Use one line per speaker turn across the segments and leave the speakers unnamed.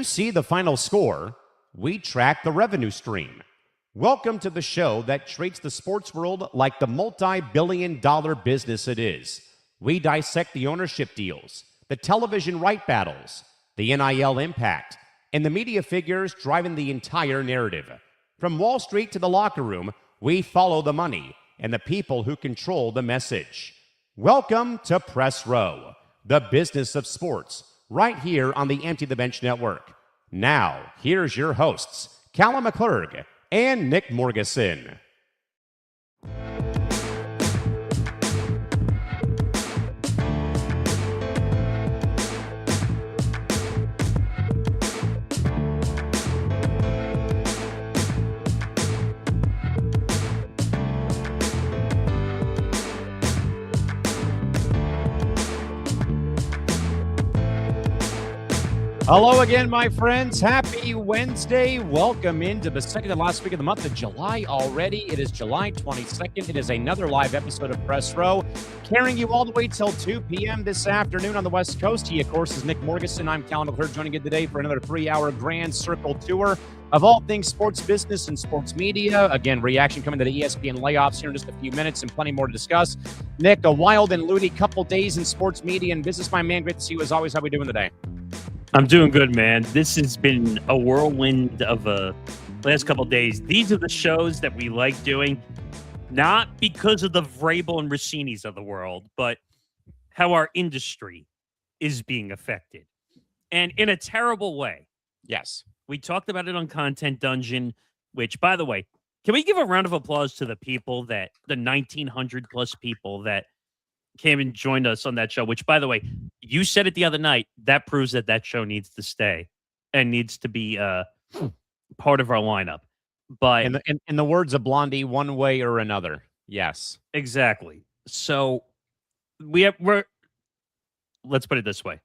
see the final score, we track the revenue stream. Welcome to the show that treats the sports world like the multi-billion-dollar business it is. We dissect the ownership deals, the television right battles, the NIL impact, and the media figures driving the entire narrative. From Wall Street to the locker room, we follow the money and the people who control the message. Welcome to Press Row, the business of sports, right here on the Empty the Bench Network. Now, here's your hosts, Callan McClurg and Nick Morgasen. Hello again, my friends. Happy Wednesday. Welcome into the second to last week of the month of July already. It is July 22nd. It is another live episode of Press Row, carrying you all the way till 2 p.m. this afternoon on the West Coast. He, of course, is Nick Morgasen. I'm Callan McClurg, joining you today for another 3-hour Grand Circle tour of all things sports business and sports media. Again, reaction coming to the ESPN layoffs here in just a few minutes and plenty more to discuss. Nick, a wild and loony couple days in sports media and business, my man. Great to see you as always. How are we doing today?
I'm doing good, man. This has been a whirlwind of a last couple of days. These are the shows that we like doing, not because of the Vrabel and Rossinis of the world, but how our industry is being affected. And in a terrible way.
Yes.
We talked about it on Content Dungeon, which, by the way, can we give a round of applause to the people the 1,900 plus people that came and joined us on that show, which, by the way, you said it the other night. That proves that show needs to stay and needs to be part of our lineup. But
in the words of Blondie, one way or another. Yes.
Exactly. So we're let's put it this way.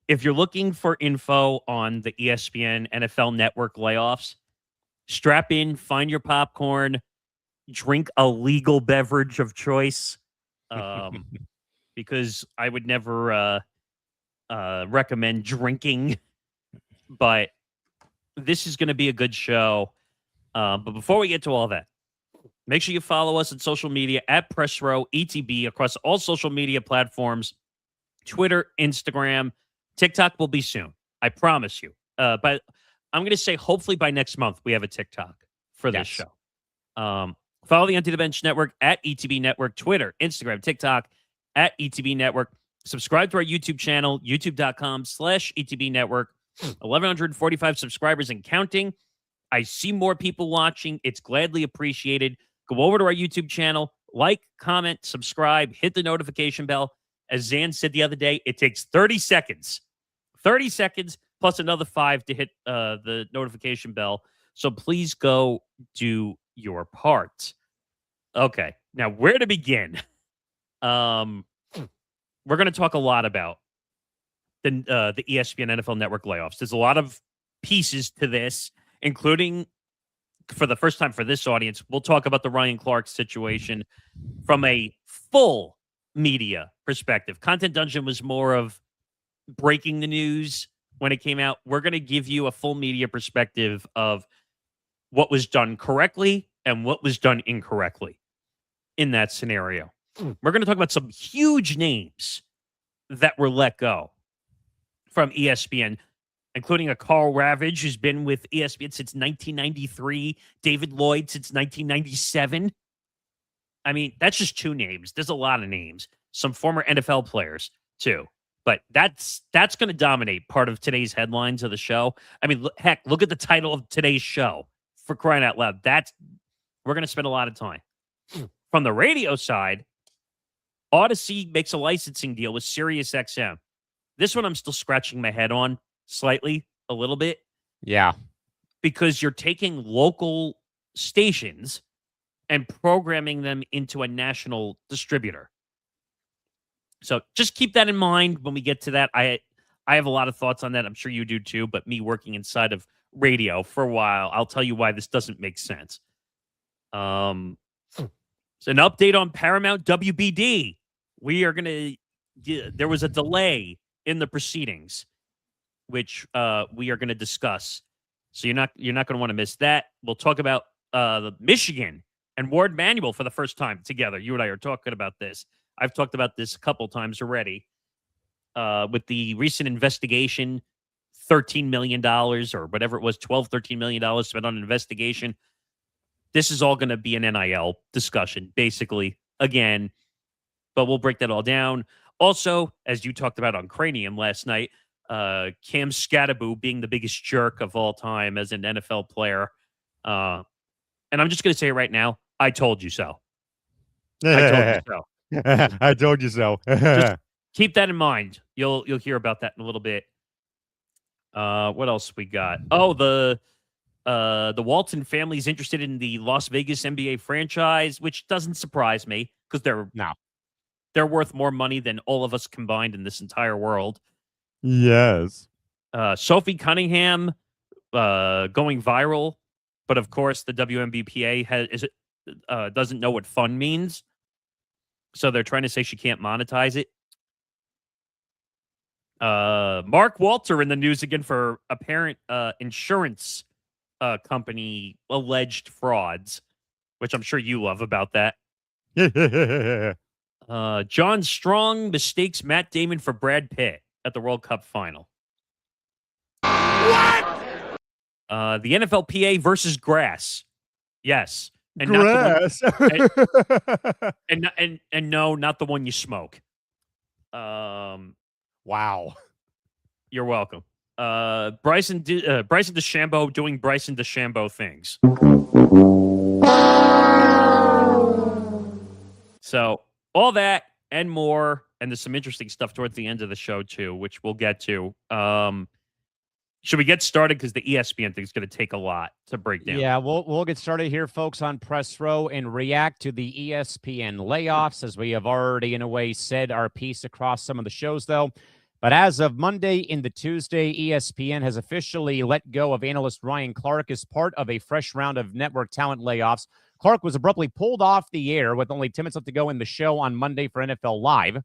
If you're looking for info on the ESPN NFL Network layoffs, strap in, find your popcorn, drink a legal beverage of choice. Because I would never recommend drinking, but this is going to be a good show. But before we get to all that, make sure you follow us on social media at Press Row ETB across all social media platforms, Twitter, Instagram, TikTok will be soon. I promise you. But I'm going to say hopefully by next month we have a TikTok for this show. Follow the Empty the Bench Network at ETB Network, Twitter, Instagram, TikTok, at ETB Network. Subscribe to our YouTube channel, youtube.com/ETB Network. 1,145 subscribers and counting. I see more people watching. It's gladly appreciated. Go over to our YouTube channel, like, comment, subscribe, hit the notification bell. As Zan said the other day, it takes 30 seconds. 30 seconds plus another 5 to hit the notification bell. So please go do your part. Okay, now where to begin? We're going to talk a lot about the ESPN NFL Network layoffs. There's a lot of pieces to this, including, for the first time for this audience, we'll talk about the Ryan Clark situation from a full media perspective. Content Dungeon was more of breaking the news when it came out. We're going to give you a full media perspective of what was done correctly and what was done incorrectly in that scenario. We're going to talk about some huge names that were let go from ESPN, including a Carl Ravage, who's been with ESPN since 1993, David Lloyd since 1997. I mean, that's just 2 names. There's a lot of names. Some former NFL players, too. But that's going to dominate part of today's headlines of the show. I mean, heck, look at the title of today's show, for crying out loud. We're going to spend a lot of time. From the radio side, Audacy makes a licensing deal with SiriusXM. This one I'm still scratching my head on slightly, a little bit.
Yeah.
Because you're taking local stations and programming them into a national distributor. So just keep that in mind when we get to that. I have a lot of thoughts on that. I'm sure you do too, but me working inside of radio for a while, I'll tell you why this doesn't make sense. So an update on Paramount WBD. We are going to, there was a delay in the proceedings. which we are going to discuss. So you're not going to want to miss that. We'll talk about the Michigan and Ward Manuel for the first time together. You and I are talking about this. I've talked about this a couple times already. With the recent investigation, $13 million or whatever it was, $13 million spent on an investigation. This is all going to be an NIL discussion, basically, again, but we'll break that all down. Also, as you talked about on Cranium last night, Cam Scattaboo being the biggest jerk of all time as an NFL player. And I'm just going to say it right now, I told you so. I told you so.
I told you so.
Just keep that in mind. You'll hear about that in a little bit. What else we got? Oh, the Walton family is interested in the Las Vegas NBA franchise, which doesn't surprise me because they're worth more money than all of us combined in this entire world.
Yes.
Sophie Cunningham going viral, but of course the WNBPA doesn't know what fun means, so they're trying to say she can't monetize it. Mark Walter in the news again for apparent insurance company alleged frauds, which I'm sure you love about that. John Strong mistakes Matt Damon for Brad Pitt at the World Cup final.
What?
The NFLPA versus grass. Yes. And
grass.
And no, not the one you smoke.
Wow.
You're welcome. Bryson DeChambeau doing Bryson DeChambeau things. So all that and more, and there's some interesting stuff towards the end of the show too, which we'll get to. Should we get started? Because the ESPN thing is going to take a lot to break down.
Yeah, we'll get started here, folks, on Press Row and react to the ESPN layoffs, as we have already, in a way, said our piece across some of the shows, though. But as of Monday into Tuesday, ESPN has officially let go of analyst Ryan Clark as part of a fresh round of network talent layoffs. Clark was abruptly pulled off the air with only 10 minutes left to go in the show on Monday for NFL Live,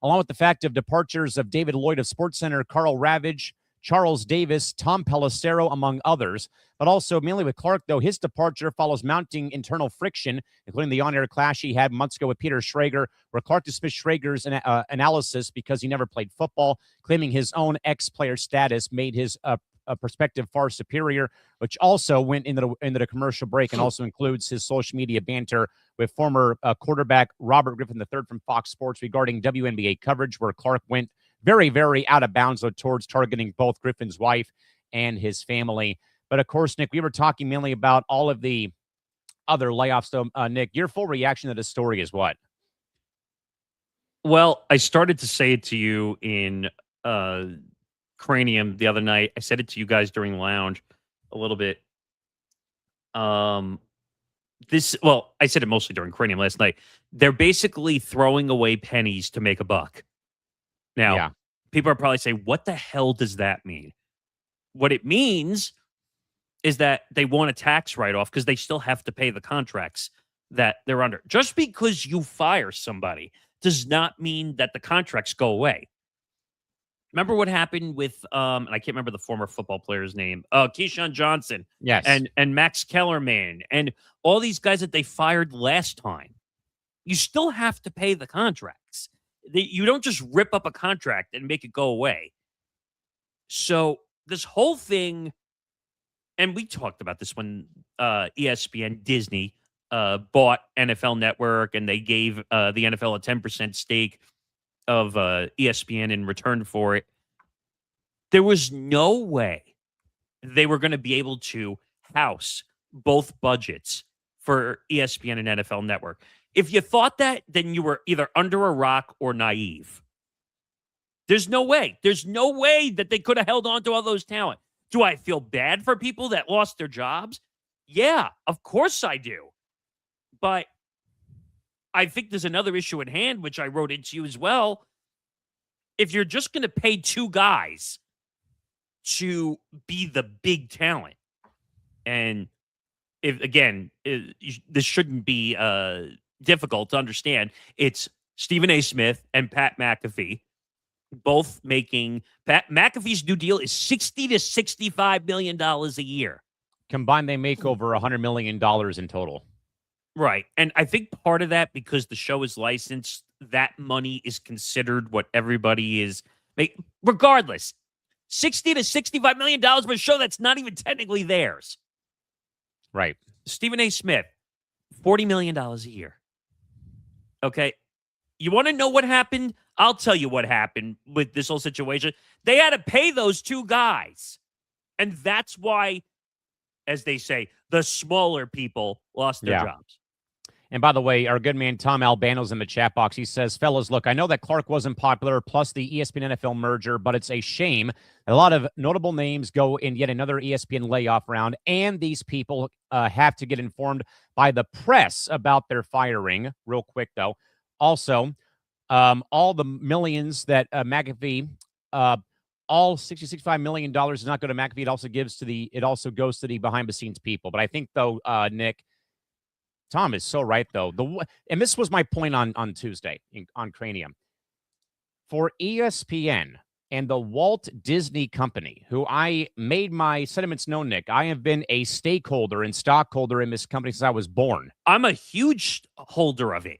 along with the fact of departures of David Lloyd of SportsCenter, Carl Ravage, Charles Davis, Tom Pelissero, among others. But also, mainly with Clark, though, his departure follows mounting internal friction, including the on-air clash he had months ago with Peter Schrager, where Clark dismissed Schrager's analysis because he never played football, claiming his own ex-player status made his perspective far superior, which also went into the commercial break and also includes his social media banter with former quarterback Robert Griffin III from Fox Sports regarding WNBA coverage, where Clark went very, very out of bounds towards targeting both Griffin's wife and his family. But of course, Nick, we were talking mainly about all of the other layoffs. So, Nick, your full reaction to this story is what?
Well, I started to say it to you in Cranium the other night. I said it to you guys during Lounge a little bit. I said it mostly during Cranium last night. They're basically throwing away pennies to make a buck. Now, people are probably saying, what the hell does that mean? What it means is that they want a tax write-off because they still have to pay the contracts that they're under. Just because you fire somebody does not mean that the contracts go away. Remember what happened with, and I can't remember the former football player's name, Keyshawn Johnson,
yes,
and Max Kellerman, and all these guys that they fired last time. You still have to pay the contracts. You don't just rip up a contract and make it go away. So this whole thing, and we talked about this when ESPN Disney bought NFL Network, and they gave the NFL a 10% stake of ESPN in return for it. There was no way they were going to be able to house both budgets for ESPN and NFL Network. If you thought that, then you were either under a rock or naive. There's no way. There's no way that they could have held on to all those talent. Do I feel bad for people that lost their jobs? Yeah, of course I do. But I think there's another issue at hand, which I wrote into you as well. If you're just going to pay two guys to be the big talent, and this shouldn't be difficult to understand. It's Stephen A. Smith and Pat McAfee, both making McAfee's new deal is $60 to $65 million a year.
Combined, they make over $100 million in total.
Right. And I think part of that, because the show is licensed, that money is considered what everybody is making. Regardless, $60 to $65 million for a show that's not even technically theirs.
Right.
Stephen A. Smith, $40 million a year. Okay. You want to know what happened? I'll tell you what happened with this whole situation. They had to pay those two guys. And that's why, as they say, the smaller people lost their jobs.
And by the way, our good man Tom Albano's in the chat box. He says, fellas, look, I know that Clark wasn't popular, plus the ESPN NFL merger, but it's a shame a lot of notable names go in yet another ESPN layoff round, and these people have to get informed by the press about their firing. Real quick, though. Also, all the millions that McAfee, all $65 million does not go to McAfee. It also goes to the behind-the-scenes people. But I think, though, Nick, Tom is so right, though. And this was my point on Tuesday on Cranium. For ESPN and the Walt Disney Company, who I made my sentiments known, Nick, I have been a stakeholder and stockholder in this company since I was born.
I'm a huge holder of it.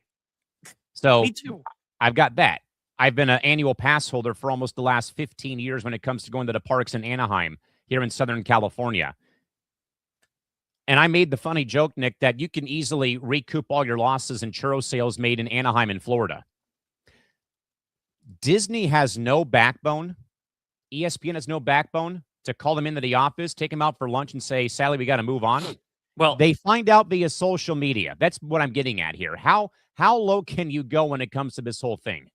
So
me too.
I've got that. I've been an annual pass holder for almost the last 15 years when it comes to going to the parks in Anaheim here in Southern California. And I made the funny joke, Nick, that you can easily recoup all your losses in churro sales made in Anaheim in Florida. Disney has no backbone. ESPN has no backbone to call them into the office, take them out for lunch and say, Sally, we got to move on. Well, they find out via social media. That's what I'm getting at here. How low can you go when it comes to this whole thing?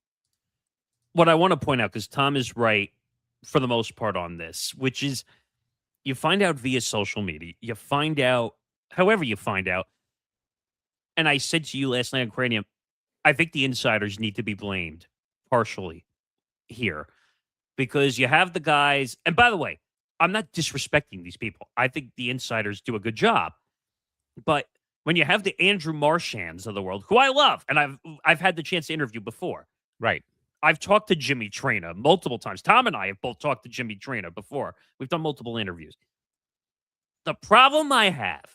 What I want to point out, because Tom is right for the most part on this, which is you find out via social media. You find out however you find out. And I said to you last night on Cranium, I think the insiders need to be blamed partially here because you have the guys. And by the way, I'm not disrespecting these people. I think the insiders do a good job. But when you have the Andrew Marchands of the world, who I love, and I've had the chance to interview before.
Right.
I've talked to Jimmy Traina multiple times. Tom and I have both talked to Jimmy Traina before. We've done multiple interviews. The problem I have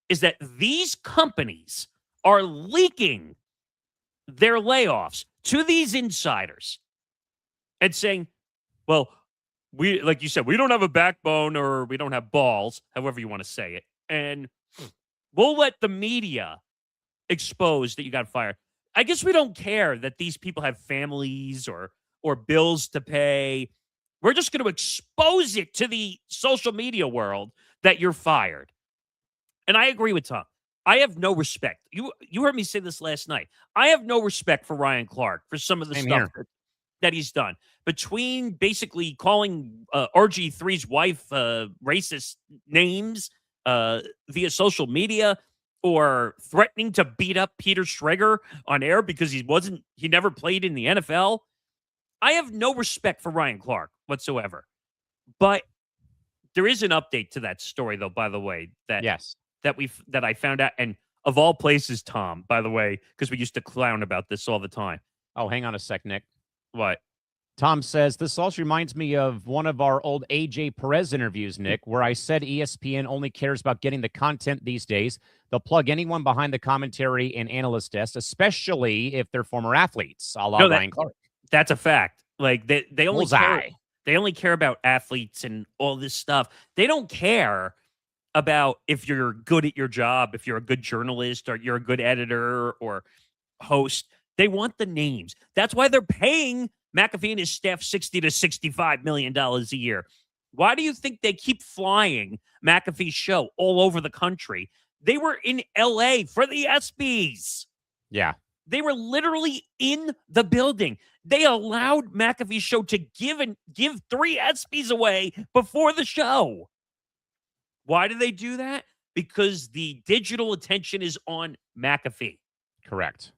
is that these companies are leaking their layoffs to these insiders and saying, well, we, like you said, we don't have a backbone or we don't have balls, however you want to say it. And we'll let the media expose that you got fired. I guess we don't care that these people have families or bills to pay. We're just going to expose it to the social media world that you're fired. And I agree with Tom. I have no respect. You heard me say this last night. I have no respect for Ryan Clark for some of the stuff that he's done. Between basically calling RG3's wife racist names via social media, or threatening to beat up Peter Schrager on air because he never played in the NFL. I have no respect for Ryan Clark whatsoever. But there is an update to that story, though, by the way, that I found out. And of all places, Tom, by the way, because we used to clown about this all the time.
Oh, hang on a sec, Nick.
What?
Tom says, this also reminds me of one of our old AJ Perez interviews, Nick, where I said ESPN only cares about getting the content these days. They'll plug anyone behind the commentary and analyst desk, especially if they're former athletes, a la Ryan Clark.
That's a fact. Like they only care about athletes and all this stuff. They don't care about if you're good at your job, if you're a good journalist or you're a good editor or host. They want the names. That's why they're paying McAfee and his staff $60 to $65 million a year. Why do you think they keep flying McAfee's show all over the country? They were in LA for the ESPYs.
Yeah.
They were literally in the building. They allowed McAfee's show to give 3 ESPYs away before the show. Why do they do that? Because the digital attention is on McAfee.
Correct.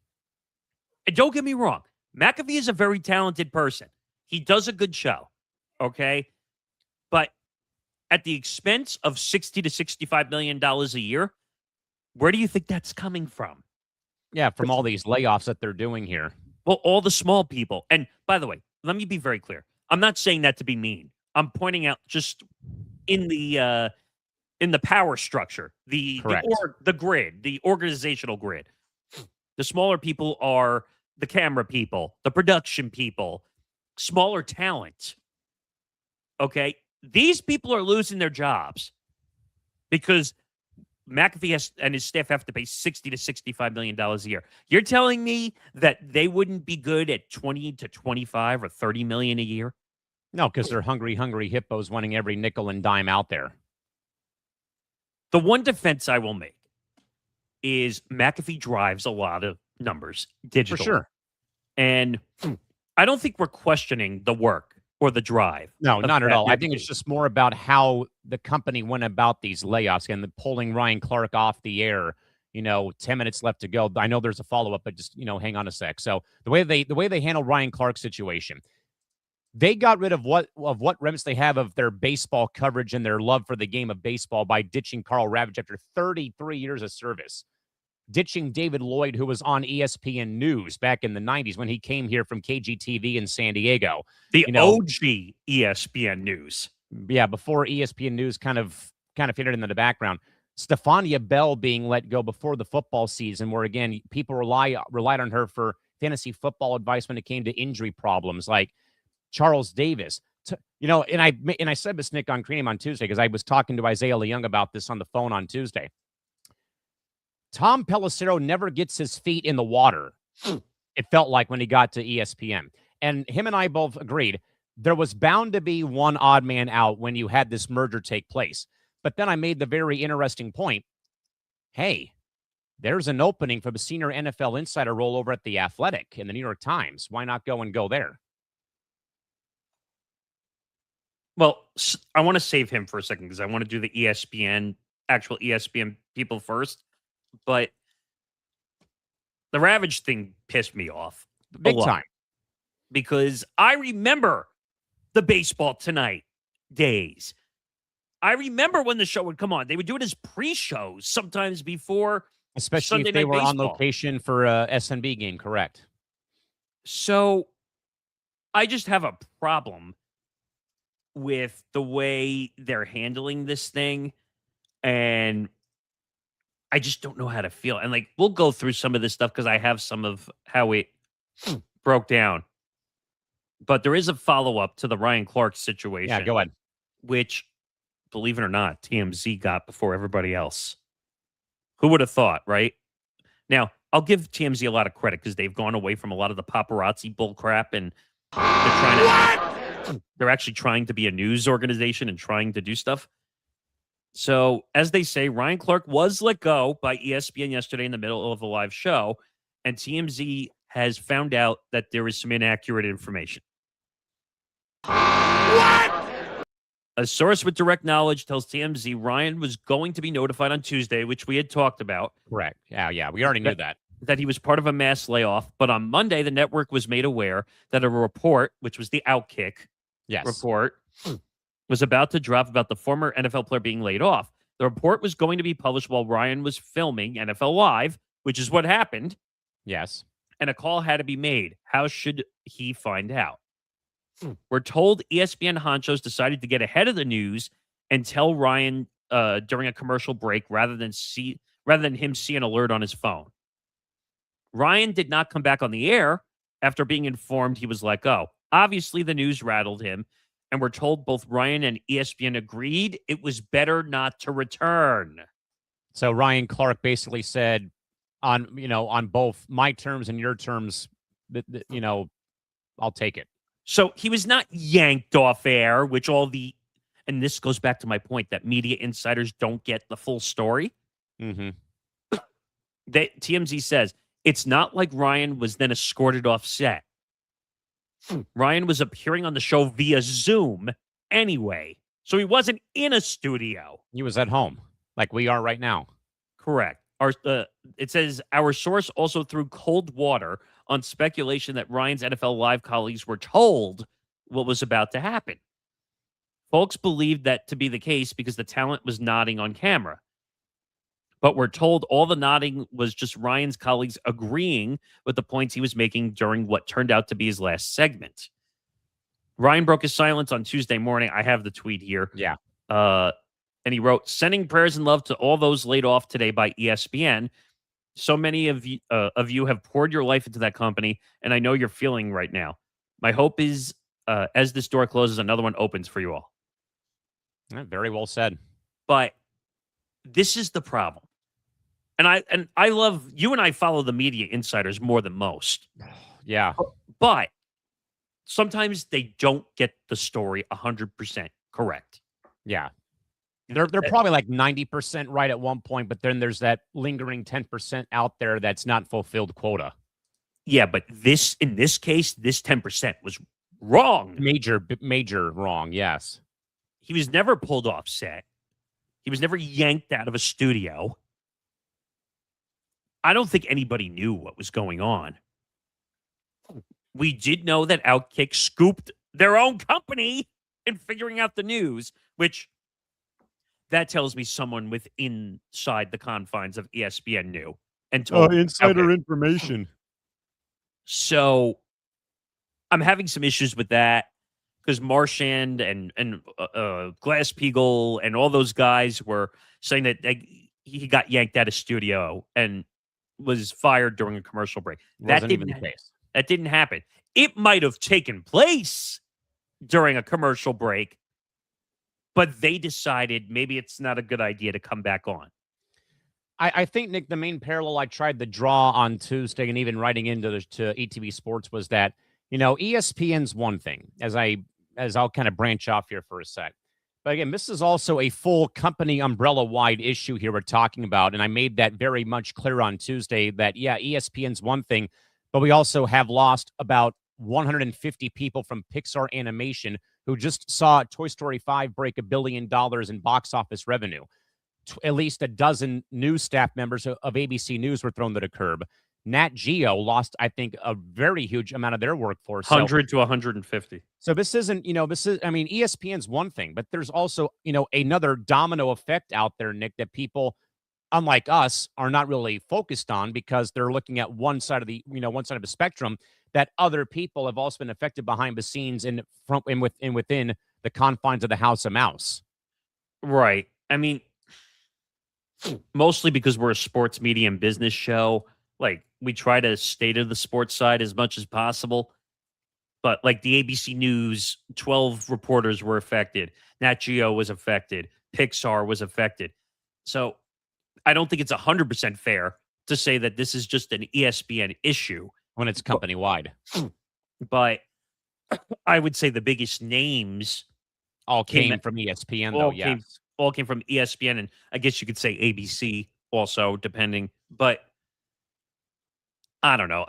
And don't get me wrong. McAfee is a very talented person. He does a good show, okay? But at the expense of $60 to $65 million a year, where do you think that's coming from?
Yeah, from all these layoffs that they're doing here.
Well, all the small people. And by the way, let me be very clear. I'm not saying that to be mean. I'm pointing out just in the power structure, the grid, the organizational grid. The smaller people are the camera people, the production people, smaller talent. Okay? These people are losing their jobs because McAfee and his staff have to pay $60 to $65 million a year. You're telling me that they wouldn't be good at 20 to 25 or 30 million a year?
No, because they're hungry hippos wanting every nickel and dime out there.
The one defense I will make is McAfee drives a lot of numbers digital.
For sure.
And I don't think we're questioning the work or the drive.
No, not at all. I think it's just more about how the company went about these layoffs and the pulling Ryan Clark off the air. 10 minutes left to go. I know there's a follow-up, but just, hang on a sec. So the way they handled Ryan Clark's situation, they got rid of what remnants they have of their baseball coverage and their love for the game of baseball by ditching Carl Ravitch after 33 years of service. Ditching David Lloyd, who was on ESPN News back in the 90s when he came here from KGTV in San Diego.
The OG ESPN News.
Yeah, before ESPN News kind of faded into the background. Stefania Bell being let go before the football season, where, again, people relied on her for fantasy football advice when it came to injury problems, like Charles Davis. And I said this, Nick, on Cream on Tuesday, because I was talking to Isaiah Leung about this on the phone on Tuesday. Tom Pelissero never gets his feet in the water, it felt like, when he got to ESPN. And him and I both agreed there was bound to be one odd man out when you had this merger take place. But then I made the very interesting point. Hey, there's an opening for the senior NFL insider role over at The Athletic in the New York Times. Why not go there?
Well, I want to save him for a second because I want to do the actual ESPN people first. But the Ravage thing pissed me off
big time,
because I remember the Baseball Tonight days. I remember when the show would come on. They would do it as pre-shows sometimes before,
especially
Sunday
if they
Night
were
Baseball.
on location for a SNB game. Correct.
So I just have a problem with the way they're handling this thing, and I just don't know how to feel. And we'll go through some of this stuff because I have some of how it broke down. But there is a follow-up to the Ryan Clark situation.
Yeah, go ahead.
Which, believe it or not, TMZ got before everybody else. Who would have thought, right? Now, I'll give TMZ a lot of credit because they've gone away from a lot of the paparazzi bullcrap, and they're actually trying to be a news organization and trying to do stuff. So, as they say, Ryan Clark was let go by ESPN yesterday in the middle of a live show, and TMZ has found out that there is some inaccurate information. What? A source with direct knowledge tells TMZ Ryan was going to be notified on Tuesday, which we had talked about.
Correct. Yeah, we already knew that.
That he was part of a mass layoff. But on Monday, the network was made aware that a report, which was the Outkick report, was about to drop about the former NFL player being laid off. The report was going to be published while Ryan was filming NFL Live, which is what happened.
Yes. And
a call had to be made. How should he find out? We're told ESPN honchos decided to get ahead of the news and tell Ryan during a commercial break rather than him see an alert on his phone. Ryan did not come back on the air after being informed he was let go. Obviously, the news rattled him, and we're told both Ryan and ESPN agreed it was better not to return.
So Ryan Clark basically said, on both my terms and your terms, I'll take it.
So he was not yanked off air, which and this goes back to my point that media insiders don't get the full story.
Mm-hmm.
TMZ says it's not like Ryan was then escorted off set. Ryan was appearing on the show via Zoom anyway, so he wasn't in a studio.
He was at home, like we are right now.
Correct. It says our source also threw cold water on speculation that Ryan's NFL Live colleagues were told what was about to happen. Folks believed that to be the case because the talent was nodding on camera. But we're told all the nodding was just Ryan's colleagues agreeing with the points he was making during what turned out to be his last segment. Ryan broke his silence on Tuesday morning. I have the tweet here.
Yeah.
And he wrote, sending prayers and love to all those laid off today by ESPN. So many of you have poured your life into that company, and I know you're feeling right now. My hope is, as this door closes, another one opens for you all.
Very well said.
But this is the problem. And I love, you and I follow the media insiders more than most.
Yeah.
But sometimes they don't get the story 100% correct.
Yeah. They're probably like 90% right at one point, but then there's that lingering 10% out there that's not fulfilled quota.
Yeah, but in this case, this 10% was wrong.
Major wrong, yes.
He was never pulled off set. He was never yanked out of a studio. I don't think anybody knew what was going on. We did know that Outkick scooped their own company in figuring out the news, which that tells me someone inside the confines of ESPN knew and told
insider information.
So I'm having some issues with that because Marchand and Glass-Steagall and all those guys were saying that he got yanked out of studio and was fired during a commercial break. That didn't happen. It might have taken place during a commercial break, but they decided maybe it's not a good idea to come back on.
I think, Nick, the main parallel I tried to draw on Tuesday and even writing into to ETV Sports was that, ESPN's one thing, as I'll kind of branch off here for a sec. But again, this is also a full company umbrella-wide issue here we're talking about, and I made that very much clear on Tuesday that, yeah, ESPN's one thing, but we also have lost about 150 people from Pixar Animation who just saw Toy Story 5 break $1 billion in box office revenue. At least a dozen news staff members of ABC News were thrown to the curb. Nat Geo lost, I think, a very huge amount of their workforce.
100 to 150.
So this isn't, ESPN's one thing, but there's also, another domino effect out there, Nick, that people, unlike us, are not really focused on because they're looking at one side of the spectrum, that other people have also been affected behind the scenes and within the confines of the House of Mouse.
Right. I mean, mostly because we're a sports media and business show. Like, we try to stay to the sports side as much as possible. But like the ABC News, 12 reporters were affected. Nat Geo was affected. Pixar was affected. So I don't think it's 100% fair to say that this is just an ESPN issue.
When it's company-wide.
But I would say the biggest names
all came from ESPN, though, yes.
All came from ESPN, and I guess you could say ABC also, depending. But I don't know.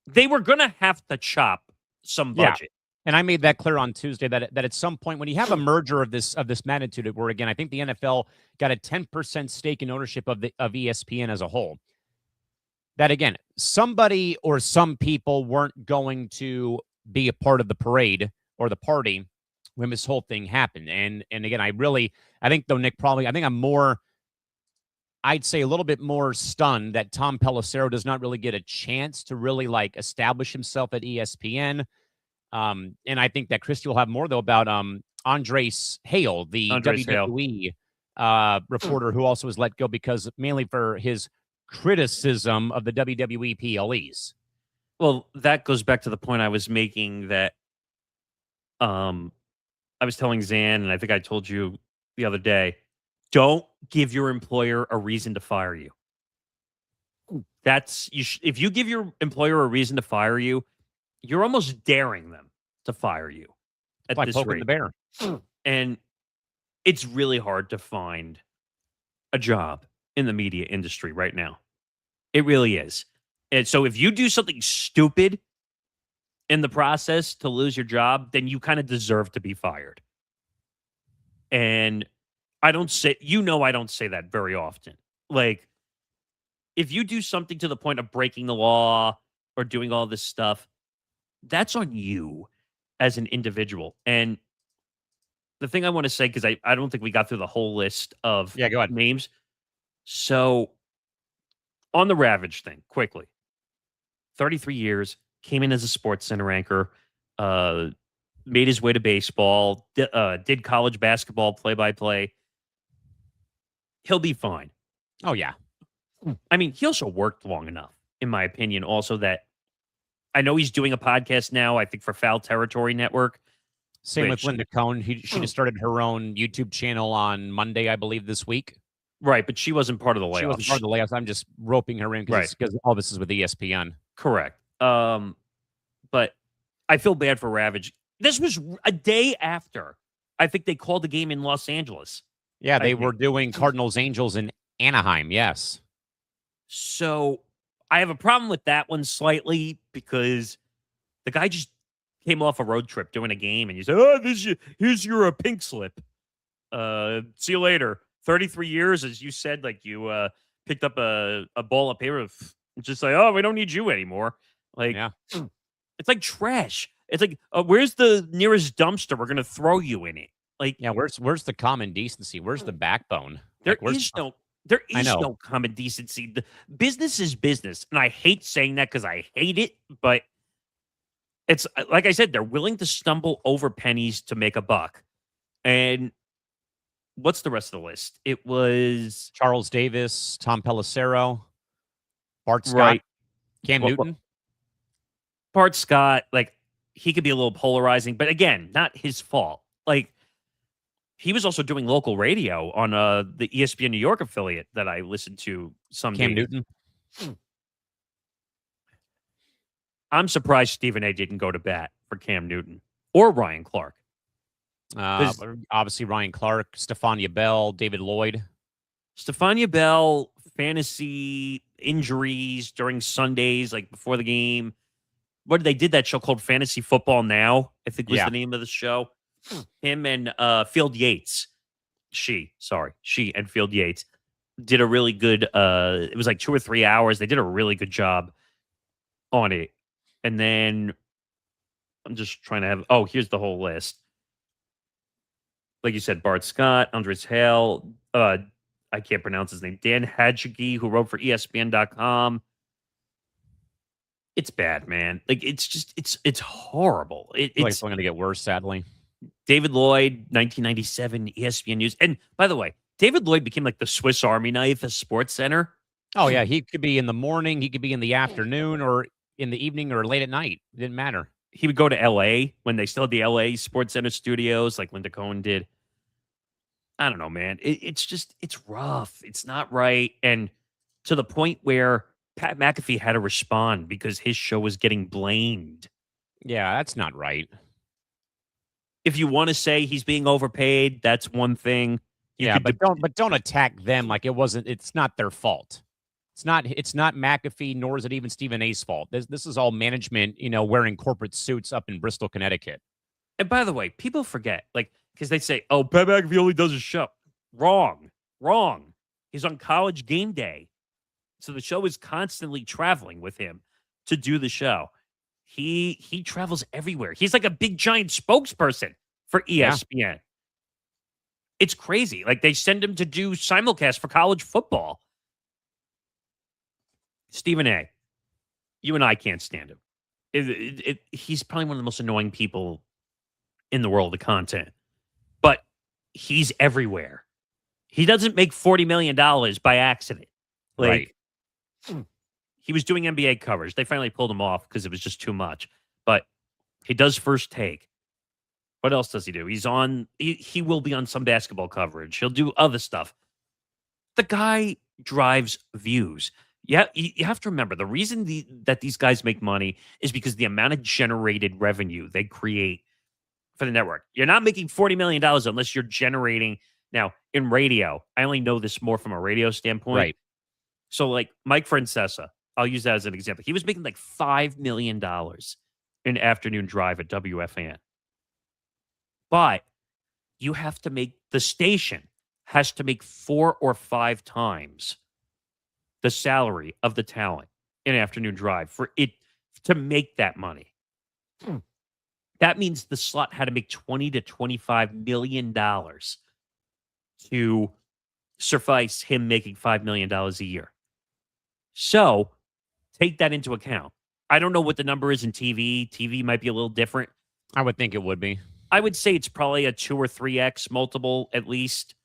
They were going to have to chop some budget.
Yeah. And I made that clear on Tuesday that at some point when you have a merger of this magnitude, where again I think the NFL got a 10% stake in ownership of ESPN as a whole, that again somebody or some people weren't going to be a part of the parade or the party when this whole thing happened. And again, I think though, Nick, I'd say a little bit more stunned that Tom Pelissero does not really get a chance to really establish himself at ESPN. And I think that Christy will have more though about Andres Hale, the WWE reporter who also was let go because mainly for his criticism of the WWE PLEs.
Well, that goes back to the point I was making that I was telling Zan, and I think I told you the other day, don't give your employer a reason to fire you. If you give your employer a reason to fire you, you're almost daring them to fire you. At
like
this
poking
rate.
the bear.
And it's really hard to find a job in the media industry right now. It really is. And so if you do something stupid in the process to lose your job, then you kind of deserve to be fired. And I don't say that very often. Like, if you do something to the point of breaking the law or doing all this stuff, that's on you as an individual. And the thing I want to say, because I don't think we got through the whole list of
go ahead.
names. So on the Ravage thing, quickly, 33 years, came in as a Sports Center anchor, made his way to baseball, did college basketball play-by-play. He'll be fine.
Oh, yeah.
I mean, he also worked long enough, in my opinion, also that I know he's doing a podcast now, I think, for Foul Territory Network.
Same with Linda Cohn. She just started her own YouTube channel on Monday, I believe, this week.
Right, but she wasn't part of the layoffs.
She wasn't part of the layoffs. I'm just roping her in because all this is with ESPN.
Correct. But I feel bad for Ravage. This was a day after I think they called the game in Los Angeles.
Yeah, they were doing Cardinals Angels in Anaheim. Yes.
So I have a problem with that one slightly because the guy just came off a road trip doing a game and you said, "Oh, here's your pink slip. See you later." 33 years, as you said, like you picked up a ball of paper, just like, "Oh, we don't need you anymore." Like,
yeah.
It's like trash. It's like, where's the nearest dumpster? We're gonna throw you in it. Like,
yeah, where's the common decency? Where's the backbone?
There is no common decency. The business is business, and I hate saying that because I hate it. But it's like I said, they're willing to stumble over pennies to make a buck. And what's the rest of the list? It was
Charles Davis, Tom Pelissero, Bart Scott,
right.
Cam Newton.
Bart Scott, like, he could be a little polarizing, but again, not his fault. Like, he was also doing local radio on the ESPN New York affiliate that I listened to some
Cam
days.
Newton.
I'm surprised Stephen A. didn't go to bat for Cam Newton or Ryan Clark.
Obviously, Ryan Clark, Stephania Bell, David Lloyd.
Stephania Bell, fantasy injuries during Sundays, like before the game. They did that show called Fantasy Football Now, I think was the name of the show. Him and Field Yates. She and Field Yates did a really good, it was like 2 or 3 hours. They did a really good job on it. And then I'm just trying to here's the whole list. Like you said, Bart Scott, Andres Hale, I can't pronounce his name, Dan Hadjigi, who wrote for ESPN.com. It's bad, man. Like, it's just, it's horrible. It's
going to get worse, sadly.
David Lloyd, 1997, ESPN News. And by the way, David Lloyd became like the Swiss Army knife of Sports Center.
Oh, yeah. He could be in the morning. He could be in the afternoon or in the evening or late at night. It didn't matter.
He would go to L.A. when they still had the L.A. Sports Center studios like Linda Cohn did. I don't know, man. It's rough. It's not right. And to the point where Pat McAfee had to respond because his show was getting blamed.
Yeah, that's not right.
If you want to say he's being overpaid, that's one thing.
But don't attack them like it's not their fault. It's not McAfee, nor is it even Stephen A's fault. This is all management, wearing corporate suits up in Bristol, Connecticut.
And by the way, people forget, like, because they say, "Oh, Pat McAfee only does a show." Wrong. He's on College Game Day. So the show is constantly traveling with him to do the show. He travels everywhere. He's like a big giant spokesperson for ESPN. Yeah. It's crazy. Like, they send him to do simulcast for college football. Stephen A., you and I can't stand him. He's probably one of the most annoying people in the world of content. But he's everywhere. He doesn't make $40 million by accident. Like,
right.
He was doing NBA coverage. They finally pulled him off because it was just too much. But he does First Take. What else does he do? He will be on some basketball coverage. He'll do other stuff. The guy drives views. Yeah, you have to remember, the reason that these guys make money is because the amount of generated revenue they create for the network. You're not making $40 million unless you're generating. Now, in radio, I only know this more from a radio standpoint.
Right.
So, like, Mike Francesa, I'll use that as an example. He was making like $5 million in afternoon drive at WFAN. But you have to the station has to make 4 or 5 times the salary of the talent in afternoon drive for it to make that money. That means the slot had to make $20 to $25 million to suffice him making $5 million a year. So take that into account. I don't know what the number is in TV. TV might be a little different.
I would think it would be.
I would say it's probably a 2 or 3x multiple at least.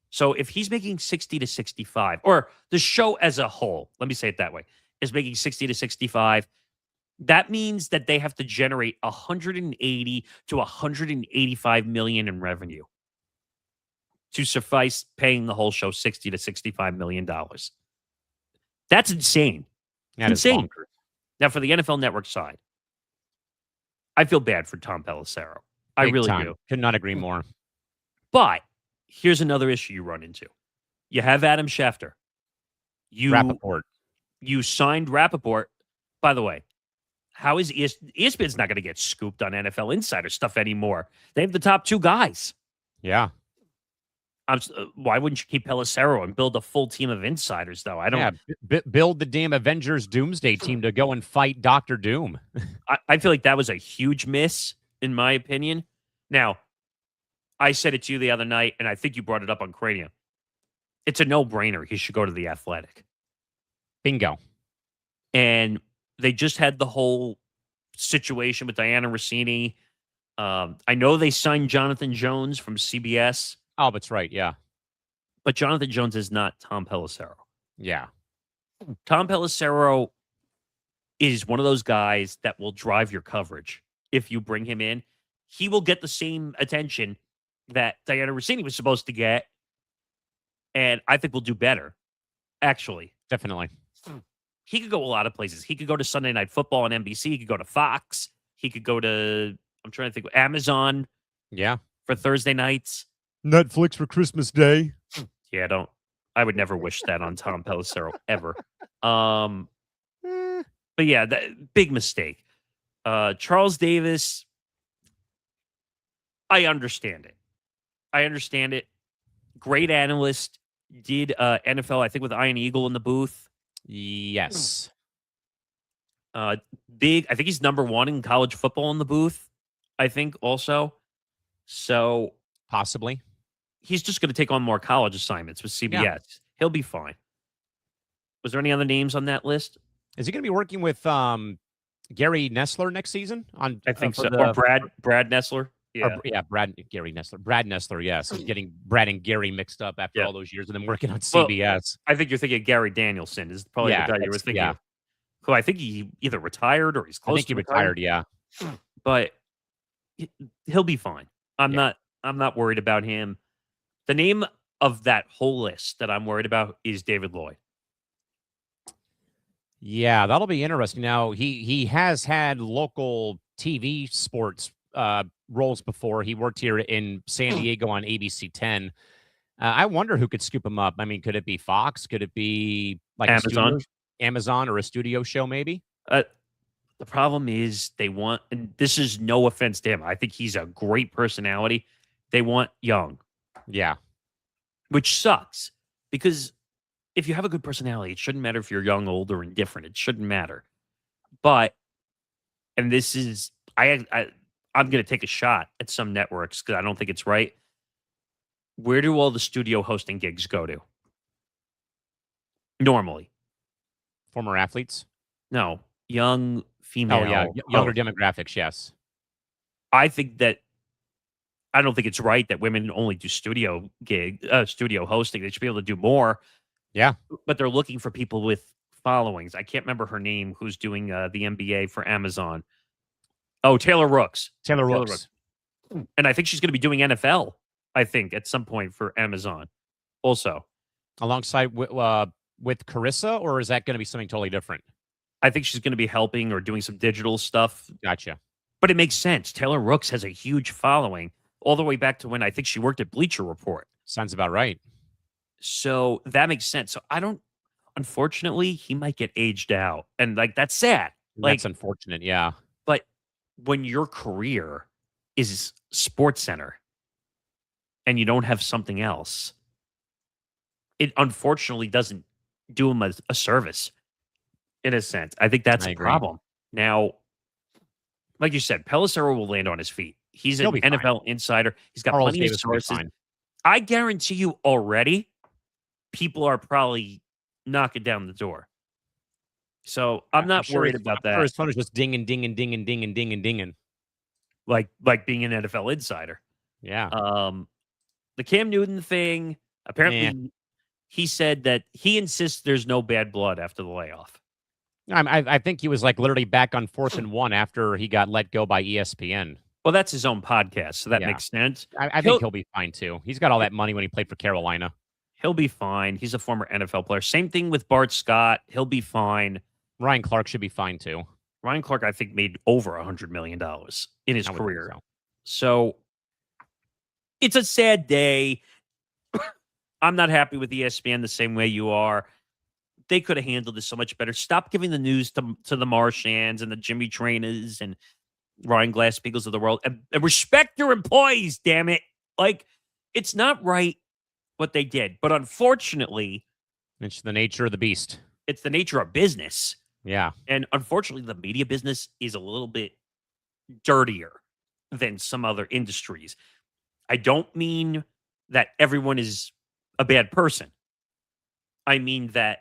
So if he's making 60 to 65, or the show as a whole, let me say it that way, is making 60 to 65, that means that they have to generate 180 to 185 million in revenue to suffice paying the whole show 60 to 65 million dollars. That's insane.
That is
Insane.
bonkers.
Now for the NFL Network side, I feel bad for Tom Pelissero. I
Big
really
time.
do.
Could not agree more.
But here's another issue you run into. You have Adam Schefter.
Rappaport.
You signed Rappaport. By the way, how is ESPN's not going to get scooped on NFL Insider stuff anymore? They have the top 2 guys.
Yeah.
Why wouldn't you keep Pelissero and build a full team of insiders, though? I don't.
Yeah, build the damn Avengers Doomsday team to go and fight Doctor Doom.
I feel like that was a huge miss, in my opinion. Now, I said it to you the other night, and I think you brought it up on Cranium. It's a no-brainer. He should go to the Athletic.
Bingo.
And they just had the whole situation with Diana Rossini. I know they signed Jonathan Jones from CBS.
Oh, that's right. Yeah.
But Jonathan Jones is not Tom Pelissero.
Yeah.
Tom Pelissero is one of those guys that will drive your coverage. If you bring him in, he will get the same attention that Diana Rossini was supposed to get. And I think we'll do better, actually.
Definitely.
He could go a lot of places. He could go to Sunday Night Football on NBC. He could go to Fox. He could go to, I'm trying to think, Amazon.
Yeah.
For Thursday nights.
Netflix for Christmas Day.
Yeah, I would never wish that on Tom Pelissero ever. But yeah, big mistake. Charles Davis, I understand it. Great analyst. Did NFL, I think, with Iron Eagle in the booth.
Yes.
Big. I think he's number 1 in college football in the booth. I think also. So
possibly.
He's just going to take on more college assignments with CBS. Yeah. He'll be fine. Was there any other names on that list?
Is he going to be working with Gary Nessler next season?
I think so. Or Brad Nessler. Yeah,
Gary Nessler. Brad Nessler, yes. He's getting Brad and Gary mixed up after all those years of them working on CBS.
Well, I think you're thinking Gary Danielson is probably the guy you were thinking of. Who I think he either retired or he's close to
retired, yeah.
But he'll be fine. I'm not worried about him. The name of that whole list that I'm worried about is David Lloyd.
Yeah, that'll be interesting. Now, he has had local TV sports roles before. He worked here in San Diego on ABC 10. I wonder who could scoop him up. I mean, could it be Fox? Could it be like Amazon or a studio show maybe?
The problem is they want, and this is no offense to him, I think he's a great personality. They want young.
Yeah.
Which sucks because if you have a good personality, it shouldn't matter if you're young, old, or indifferent. It shouldn't matter. But, and this is, I'm going to take a shot at some networks because I don't think it's right. Where do all the studio hosting gigs go to? Normally.
Former athletes?
No. Young female.
Oh, yeah. Younger demographics, yes.
I don't think it's right that women only do studio hosting. They should be able to do more.
Yeah.
But they're looking for people with followings. I can't remember her name who's doing the NBA for Amazon. Oh, Taylor Rooks.
Taylor Rooks.
And I think she's going to be doing NFL, I think, at some point for Amazon also.
Alongside with Carissa, or is that going to be something totally different?
I think she's going to be helping or doing some digital stuff.
Gotcha.
But it makes sense. Taylor Rooks has a huge following all the way back to when I think she worked at Bleacher Report.
Sounds about right.
So that makes sense. So unfortunately, he might get aged out. And that's sad.
That's unfortunate, yeah.
But when your career is Sports Center and you don't have something else, it unfortunately doesn't do him a service in a sense. I think that's a problem. Now, like you said, Pelissero will land on his feet. He's an NFL insider. He's got plenty of sources. I guarantee you already, people are probably knocking down the door. So I'm not worried about that.
His phone is just dinging, dinging, dinging, dinging, dinging, dinging.
like being an NFL insider.
Yeah.
The Cam Newton thing, apparently he said that he insists there's no bad blood after the layoff.
I think he was like literally back on 4th and 1 after he got let go by ESPN.
Well, that's his own podcast, so that
Yeah.
makes sense.
I think he'll be fine too. He's got all that money when he played for Carolina.
He'll be fine. He's a former NFL player. Same thing with Bart Scott. He'll be fine.
Ryan Clark should be fine too.
Ryan Clark, I think, made over $100 million in his career. So it's a sad day. I'm not happy with ESPN the same way you are. They could have handled this so much better. Stop giving the news to the Marchands and the Jimmy Trainers and Ryan Glass-Steagall of the world. And respect your employees, damn it. Like, it's not right what they did. But unfortunately,
it's the nature of the beast.
It's the nature of business.
Yeah.
And unfortunately, the media business is a little bit dirtier than some other industries. I don't mean that everyone is a bad person. I mean that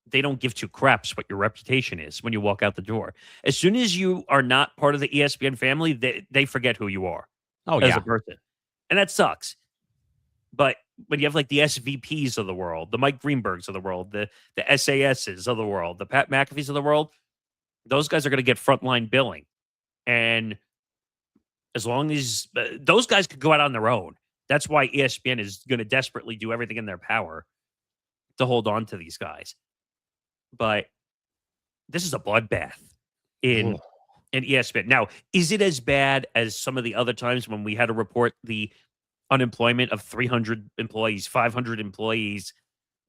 they don't give two craps what your reputation is when you walk out the door. As soon as you are not part of the ESPN family, they forget who you are as a person. And that sucks. But when you have like the SVPs of the world, the Mike Greenbergs of the world, the SASs of the world, the Pat McAfees of the world, those guys are going to get frontline billing. And as long as those guys could go out on their own, that's why ESPN is going to desperately do everything in their power to hold on to these guys. But this is a bloodbath in ESPN. Now, is it as bad as some of the other times when we had to report the unemployment of 300 employees, 500 employees,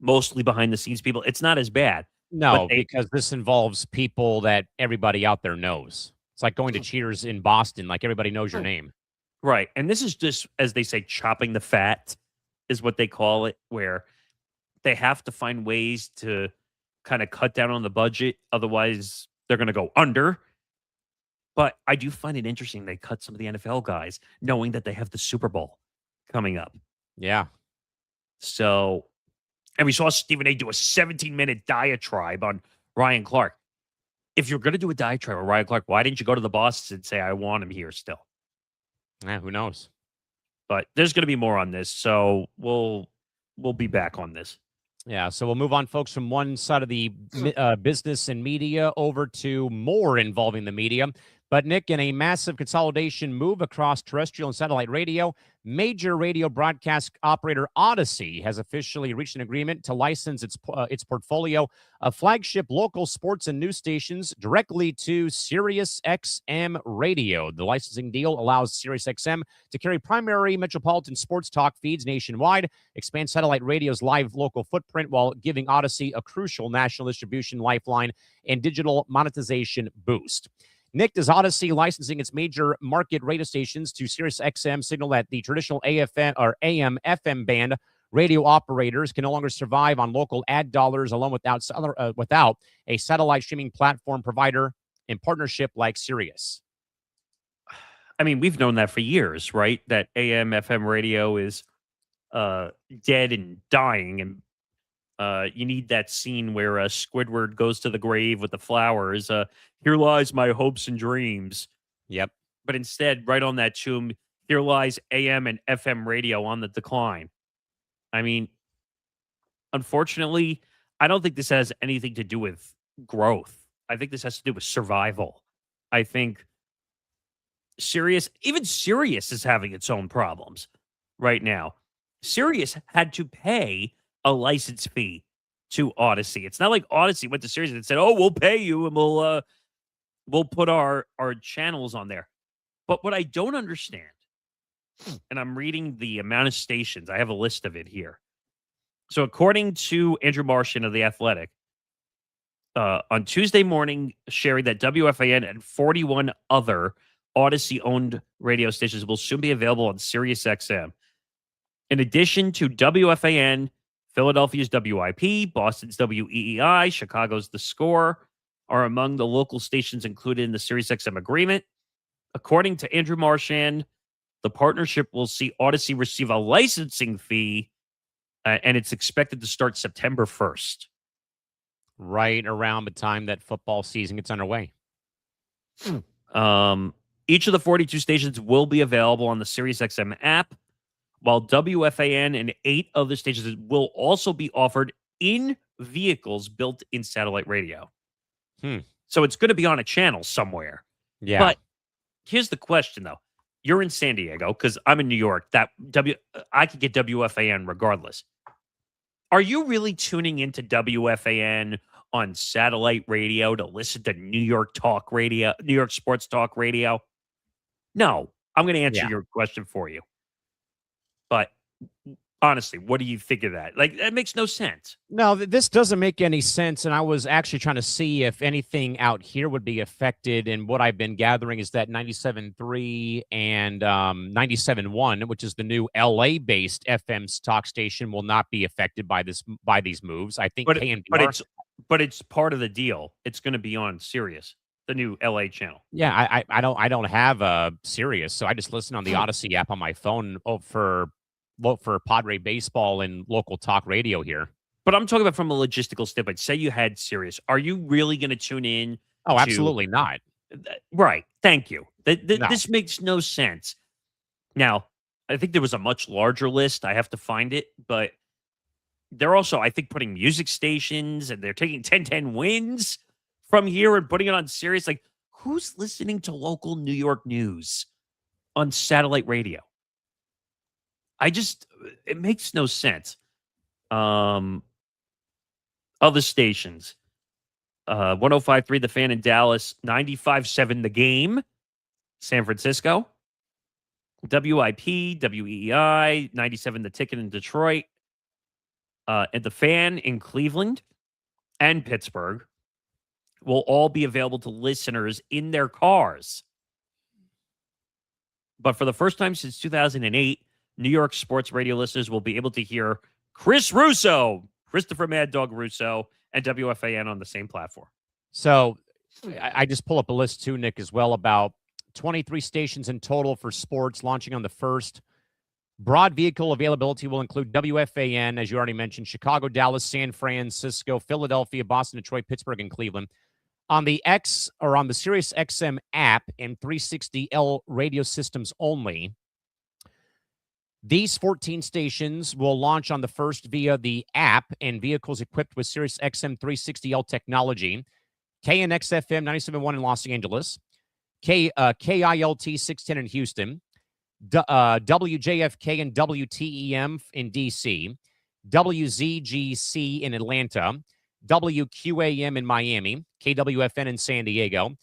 mostly behind the scenes people? It's not as bad.
No, because this involves people that everybody out there knows. It's like going to Cheers in Boston. Like everybody knows your name.
Right. And this is just, as they say, chopping the fat is what they call it, where they have to find ways to kind of cut down on the budget. Otherwise, they're going to go under. But I do find it interesting they cut some of the NFL guys knowing that they have the Super Bowl coming up.
Yeah.
So, and we saw Stephen A. do a 17-minute diatribe on Ryan Clark. If you're going to do a diatribe on Ryan Clark, why didn't you go to the bosses and say, I want him here still?
Yeah, who knows?
But there's going to be more on this. So we'll be back on this.
Yeah, so we'll move on, folks, from one side of the business and media over to more involving the media. But, Nick, in a massive consolidation move across terrestrial and satellite radio, major radio broadcast operator Audacy has officially reached an agreement to license its portfolio of flagship local sports and news stations directly to SiriusXM Radio. The licensing deal allows SiriusXM to carry primary metropolitan sports talk feeds nationwide, expand satellite radio's live local footprint while giving Audacy a crucial national distribution lifeline and digital monetization boost. Nick, does Audacy licensing its major market radio stations to SiriusXM signal that the traditional AFM or AM/FM band radio operators can no longer survive on local ad dollars alone without a satellite streaming platform provider in partnership like Sirius?
I mean, we've known that for years, right? That AM/FM radio is dead and dying, and you need that scene where Squidward goes to the grave with the flowers. Here lies my hopes and dreams.
Yep.
But instead, right on that tomb, here lies AM and FM radio on the decline. I mean, unfortunately, I don't think this has anything to do with growth. I think this has to do with survival. I think even Sirius is having its own problems right now. Sirius had to pay a license fee to Audacy. It's not like Audacy went to Sirius and said, "Oh, we'll pay you and we'll put our channels on there." But what I don't understand, and I'm reading the amount of stations, I have a list of it here. So according to Andrew Marchand of The Athletic, on Tuesday morning, sharing that WFAN and 41 other Audacy-owned radio stations will soon be available on SiriusXM. In addition to WFAN, Philadelphia's WIP, Boston's WEEI, Chicago's The Score are among the local stations included in the SiriusXM agreement. According to Andrew Marchand, the partnership will see Audacy receive a licensing fee, and it's expected to start September 1st.
Right around the time that football season gets underway.
Each of the 42 stations will be available on the SiriusXM app, while WFAN and 8 other stations will also be offered in vehicles built in satellite radio. So it's going to be on a channel somewhere.
Yeah.
But here's the question, though. You're in San Diego, because I'm in New York. I could get WFAN regardless. Are you really tuning into WFAN on satellite radio to listen to New York sports talk radio? No. I'm going to answer your question for you. But honestly, what do you think of that? Like, that makes no sense.
No, this doesn't make any sense. And I was actually trying to see if anything out here would be affected. And what I've been gathering is that 97.3 and 97.1, which is the new LA-based FM talk station, will not be affected by these moves. I think
but it's part of the deal. It's going to be on Sirius, the new LA channel.
Yeah, I don't have a Sirius, so I just listen on the Audacy app on my phone for Padre baseball and local talk radio here.
But I'm talking about from a logistical standpoint. Say you had Sirius. Are you really going to tune in?
Oh, absolutely not.
Right. Thank you.
No.
This makes no sense. Now, I think there was a much larger list. I have to find it. But they're also, I think, putting music stations, and they're taking 1010 wins from here and putting it on Sirius. Like, who's listening to local New York news on satellite radio? It makes no sense. Other stations. 105.3 The Fan in Dallas, 95.7 The Game, San Francisco. WIP, WEEI, 97 The Ticket in Detroit. And The Fan in Cleveland and Pittsburgh will all be available to listeners in their cars. But for the first time since 2008, New York sports radio listeners will be able to hear Chris Russo, Christopher Mad Dog Russo, and WFAN on the same platform.
So I just pull up a list too, Nick, as well, about 23 stations in total for sports launching on the 1st. Broad vehicle availability will include WFAN, as you already mentioned, Chicago, Dallas, San Francisco, Philadelphia, Boston, Detroit, Pittsburgh, and Cleveland. On the SiriusXM app and 360L radio systems only, these 14 stations will launch on the 1st via the app and vehicles equipped with SiriusXM 360L technology. KNXFM 97.1 in Los Angeles, KILT 610 in Houston, WJFK and WTEM in DC, WZGC in Atlanta, WQAM in Miami, KWFN in San Diego,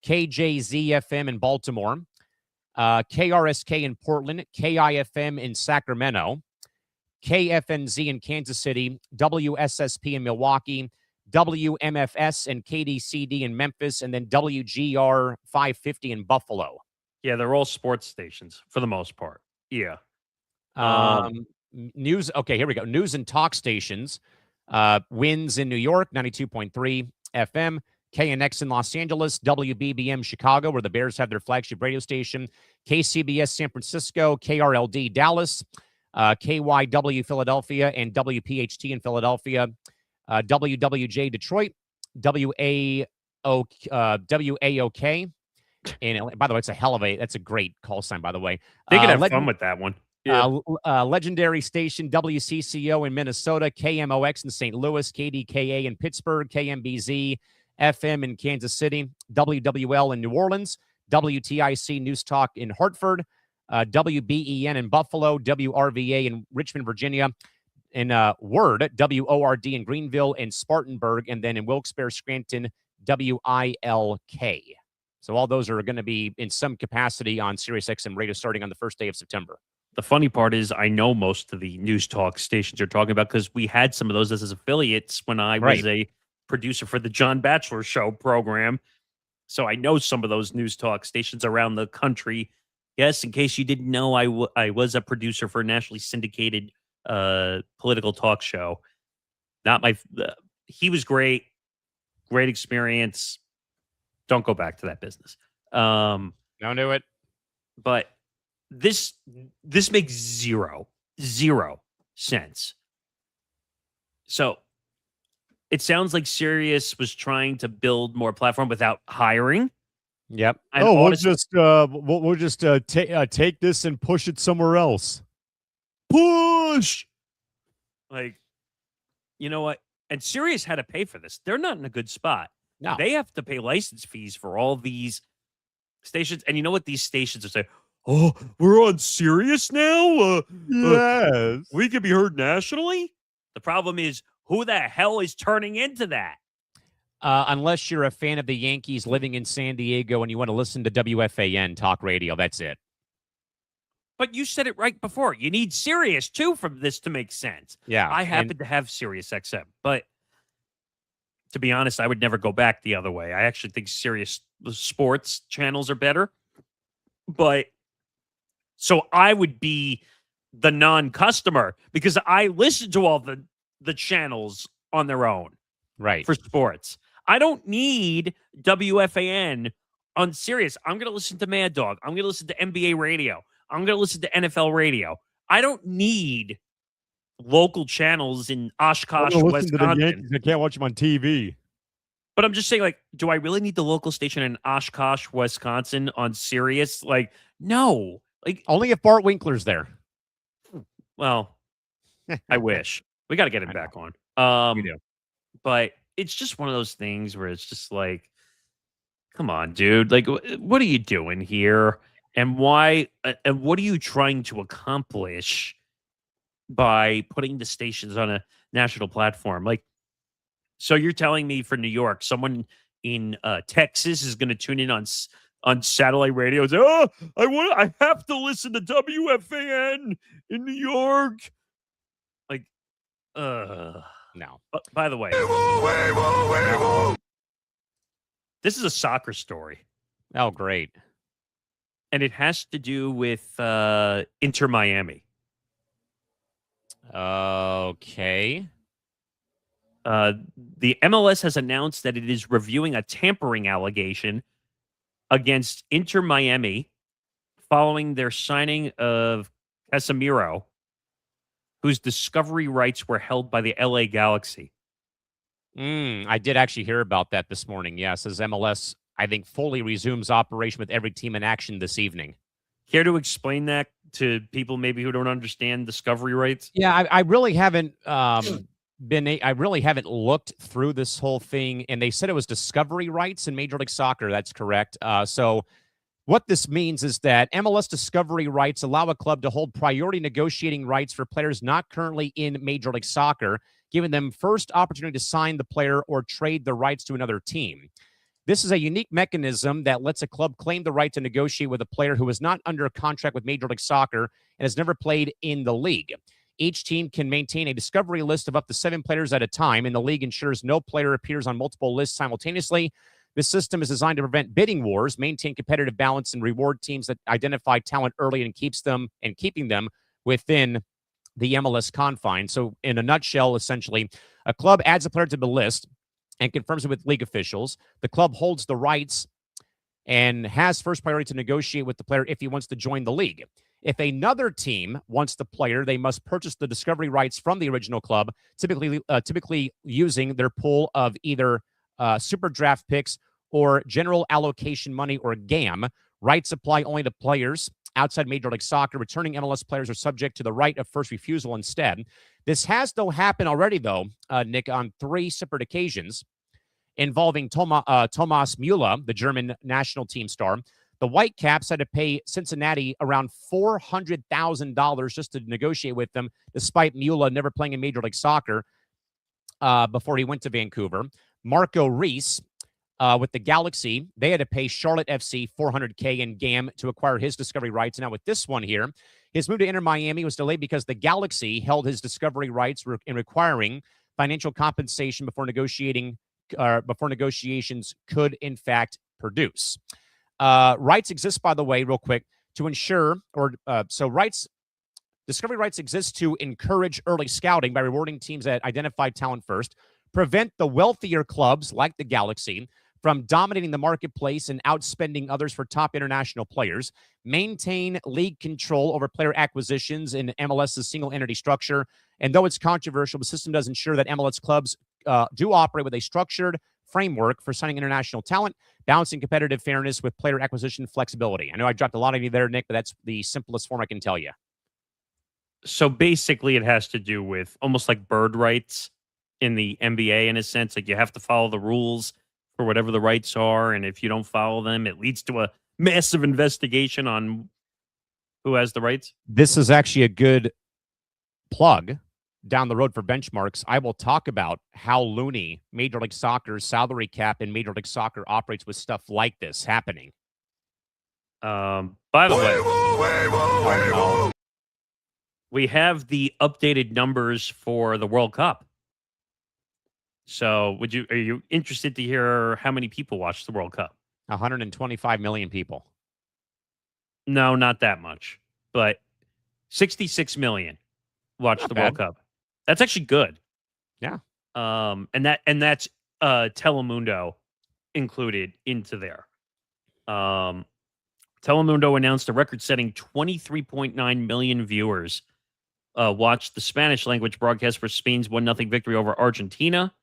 KJZFM in Baltimore, KRSK in Portland, KIFM in Sacramento, KFNZ in Kansas City, WSSP in Milwaukee, WMFS and KDCD in Memphis, and then WGR 550 in Buffalo.
Yeah, they're all sports stations for the most part. Yeah.
News. Okay, here we go. News and talk stations. Winds in New York, 92.3 FM. KNX in Los Angeles, WBBM Chicago, where the Bears have their flagship radio station, KCBS San Francisco, KRLD Dallas, KYW Philadelphia, and WPHT in Philadelphia, WWJ Detroit, WAOK. And by the way, that's a great call sign, by the way.
They can have fun with that one. Yeah.
Legendary station WCCO in Minnesota, KMOX in St. Louis, KDKA in Pittsburgh, KMBZ FM in Kansas City, WWL in New Orleans, WTIC News Talk in Hartford, WBEN in Buffalo, WRVA in Richmond, Virginia, in WORD, WORD in Greenville and Spartanburg, and then in Wilkes-Barre, Scranton, WILK. So all those are going to be in some capacity on SiriusXM radio starting on the 1st day of September.
The funny part is I know most of the news talk stations you're talking about because we had some of those as affiliates when I was a producer for the John Batchelor Show program. So I know some of those news talk stations around the country. Yes, in case you didn't know, I was a producer for a nationally syndicated political talk show. He was great experience. Don't go back to that business.
Don't do it.
But this makes zero sense. So it sounds like Sirius was trying to build more platform without hiring
Yep.
And
We'll
Audacy,
just take this and push it somewhere else. Push.
like, you know what? And Sirius had to pay for this. They're not in a good spot.
No.
They have to pay license fees for all these stations. And you know what these stations are saying? Oh, we're on Sirius now?
Yes.
We can be heard nationally? The problem is, who the hell is turning into that?
Unless you're a fan of the Yankees living in San Diego and you want to listen to WFAN talk radio, that's it.
But you said it right before. You need Sirius, too, for this to make sense.
Yeah.
I happen to have Sirius XM, but to be honest, I would never go back the other way. I actually think Sirius sports channels are better. But so I would be the non-customer because I listen to all the channels on their own.
Right.
For sports. I don't need WFAN on Sirius. I'm going to listen to Mad Dog. I'm going to listen to NBA radio. I'm going to listen to NFL radio. I don't need local channels in Oshkosh,
Listen to the
Wisconsin.
Yankees. I can't watch them on TV.
But I'm just saying, like, do I really need the local station in Oshkosh, Wisconsin on Sirius? Like, no. Like,
only if Bart Winkler's there.
Well, I wish. We got to get him back on.
We do.
But it's just one of those things where it's just like, come on, dude. Like, what are you doing here? And why? And what are you trying to accomplish by putting the stations on a national platform? Like, so you're telling me for New York, someone in Texas is going to tune in on satellite radio and say, "Oh, I have to listen to WFAN in New York." Like,
No.
By the way, this is a soccer story.
Oh, great.
And it has to do with Inter Miami.
Okay.
The MLS has announced that it is reviewing a tampering allegation against Inter Miami following their signing of Casemiro, whose discovery rights were held by the LA Galaxy.
I did actually hear about that this morning. Yes, as MLS, I think, fully resumes operation with every team in action this evening.
Care to explain that to people maybe who don't understand discovery rights?
Yeah, I really haven't I really haven't looked through this whole thing, and they said it was discovery rights in Major League Soccer. That's correct. So what this means is that MLS discovery rights allow a club to hold priority negotiating rights for players not currently in Major League Soccer, giving them first opportunity to sign the player or trade the rights to another team. This is a unique mechanism that lets a club claim the right to negotiate with a player who is not under a contract with Major League Soccer and has never played in the league. Each team can maintain a discovery list of up to 7 players at a time, and the league ensures no player appears on multiple lists simultaneously. This system is designed to prevent bidding wars, maintain competitive balance, and reward teams that identify talent early and keeping them within the MLS confines. So in a nutshell, essentially, a club adds a player to the list and confirms it with league officials. The club holds the rights and has first priority to negotiate with the player if he wants to join the league. If another team wants the player, they must purchase the discovery rights from the original club, typically using their pool of either super draft picks or general allocation money, or GAM. Rights apply only to players outside Major League Soccer. Returning MLS players are subject to the right of first refusal instead. This has, though, happened already, though, Nick, on 3 separate occasions involving Thomas Müller, the German national team star. The Whitecaps had to pay Cincinnati around $400,000 just to negotiate with them, despite Müller never playing in Major League Soccer before he went to Vancouver. Marco Reis with the Galaxy, they had to pay Charlotte FC $400K in GAM to acquire his discovery rights. Now with this one here, his move to Inter Miami was delayed because the Galaxy held his discovery rights in requiring financial compensation before negotiations could in fact produce. Rights exist, by the way, real quick, to ensure, discovery rights exist to encourage early scouting by rewarding teams that identify talent first, prevent the wealthier clubs like the Galaxy from dominating the marketplace and outspending others for top international players, maintain league control over player acquisitions in MLS's single entity structure. And though it's controversial, the system does ensure that MLS clubs do operate with a structured, framework for signing international talent, balancing competitive fairness with player acquisition flexibility. I know I dropped a lot of you there, Nick, but that's the simplest form I can tell you.
So basically, it has to do with almost like bird rights in the NBA, in a sense. Like, you have to follow the rules for whatever the rights are, and if you don't follow them, it leads to a massive investigation on who has the rights.
This is actually a good plug down the road for benchmarks. I will talk about how loony Major League Soccer's salary cap in Major League Soccer operates with stuff like this happening.
By the way, we have the updated numbers for the World Cup. So are you interested to hear how many people watched the World Cup?
125 million people.
No, not that much, but 66 million watched
Not
the
bad.
World Cup. That's actually good.
Yeah.
And that's Telemundo included into there. Telemundo announced a record-setting 23.9 million viewers watched the Spanish language broadcast for Spain's 1-0 victory over Argentina,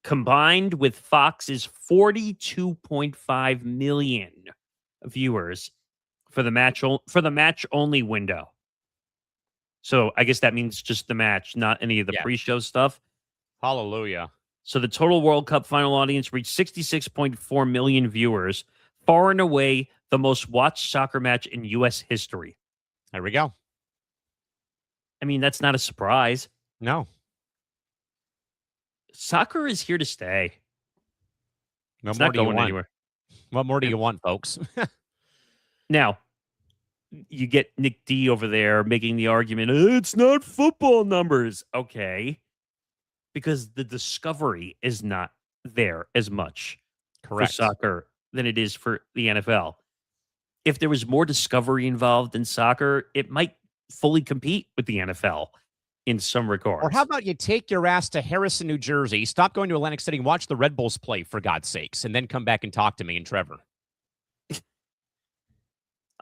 combined with Fox's 42.5 million viewers for the match only window. So I guess that means just the match, not any of the pre-show stuff.
Hallelujah.
So the total World Cup final audience reached 66.4 million viewers, far and away the most watched soccer match in U.S. history.
There we go.
I mean, that's not a surprise.
No.
Soccer is here to stay.
What
It's
more
not
do you
going
want?
anywhere.
What more do you want, folks?
Now, you get Nick D over there making the argument, it's not football numbers. Okay. Because the discovery is not there as much
Correct.
for soccer than it is for the NFL. If there was more discovery involved in soccer, it might fully compete with the NFL in some regards.
Or how about you take your ass to Harrison, New Jersey, stop going to Atlantic City, and watch the Red Bulls play, for God's sakes, and then come back and talk to me and Trevor.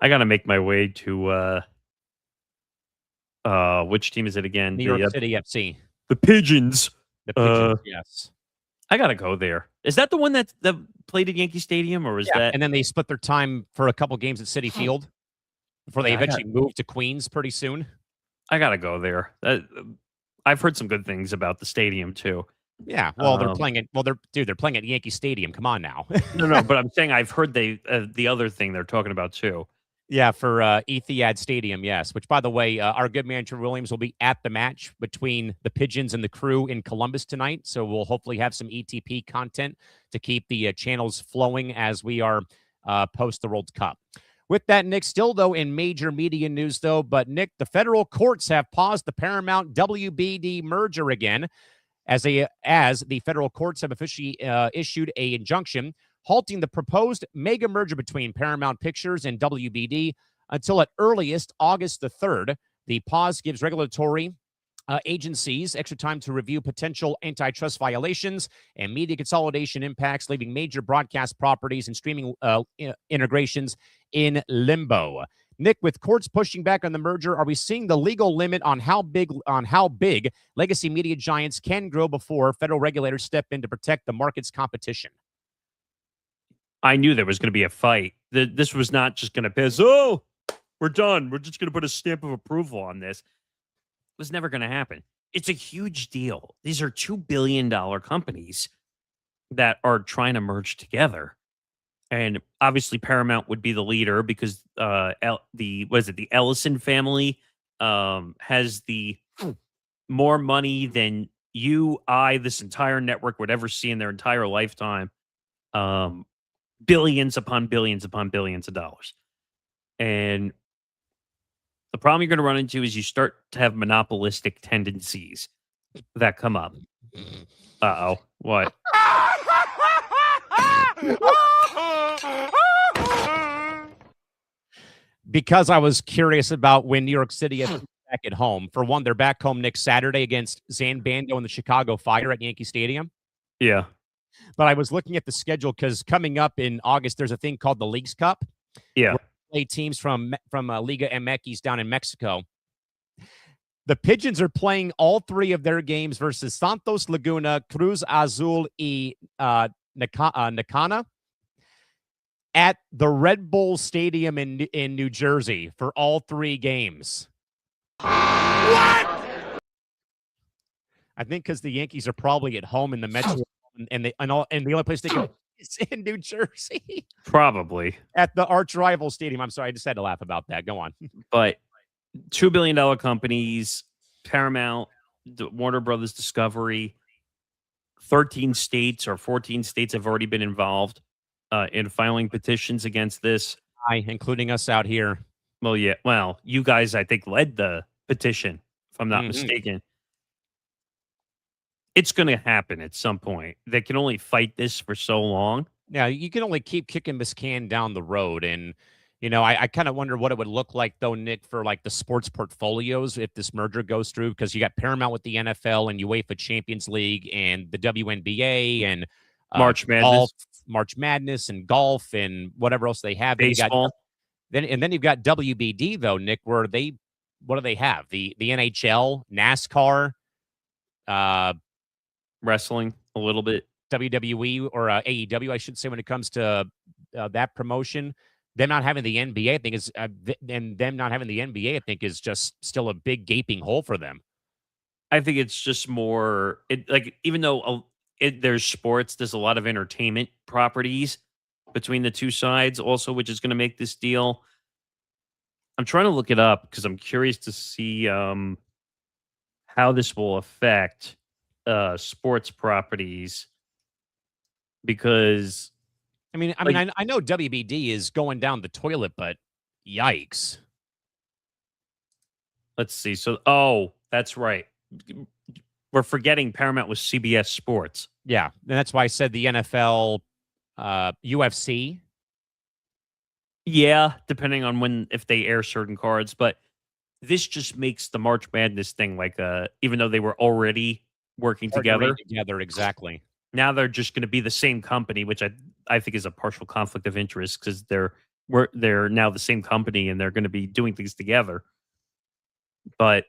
I got to make my way to, which team is it again?
New York City FC.
The Pigeons.
The Pigeons, yes.
I got to go there. Is that the one that played at Yankee Stadium, or is that?
And then they split their time for a couple games at Citi Field before they eventually moved to Queens pretty soon.
I got to go there. I've heard some good things about the stadium, too.
Yeah, well, they're playing it. Well, they're playing at Yankee Stadium. Come on now.
No, but I'm saying I've heard the other thing they're talking about, too.
Yeah, for Etihad Stadium, yes. Which, by the way, our good man Trevor Williams will be at the match between the Pigeons and the Crew in Columbus tonight. So we'll hopefully have some ETP content to keep the channels flowing as we are post the World Cup. With that, Nick, still, though, in major media news, though, but, Nick, the federal courts have paused the Paramount WBD merger again as the federal courts have officially issued an injunction halting the proposed mega merger between Paramount Pictures and WBD until at earliest August the 3rd. The pause gives regulatory agencies extra time to review potential antitrust violations and media consolidation impacts, leaving major broadcast properties and streaming integrations in limbo. Nick, with courts pushing back on the merger, are we seeing the legal limit on how big legacy media giants can grow before federal regulators step in to protect the market's competition?
I knew there was going to be a fight. This was not just going to pass. Oh, we're done. We're just going to put a stamp of approval on this. It was never going to happen. It's a huge deal. These are $2 billion companies that are trying to merge together. And obviously Paramount would be the leader because the Ellison family has the more money than this entire network would ever see in their entire lifetime. Billions upon billions upon billions of dollars. And the problem you're going to run into is you start to have monopolistic tendencies that come up. Uh-oh. What?
Because I was curious about when New York City is back at home. For one, they're back home next Saturday against Zan Bando and the Chicago Fire at Yankee Stadium.
Yeah.
But I was looking at the schedule because coming up in August, there's a thing called the Leagues Cup.
Yeah.
Play teams from Liga MX down in Mexico. The Pigeons are playing all 3 of their games versus Santos Laguna, Cruz Azul y Nakana at the Red Bull Stadium in New Jersey for all 3 games. What? I think because the Yankees are probably at home in the Metro, and the only place they can is in New Jersey.
Probably.
At the arch rival stadium. I'm sorry, I just had to laugh about that. Go on.
But $2 billion companies, Paramount, Warner Brothers Discovery, 13 states or 14 states have already been involved in filing petitions against this.
Including us out here.
Well, yeah. Well, you guys, I think, led the petition, if I'm not mistaken. It's going to happen at some point. They can only fight this for so long.
Yeah, you can only keep kicking this can down the road. And, I kind of wonder what it would look like, though, Nick, for like the sports portfolios if this merger goes through, because you got Paramount with the NFL and UEFA Champions League and the WNBA and
March Madness.
Golf, March Madness and golf and whatever else they have.
Baseball.
Then you've got WBD, though, Nick, where what do they have? The NHL, NASCAR,
wrestling a little bit,
WWE or AEW, I should say, when it comes to that promotion. Them not having the NBA, I think is, and them not having the NBA, I think is just still a big gaping hole for them.
I think it's just more even though there's sports, there's a lot of entertainment properties between the two sides also, which is going to make this deal. I'm trying to look it up because I'm curious to see how this will affect sports properties, because
I mean, I know WBD is going down the toilet, but yikes.
Let's see. So, that's right. We're forgetting Paramount was CBS Sports.
Yeah, and that's why I said the NFL, UFC.
Yeah, depending on if they air certain cards, but this just makes the March Madness thing even though they were already working together.
Exactly.
Now they're just going to be the same company, which I think is a partial conflict of interest because they're now the same company and they're going to be doing things together. But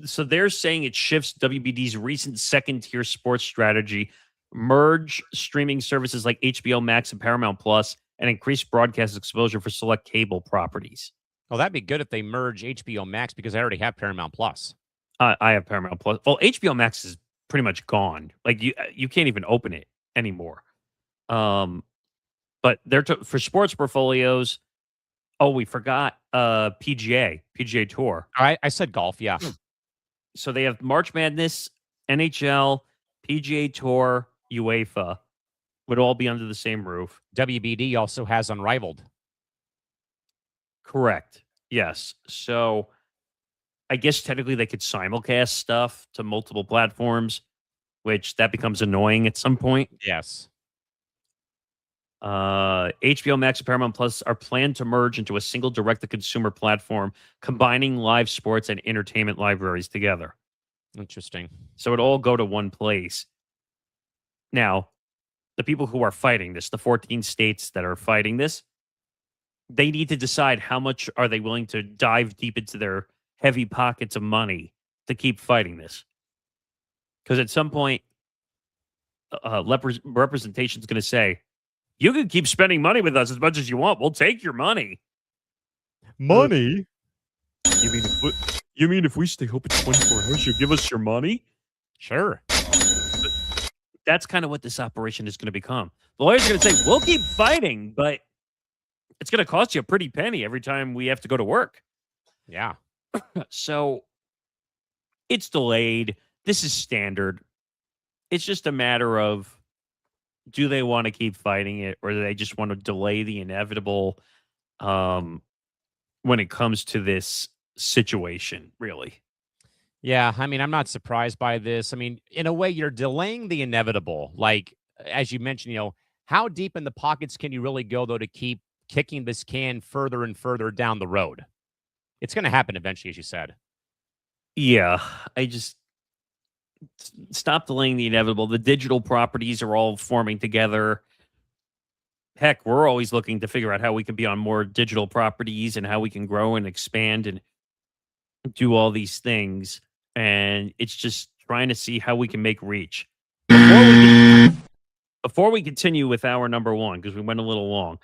so they're saying it shifts WBD's recent second-tier sports strategy, merge streaming services like HBO Max and Paramount Plus, and increase broadcast exposure for select cable properties.
Well, that'd be good if they merge HBO Max, because I already have Paramount Plus.
I have Paramount Plus. Well, HBO Max is pretty much gone. Like you can't even open it anymore. But they're for sports portfolios. Oh, we forgot PGA Tour.
All right, I said golf. Yeah.
So they have March Madness, NHL, PGA Tour, UEFA would all be under the same roof.
WBD also has Unrivaled.
Correct. Yes. So I guess technically they could simulcast stuff to multiple platforms, which that becomes annoying at some point.
Yes.
HBO Max and Paramount Plus are planned to merge into a single direct-to-consumer platform, combining live sports and entertainment libraries together.
Interesting.
So it all go to one place. Now, the people who are fighting this, the 14 states that are fighting this, they need to decide how much are they willing to dive deep into their heavy pockets of money to keep fighting this. Because at some point, representation is going to say, you can keep spending money with us as much as you want. We'll take your money.
Money?
You mean if we stay open 24 hours, you give us your money?
Sure.
That's kind of what this operation is going to become. The lawyers are going to say, we'll keep fighting, but it's going to cost you a pretty penny every time we have to go to work.
Yeah.
So it's delayed. This is standard. It's just a matter of, do they want to keep fighting it, or do they just want to delay the inevitable when it comes to this situation, really?
Yeah, I mean, I'm not surprised by this. I mean, in a way, you're delaying the inevitable. Like, as you mentioned, how deep in the pockets can you really go, though, to keep kicking this can further and further down the road? It's going to happen eventually, as you said.
Yeah, I just stop delaying the inevitable. The digital properties are all forming together. Heck, we're always looking to figure out how we can be on more digital properties and how we can grow and expand. And do all these things, and it's just trying to see how we can make reach. Before we continue with our number one, because we went a little long,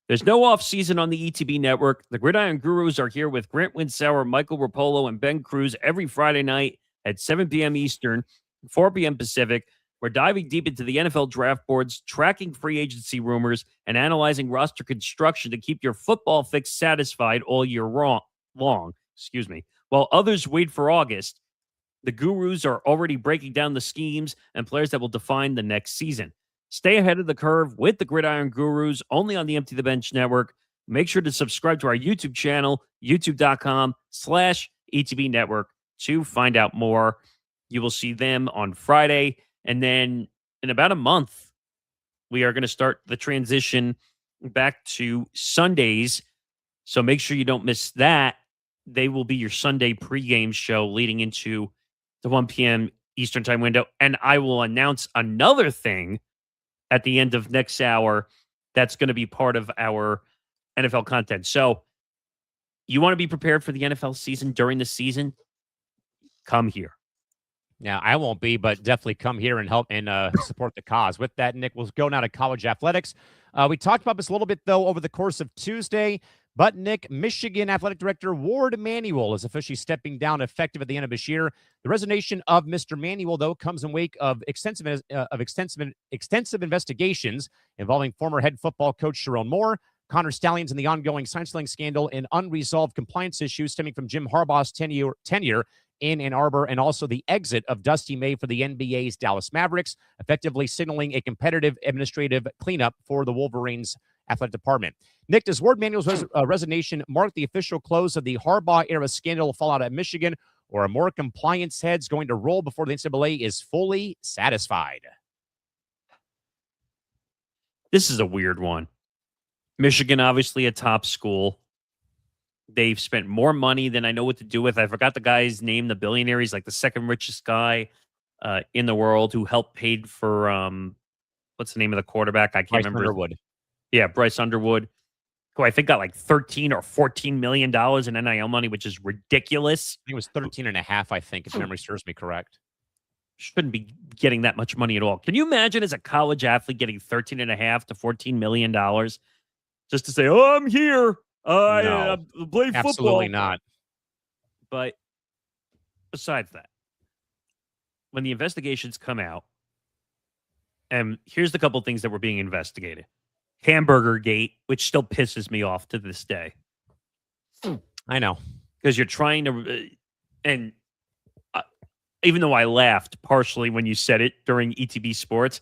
there's no off season on the ETB network. The Gridiron Gurus are here with Grant Winsauer, Michael Rapolo, and Ben Cruz every Friday night at 7 p.m. Eastern, 4 p.m. Pacific. We're diving deep into the NFL draft boards, tracking free agency rumors, and analyzing roster construction to keep your football fix satisfied all year long. Excuse me. While others wait for August, the Gurus are already breaking down the schemes and players that will define the next season. Stay ahead of the curve with the Gridiron Gurus only on the Empty the Bench Network. Make sure to subscribe to our YouTube channel, youtube.com/ETB Network, to find out more. You will see them on Friday. And then in about a month, we are going to start the transition back to Sundays. So make sure you don't miss that. They will be your Sunday pregame show leading into the 1 p.m. Eastern time window. And I will announce another thing at the end of next hour that's going to be part of our NFL content. So you want to be prepared for the NFL season during the season? Come here.
Yeah, I won't be, but definitely come here and help and support the cause. With that, Nick, we'll go now to college athletics. We talked about this a little bit, though, over the course of Tuesday. But, Nick, Michigan Athletic Director Ward Manuel is officially stepping down effective at the end of this year. The resignation of Mr. Manuel, though, comes in wake of extensive investigations involving former head football coach Sharon Moore, Connor Stallions, and the ongoing sign stealing scandal, and unresolved compliance issues stemming from Jim Harbaugh's tenure in Ann Arbor, and also the exit of Dusty May for the NBA's Dallas Mavericks, effectively signaling a competitive administrative cleanup for the Wolverines athletic department. Nick, does Ward Manuel's resignation mark the official close of the Harbaugh-era scandal fallout at Michigan, or are more compliance heads going to roll before the NCAA is fully satisfied?
This is a weird one. Michigan, obviously a top school. They've spent more money than I know what to do with. I forgot the guy's name, the billionaire. He's like the second richest guy in the world who helped paid for, what's the name of the quarterback? I can't remember.
Underwood.
Yeah, Bryce Underwood, who I think got like $13 or $14 million in NIL money, which is ridiculous.
I think it was 13 and a half, I think, if memory serves me correct.
Shouldn't be getting that much money at all. Can you imagine as a college athlete getting 13 and a half to $14 million just to say, oh, I'm here. I play football.
Absolutely not.
But besides that, when the investigations come out, and here's the couple things that were being investigated. Hamburger Gate, which still pisses me off to this day.
I know.
Because you're trying to, and even though I laughed partially when you said it during ETB Sports,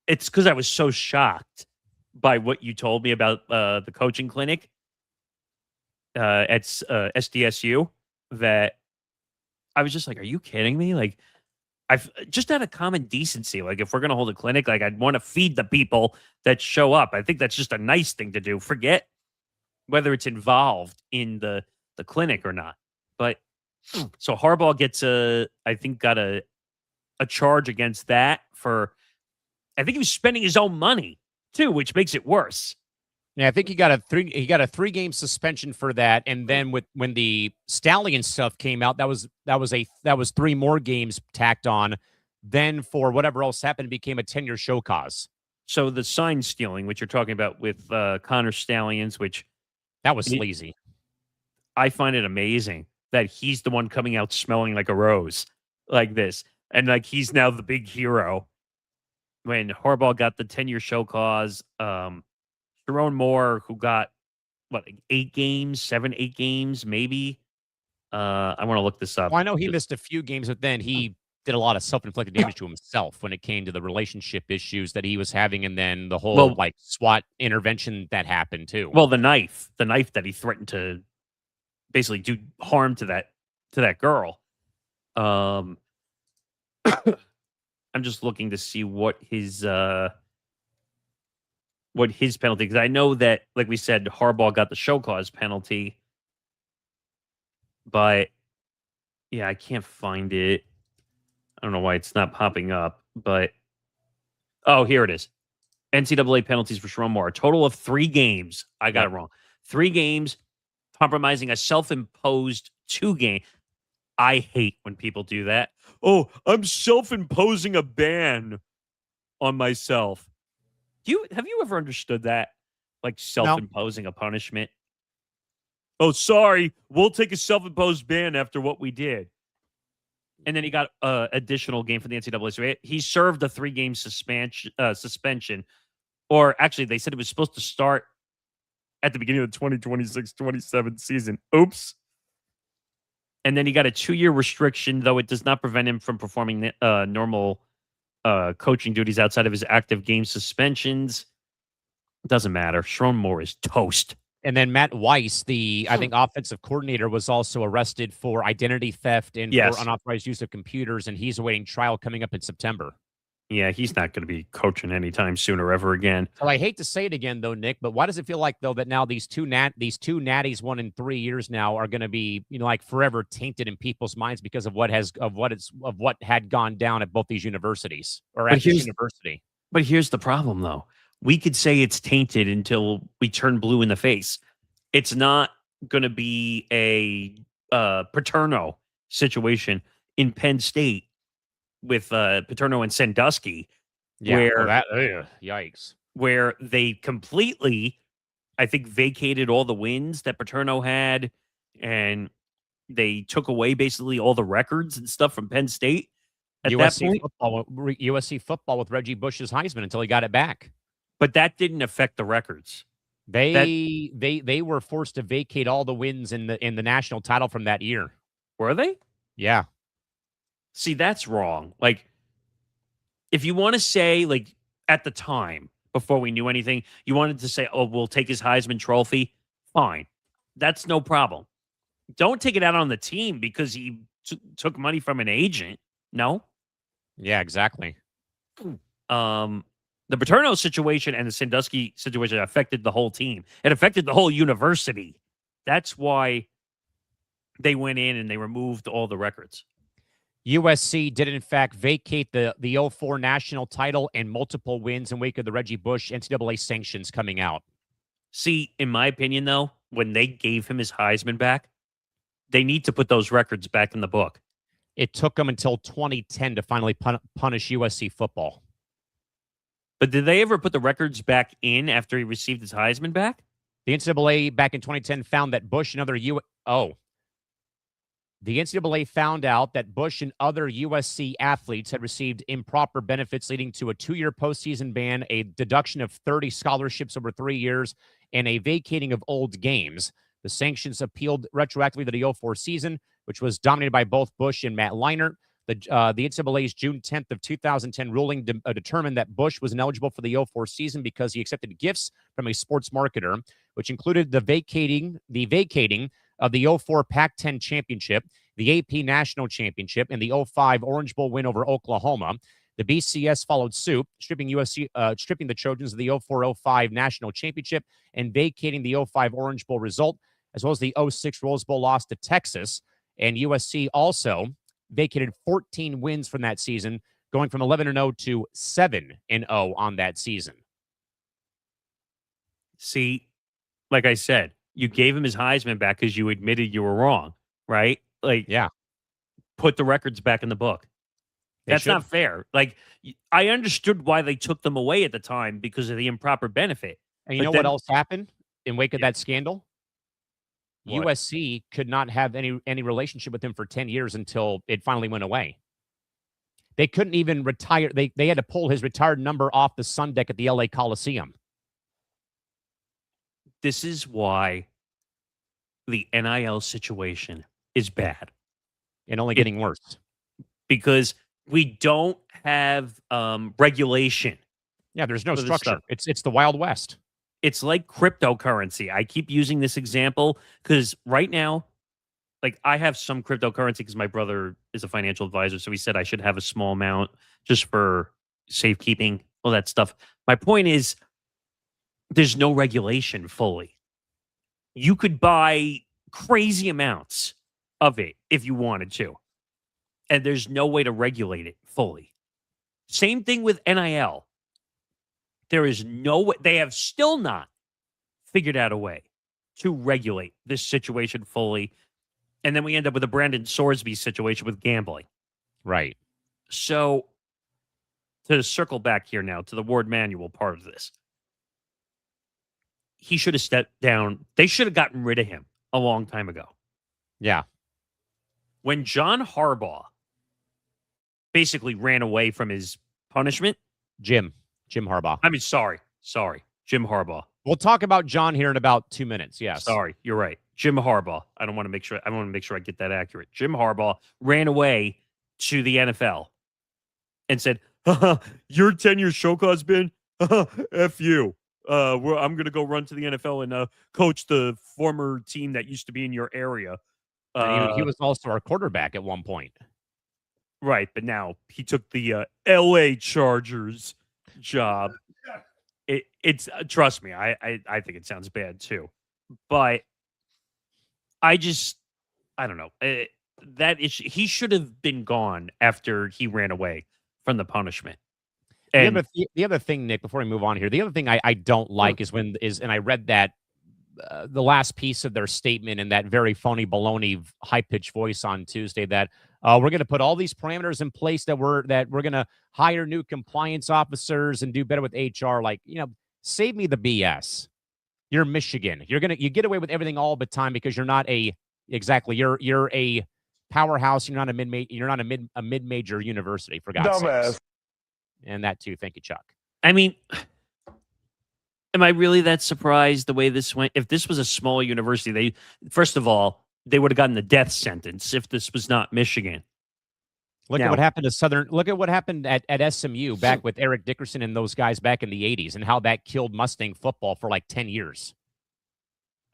it's because I was so shocked by what you told me about the coaching clinic at SDSU that I was just like, are you kidding me? Like, I've just out of common decency, like if we're going to hold a clinic, like I'd want to feed the people that show up. I think that's just a nice thing to do. Forget whether it's involved in the clinic or not. But so Harbaugh gets got a charge against that for, I think he was spending his own money too, which makes it worse.
Yeah, I think he got a 3-game suspension for that, and then when the Stallion stuff came out, that was 3 more games tacked on. Then for whatever else happened, it became a 10-year show cause.
So the sign stealing, which you're talking about with Connor Stallions, which
that was sleazy.
I find it amazing that he's the one coming out smelling like a rose like this, and like he's now the big hero. When Harbaugh got the 10-year show cause, Sharon Moore, who got, 8 games, maybe? I want to look this up.
Well, I know he missed a few games, but then he did a lot of self-inflicted damage to himself when it came to the relationship issues that he was having, and then the whole, SWAT intervention that happened, too.
Well, the knife that he threatened to basically do harm to that girl. I'm just looking to see what his penalty, because I know that, like we said, Harbaugh got the show cause penalty, but yeah, I can't find it. I don't know why it's not popping up, but oh, here it is. NCAA penalties for Sharon Moore. A total of 3 games. I got it wrong. 3 games, compromising a self-imposed 2-game. I hate when people do that. Oh, I'm self-imposing a ban on myself. Have you ever understood that? Like
No.
self-imposing a punishment? Oh, sorry, we'll take a self-imposed ban after what we did. And then he got additional game for the NCAA. So he served a 3-game suspension. Or actually, they said it was supposed to start at the beginning of the 2026-27 season. Oops. And then he got a 2-year restriction, though it does not prevent him from performing normal coaching duties outside of his active game suspensions. Doesn't matter. Sharon Moore is toast.
And then Matt Weiss, the I think offensive coordinator, was also arrested for identity theft and
Yes.
for unauthorized use of computers, and he's awaiting trial coming up in September.
Yeah, he's not going to be coaching anytime soon or ever again.
So I hate to say it again, though, Nick, but why does it feel like though that now these two natties, 1 in 3 years now, are going to be like forever tainted in people's minds because of what had gone down at both these universities or at this university?
But here's the problem, though. We could say it's tainted until we turn blue in the face. It's not going to be a Paterno situation in Penn State with Paterno and Sandusky,
yikes,
where they completely, I think, vacated all the wins that Paterno had, and they took away basically all the records and stuff from Penn State. At
USC
that point,
football with Reggie Bush's Heisman until he got it back.
But that didn't affect the records.
They were forced to vacate all the wins in the national title from that year.
Were they?
Yeah.
See, that's wrong. Like, if you want to say, like, at the time, before we knew anything, you wanted to say, oh, we'll take his Heisman Trophy, fine. That's no problem. Don't take it out on the team because he took money from an agent. No?
Yeah, exactly.
The Paterno situation and the Sandusky situation affected the whole team. It affected the whole university. That's why they went in and they removed all the records.
USC did, in fact, vacate the 04 national title and multiple wins in wake of the Reggie Bush NCAA sanctions coming out.
See, in my opinion, though, when they gave him his Heisman back, they need to put those records back in the book.
It took them until 2010 to finally punish USC football.
But did they ever put the records back in after he received his Heisman back?
The NCAA back in 2010 found that Bush and other The NCAA found out that Bush and other USC athletes had received improper benefits, leading to a 2-year postseason ban, a deduction of 30 scholarships over 3 years, and a vacating of old games. The sanctions appealed retroactively to the 04 season, which was dominated by both Bush and Matt Leinart. The NCAA's June 10th of 2010 ruling determined that Bush was ineligible for the 04 season because he accepted gifts from a sports marketer, which included the vacating of the 04 Pac-10 championship, the AP National Championship, and the 05 Orange Bowl win over Oklahoma. The BCS followed suit, stripping the Trojans of the 04-05 National Championship and vacating the 05 Orange Bowl result, as well as the 06 Rose Bowl loss to Texas. And USC also vacated 14 wins from that season, going from 11-0 to 7-0 on that season.
See, like I said, you gave him his Heisman back because you admitted you were wrong, right? Like,
yeah,
put the records back in the book. That's not fair. Like, I understood why they took them away at the time because of the improper benefit.
And you know what else happened in wake of that scandal?
What?
USC could not have any relationship with him for 10 years until it finally went away. They couldn't even retire. They had to pull his retired number off the sun deck at the LA Coliseum.
This is why the NIL situation is bad.
And only getting worse.
Because we don't have regulation.
Yeah, there's no structure. It's the Wild West.
It's like cryptocurrency. I keep using this example because right now, like, I have some cryptocurrency because my brother is a financial advisor. So he said I should have a small amount just for safekeeping, all that stuff. My point is, there's no regulation fully. You could buy crazy amounts of it if you wanted to. And there's no way to regulate it fully. Same thing with NIL. There is no way. They have still not figured out a way to regulate this situation fully. And then we end up with a Brandon Sorsby situation with gambling.
Right.
So to circle back here now to the Ward Manuel part of this, he should have stepped down. They should have gotten rid of him a long time ago.
Yeah.
When John Harbaugh basically ran away from his punishment.
Jim Harbaugh.
I mean, sorry. Jim Harbaugh.
We'll talk about John here in about 2 minutes. Yes.
Sorry, you're right. Jim Harbaugh. I want to make sure I get that accurate. Jim Harbaugh ran away to the NFL and said, your 10-year show cause been F you. I'm going to go run to the NFL and coach the former team that used to be in your area.
He was also our quarterback at one point.
Right, but now he took the LA Chargers job. It's trust me, I think it sounds bad too. But I don't know. That issue, he should have been gone after he ran away from the punishment. And
the other thing, Nick, before we move on here, the other thing I don't like and I read that the last piece of their statement in that very phony baloney high-pitched voice on Tuesday that we're going to put all these parameters in place that we're going to hire new compliance officers and do better with HR. Like, save me the BS. You're Michigan. You get away with everything all the time because you're not you're a powerhouse. You're not a mid-major university, for God's sake. And that too. Thank you, Chuck.
I mean, am I really that surprised the way this went? If this was a small university, first of all, they would have gotten the death sentence if this was not Michigan.
Look at what happened to Southern. Look at what happened at SMU back with Eric Dickerson and those guys back in the 80s and how that killed Mustang football for like 10 years.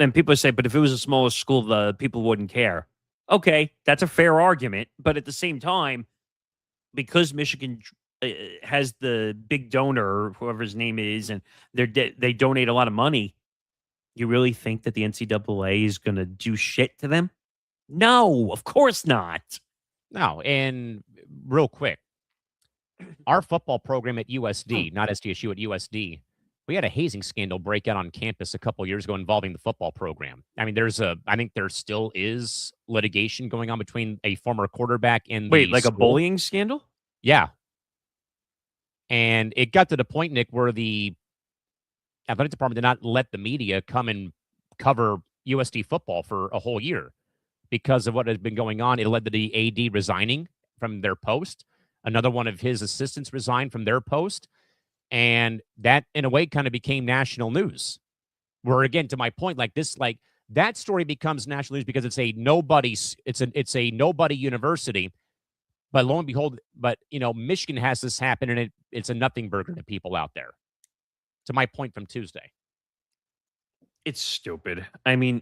And people say, but if it was a smaller school, the people wouldn't care. Okay, that's a fair argument. But at the same time, because Michigan has the big donor, whoever his name is, and they donate a lot of money, you really think that the NCAA is going to do shit to them? No, of course not.
No, and real quick, our football program at USD, not SDSU, at USD, we had a hazing scandal break out on campus a couple years ago involving the football program. I mean, I think there still is litigation going on between a former quarterback and
a bullying scandal?
Yeah. And it got to the point, Nick, where the athletic department did not let the media come and cover USD football for a whole year because of what has been going on. It led to the AD resigning from their post. Another one of his assistants resigned from their post. And that, in a way, kind of became national news. Where, again, to my point, that story becomes national news because it's a nobody university. But lo and behold, Michigan has this happen, and it's a nothing burger to people out there. To my point from Tuesday.
It's stupid. I mean,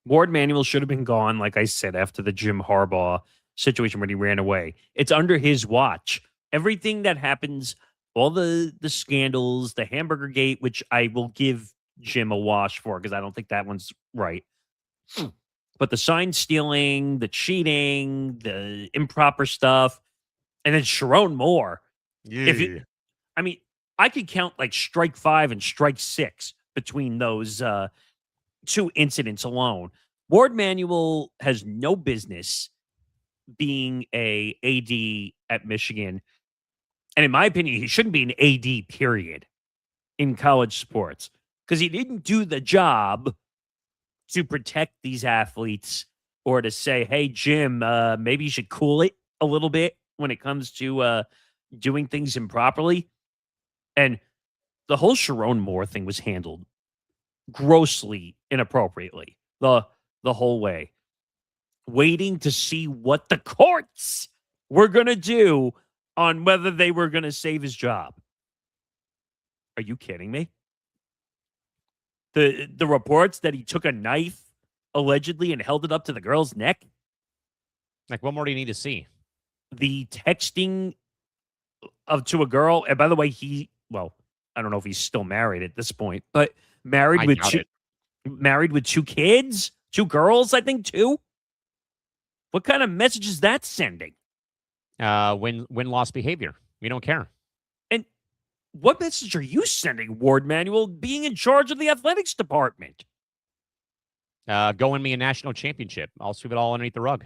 Ward Manuel should have been gone, like I said, after the Jim Harbaugh situation when he ran away. It's under his watch. Everything that happens, all the scandals, the Hamburger Gate, which I will give Jim a wash for because I don't think that one's right. But the sign stealing, the cheating, the improper stuff, and then Sharon Moore.
Yeah.
I could count like strike 5 and strike 6 between those two incidents alone. Ward Manuel has no business being a AD at Michigan. And in my opinion, he shouldn't be an AD, period, in college sports because he didn't do the job to protect these athletes or to say, hey, Jim, maybe you should cool it a little bit when it comes to doing things improperly. And the whole Sharon Moore thing was handled grossly inappropriately the whole way, waiting to see what the courts were going to do on whether they were going to save his job. Are you kidding me? The reports that he took a knife allegedly and held it up to the girl's neck.
Like, what more do you need to see?
The texting to a girl. And by the way, I don't know if he's still married at this point, but married with 2 kids, 2 girls, I think 2. What kind of message is that sending?
Win-loss behavior. We don't care.
And what message are you sending, Ward Manuel, being in charge of the athletics department?
Go win me a national championship. I'll sweep it all underneath the rug.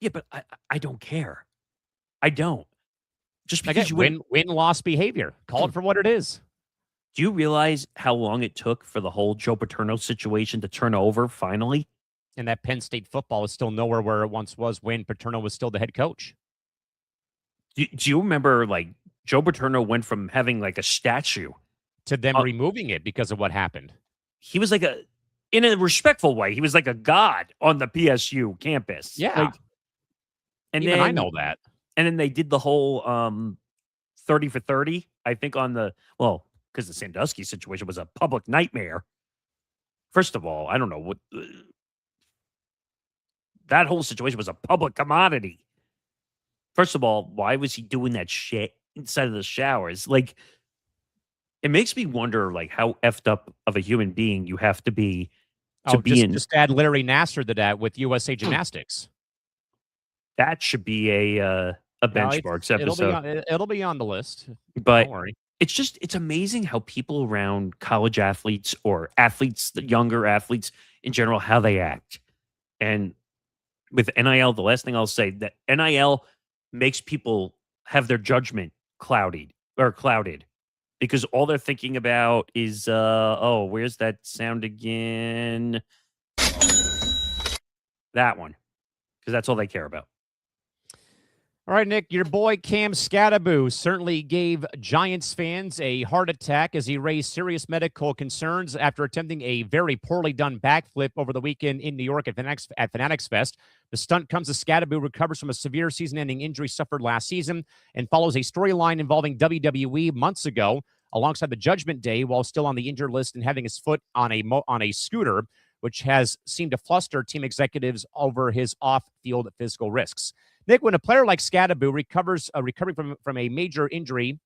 Yeah, but I don't care. I don't. Just because
Again, win-loss behavior. Call it for what it is.
Do you realize how long it took for the whole Joe Paterno situation to turn over finally?
And that Penn State football is still nowhere where it once was when Paterno was still the head coach.
Do you remember, like, Joe Paterno went from having, like, a statue
to them removing it because of what happened?
He was like in a respectful way, he was like a god on the PSU campus.
Yeah.
Like, and
even
then,
I know that.
And then they did the whole 30 for 30, I think, because the Sandusky situation was a public nightmare. First of all, I don't know what that whole situation was a public commodity. First of all, why was he doing that shit inside of the showers? Like, it makes me wonder, like, how effed up of a human being you have to be
just add Larry Nassar to that with USA Gymnastics.
That should be a benchmarks episode.
It'll be on the list.
But
don't worry.
It's amazing how people around college athletes or athletes, the younger athletes in general, how they act. And with NIL, the last thing I'll say, that NIL makes people have their judgment clouded because all they're thinking about is, where's that sound again? That one. Because that's all they care about.
All right, Nick, your boy Cam Scattaboo certainly gave Giants fans a heart attack as he raised serious medical concerns after attempting a very poorly done backflip over the weekend in New York at Fanatics Fest. The stunt comes as Scattaboo recovers from a severe season-ending injury suffered last season and follows a storyline involving WWE months ago alongside the Judgment Day while still on the injured list and having his foot on a scooter, which has seemed to fluster team executives over his off-field physical risks. Nick, when a player like Scattaboo recovering from a major injury,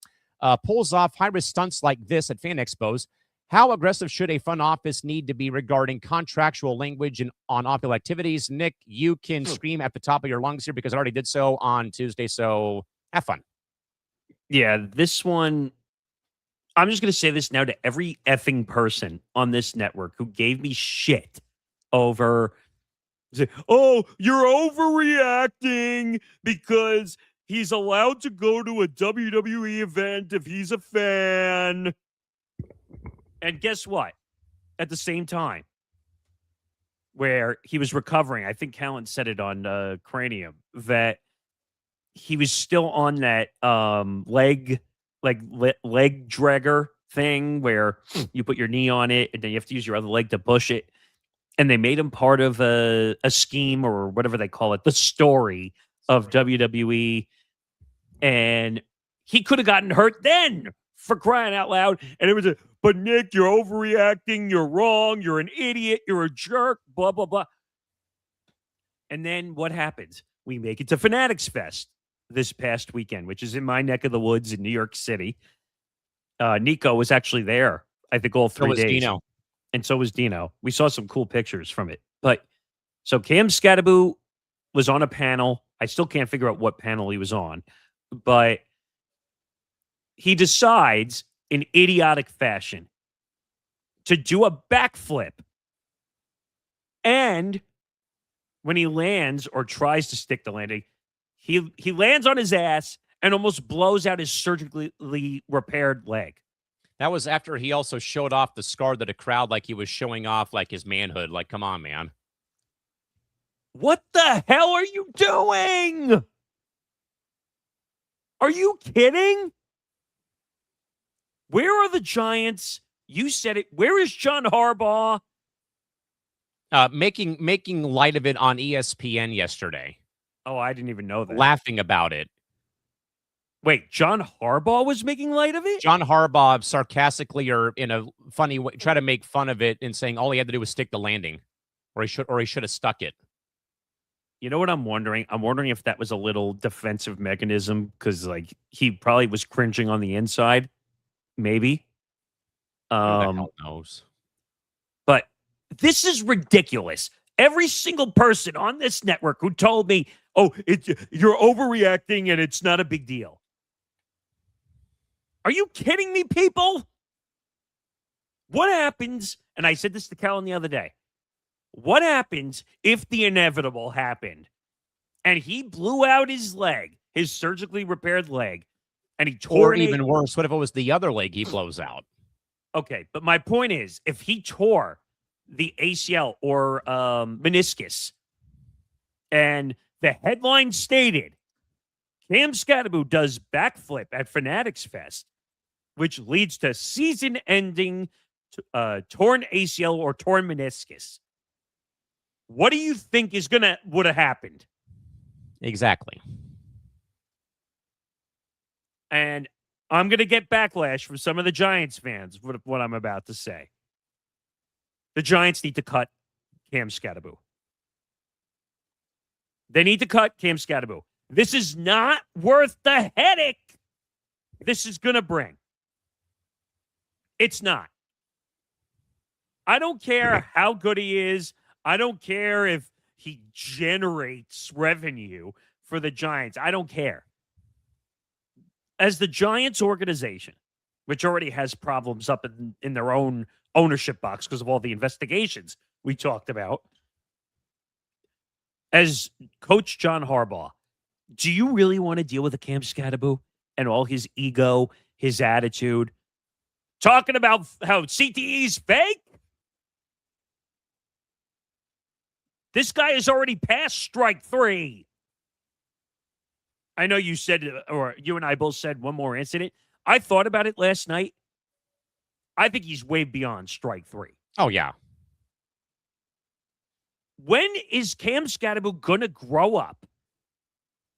pulls off high-risk stunts like this at fan expos, how aggressive should a front office need to be regarding contractual language and on off-field activities? Nick, you can scream at the top of your lungs here because I already did so on Tuesday, so have fun.
Yeah, this one, I'm just going to say this now to every effing person on this network who gave me shit over... Say, oh, you're overreacting because he's allowed to go to a WWE event if he's a fan. And guess what? At the same time, where he was recovering, I think Callan said it on Cranium, that he was still on that leg dragger thing where you put your knee on it and then you have to use your other leg to push it. And they made him part of a scheme or whatever they call it, the story of WWE. And he could have gotten hurt then, for crying out loud. And it was but Nick, you're overreacting. You're wrong. You're an idiot. You're a jerk. Blah, blah, blah. And then what happens? We make it to Fanatics Fest this past weekend, which is in my neck of the woods in New York City. Nico was actually there, I think, all 3 days.
Dino.
And so was Dino. We saw some cool pictures from it. But so Cam Scattaboo was on a panel. I still can't figure out what panel he was on. But he decides in idiotic fashion to do a backflip. And when he lands or tries to stick the landing, he lands on his ass and almost blows out his surgically repaired leg.
That was after he also showed off the scar to the crowd like he was showing off like his manhood. Like, come on, man.
What the hell are you doing? Are you kidding? Where are the Giants? You said it. Where is John Harbaugh?
Making light of it on ESPN yesterday.
Oh, I didn't even know that.
Laughing about it.
Wait, John Harbaugh was making light of it?
John Harbaugh sarcastically or in a funny way try to make fun of it and saying all he had to do was stick the landing, or he should have stuck it.
You know what I'm wondering? I'm wondering if that was a little defensive mechanism because, like, he probably was cringing on the inside. Maybe.
Who the hell knows?
But this is ridiculous. Every single person on this network who told me, "Oh, you're overreacting and it's not a big deal." Are you kidding me, people? What happens? And I said this to Callan the other day. What happens if the inevitable happened and he blew out his leg, his surgically repaired leg, and he tore
Or even worse, what if it was the other leg he blows out?
Okay, but my point is, if he tore the ACL or meniscus, and the headline stated, Cam Scatterbo does backflip at Fanatics Fest, which leads to season-ending torn ACL or torn meniscus. What do you think would have happened?
Exactly.
And I'm going to get backlash from some of the Giants fans with what I'm about to say. The Giants need to cut Cam Scatterbo. They need to cut Cam Scatterbo. This is not worth the headache this is going to bring. It's not. I don't care how good he is. I don't care if he generates revenue for the Giants. I don't care. As the Giants organization, which already has problems up in their own ownership box because of all the investigations we talked about, as Coach John Harbaugh, do you really want to deal with a Cam Scatterbo and all his ego, his attitude, talking about how CTE is fake? This guy has already passed strike 3. I know you said, or you and I both said one more incident. I thought about it last night. I think he's way beyond strike 3.
Oh, yeah.
When is Cam Scatterbo going to grow up?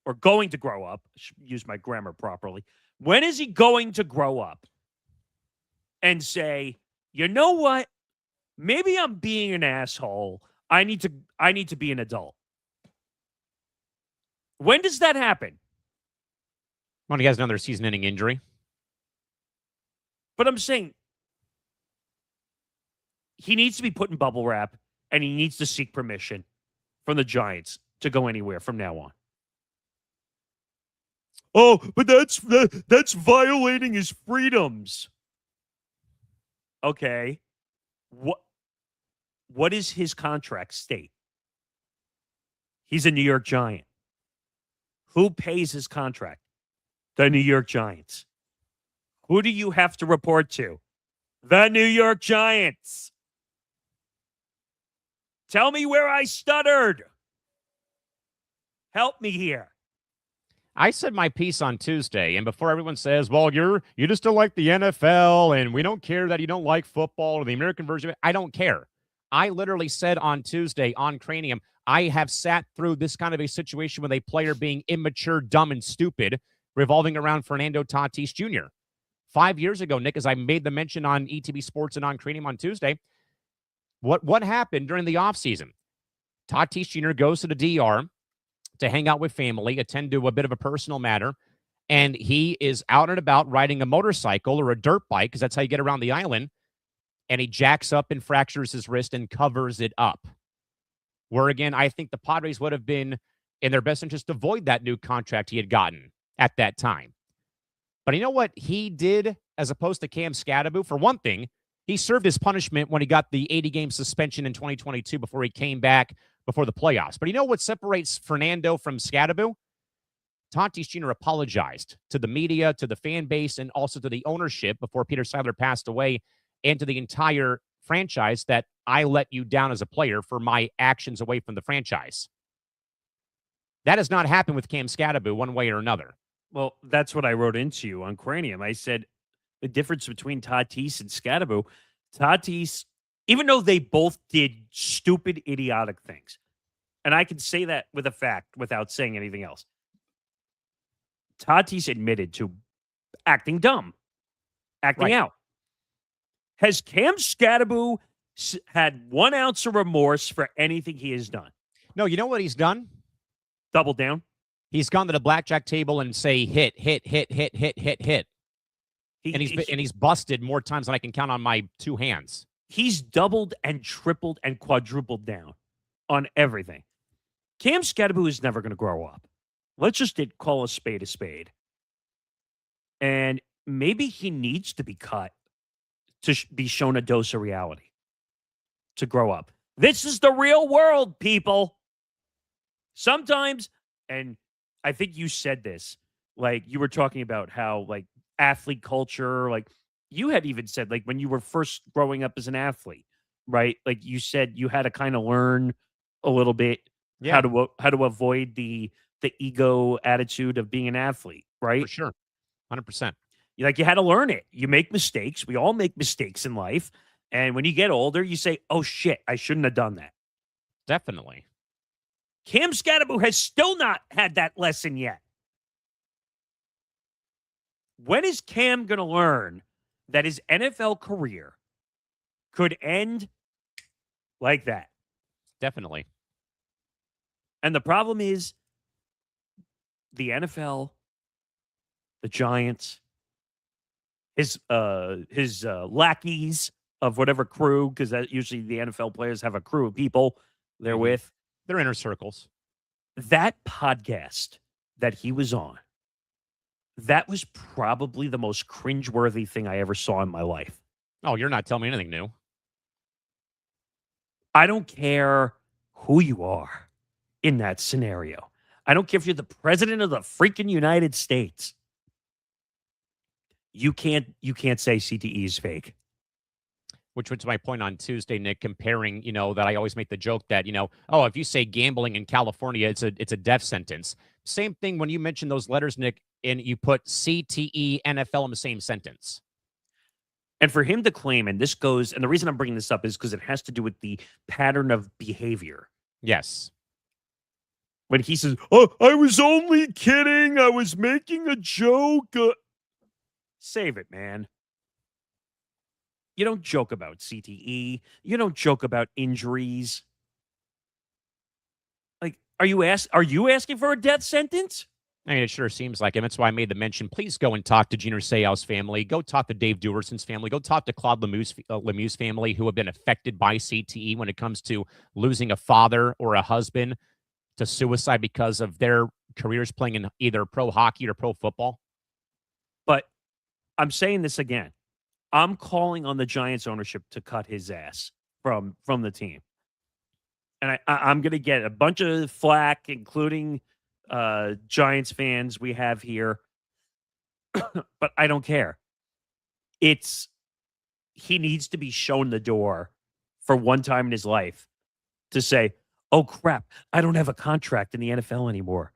Or going to grow up? I should use my grammar properly. When is he going to grow up and say, you know what? Maybe I'm being an asshole. I need to be an adult. When does that happen?
When he has another season-ending injury.
But I'm saying he needs to be put in bubble wrap, and he needs to seek permission from the Giants to go anywhere from now on. Oh, but that's violating his freedoms. Okay. What is his contract state? He's a New York Giant. Who pays his contract? The New York Giants. Who do you have to report to? The New York Giants. Tell me where I stuttered. Help me here.
I said my piece on Tuesday, and before everyone says, well, you just don't like the NFL, and we don't care that you don't like football or the American version of it, I don't care. I literally said on Tuesday on Cranium, I have sat through this kind of a situation with a player being immature, dumb, and stupid, revolving around Fernando Tatis Jr. 5 years ago, Nick, as I made the mention on ETB Sports and on Cranium on Tuesday, what happened during the offseason? Tatis Jr. goes to the DR to hang out with family, attend to a bit of a personal matter, and he is out and about riding a motorcycle or a dirt bike, because that's how you get around the island, and he jacks up and fractures his wrist and covers it up. Where, again, I think the Padres would have been in their best interest to avoid that new contract he had gotten at that time. But you know what he did as opposed to Cam Scatterbo? For one thing, he served his punishment when he got the 80-game suspension in 2022 before he came back before the playoffs. But you know what separates Fernando from Scatterbo? Tatis Jr. apologized to the media, to the fan base, and also to the ownership before Peter Seidler passed away, and to the entire franchise that I let you down as a player for my actions away from the franchise. That has not happened with Cam Scatterbo one way or another.
Well, that's what I wrote into you on Cranium. I said the difference between Tatis and Scatterbo, Tatis, even though they both did stupid, idiotic things, and I can say that with a fact without saying anything else, Tatis admitted to acting dumb, acting out. Has Cam Scatterbo had 1 ounce of remorse for anything he has done?
No, you know what he's done?
Double down.
He's gone to the blackjack table and say hit. And he's busted more times than I can count on my 2 hands.
He's doubled and tripled and quadrupled down on everything. Cam Scatterbo is never going to grow up. Let's just call a spade. And maybe he needs to be cut to be shown a dose of reality to grow up. This is the real world, people. Sometimes, and I think you said this, like you were talking about how like athlete culture, like you had even said like when you were first growing up as an athlete, right? Like you said you had to kind of learn a little bit
Yeah,
how to avoid the ego attitude of being an athlete,
for
right?
sure. 100%.
Like you had to learn it. You make mistakes. We all make mistakes in life. And when you get older, you say, "Oh shit, I shouldn't have done that."
Definitely.
Cam Scatterbo has still not had that lesson yet. When is Cam going to learn that his NFL career could end like that?
Definitely.
And the problem is the NFL, the Giants, his lackeys of whatever crew, because that usually the NFL players have a crew of people they're with.
They're inner circles.
That podcast that he was on, that was probably the most cringeworthy thing I ever saw in my life.
Oh, you're not telling me anything new.
I don't care who you are in that scenario. I don't care if you're the president of the freaking United States. You can't say CTE is fake.
Which was my point on Tuesday, Nick, comparing, that I always make the joke that, oh, if you say gambling in California, it's a death sentence. Same thing when you mention those letters, Nick, and you put CTE, NFL in the same sentence.
And for him to claim, and this goes, and the reason I'm bringing this up is because it has to do with the pattern of behavior.
Yes.
When he says, "Oh, I was only kidding. I was making a joke."
Save it, man. You don't joke about CTE. You don't joke about injuries. Like, are you asking for a death sentence?
I mean, it sure seems like him. That's why I made the mention. Please go and talk to Gina Seau's family. Go talk to Dave Duerson's family. Go talk to Claude Lemieux's family who have been affected by CTE when it comes to losing a father or a husband to suicide because of their careers playing in either pro hockey or pro football.
But I'm saying this again. I'm calling on the Giants ownership to cut his ass from the team. And I'm going to get a bunch of flack, including Giants fans we have here. But I don't care. He needs to be shown the door for one time in his life to say, "Oh, crap, I don't have a contract in the NFL anymore."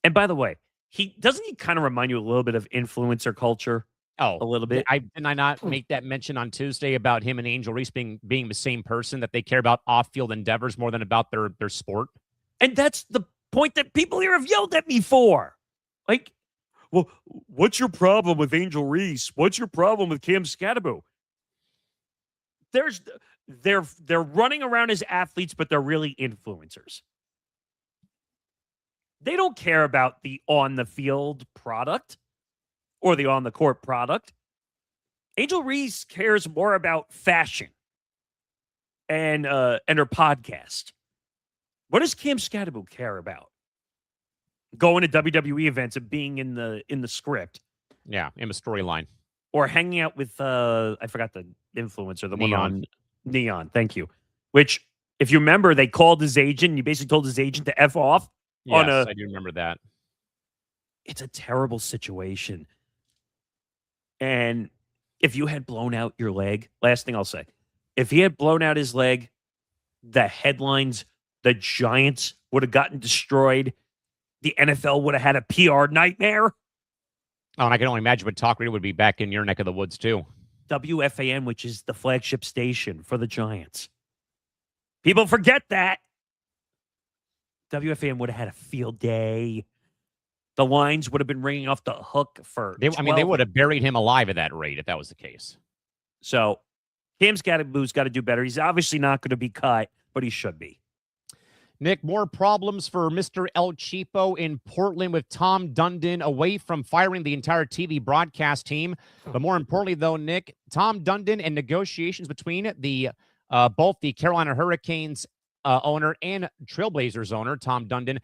And by the way, he kind of remind you a little bit of influencer culture?
Oh,
a little bit.
Didn't I not make that mention on Tuesday about him and Angel Reese being the same person, that they care about off-field endeavors more than about their sport?
And that's the point that people here have yelled at me for. Like, well, what's your problem with Angel Reese? What's your problem with Cam Scatterbo? They're running around as athletes, but they're really influencers. They don't care about the on-the-field product or the on-the-court product. Angel Reese cares more about fashion and her podcast. What does Cam Scatterbo care about? Going to WWE events and being in the script.
Yeah, in a storyline.
Or hanging out with, I forgot the influencer, the
Neon.
one on Neon. Thank you. Which, if you remember, they called his agent. And he basically told his agent to F off.
Yes, I do remember that.
It's a terrible situation. And if you had blown out your leg, last thing I'll say, if he had blown out his leg, the headlines, the Giants would have gotten destroyed. The NFL would have had a PR nightmare.
Oh, and I can only imagine what talk radio would be back in your neck of the woods, too.
WFAN, which is the flagship station for the Giants. People forget that. WFAN would have had a field day. The lines would have been ringing off the hook for
they would have buried him alive at that rate if that was the case.
So Cam's got to do better. He's obviously not going to be cut, but he should be.
Nick, more problems for Mr. El Cheapo in Portland with Tom Dundon away from firing the entire TV broadcast team. But more importantly, though, Nick, Tom Dundon and negotiations between the both the Carolina Hurricanes owner and Trailblazers owner, Tom Dundon,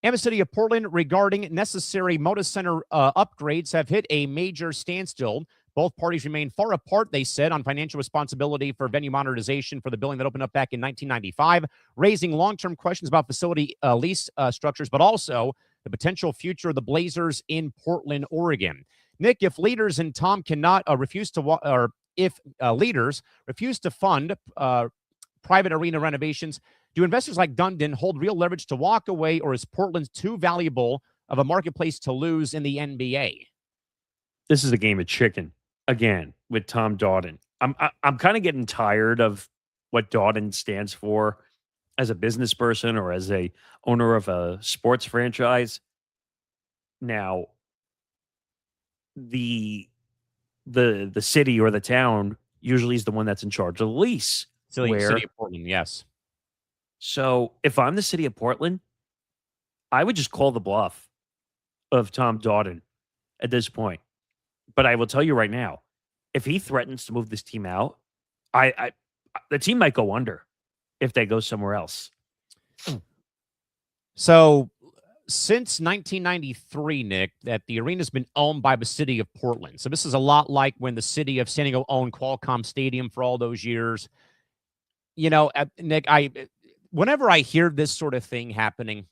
and the city of Portland regarding necessary Moda Center upgrades have hit a major standstill. Both parties remain far apart, they said, on financial responsibility for venue modernization for the building that opened up back in 1995, raising long-term questions about facility lease structures, but also the potential future of the Blazers in Portland, Oregon. Nick, if leaders and Tom cannot refuse to, or if leaders refuse to fund private arena renovations, do investors like Dundon hold real leverage to walk away, or is Portland too valuable of a marketplace to lose in the NBA?
This is a game of chicken again with Tom Dodden. I'm kind of getting tired of what Dodden stands for as a business person or as a owner of a sports franchise. Now, the city or the town usually is the one that's in charge of the lease.
City of Portland, yes.
So if I'm the city of Portland, I would just call the bluff of Tom Dodden at this point. But I will tell you right now, if he threatens to move this team out, the team might go under if they go somewhere else.
So since 1993, Nick, that the arena's been owned by the city of Portland. So this is a lot like when the city of San Diego owned Qualcomm Stadium for all those years. You know, Nick, whenever I hear this sort of thing happening,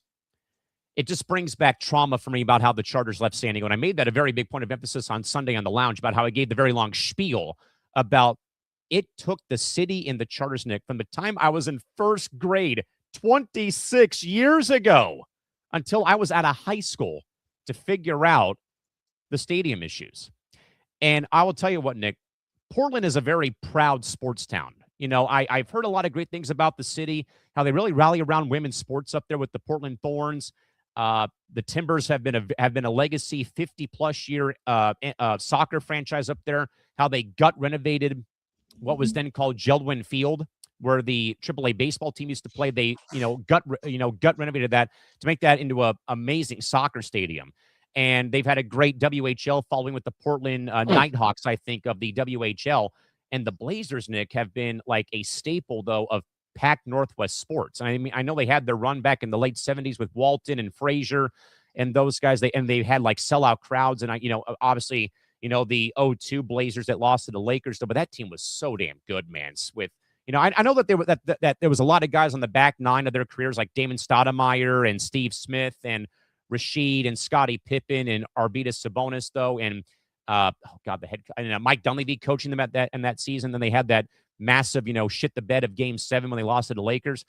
it just brings back trauma for me about how the Chargers left San Diego. And I made that a very big point of emphasis on Sunday on the lounge about how I gave the very long spiel about it took the city and the Chargers, Nick, from the time I was in first grade 26 years ago until I was out of high school to figure out the stadium issues. And I will tell you what, Nick, Portland is a very proud sports town. You know, I've heard a lot of great things about the city, how they really rally around women's sports up there with the Portland Thorns. The Timbers have been a legacy 50-plus year soccer franchise up there, how they gut renovated what was then called Geldwin Field, where the AAA baseball team used to play. They, gut renovated that to make that into a amazing soccer stadium. And they've had a great WHL following with the Portland Nighthawks, I think, of the WHL. And the Blazers, Nick, have been like a staple, though, of Pac Northwest sports. I mean, I know they had their run back in the late 70s with Walton and Frazier and those guys. They had like sellout crowds. And obviously, the 0-2 Blazers that lost to the Lakers, but that team was so damn good, man. With, I know that there was a lot of guys on the back nine of their careers, like Damon Stoudemire and Steve Smith and Rasheed and Scottie Pippen and Arvydas Sabonis, though, and Mike Dunleavy coaching them in that season. Then they had that massive, shit the bed of Game 7 when they lost to the Lakers.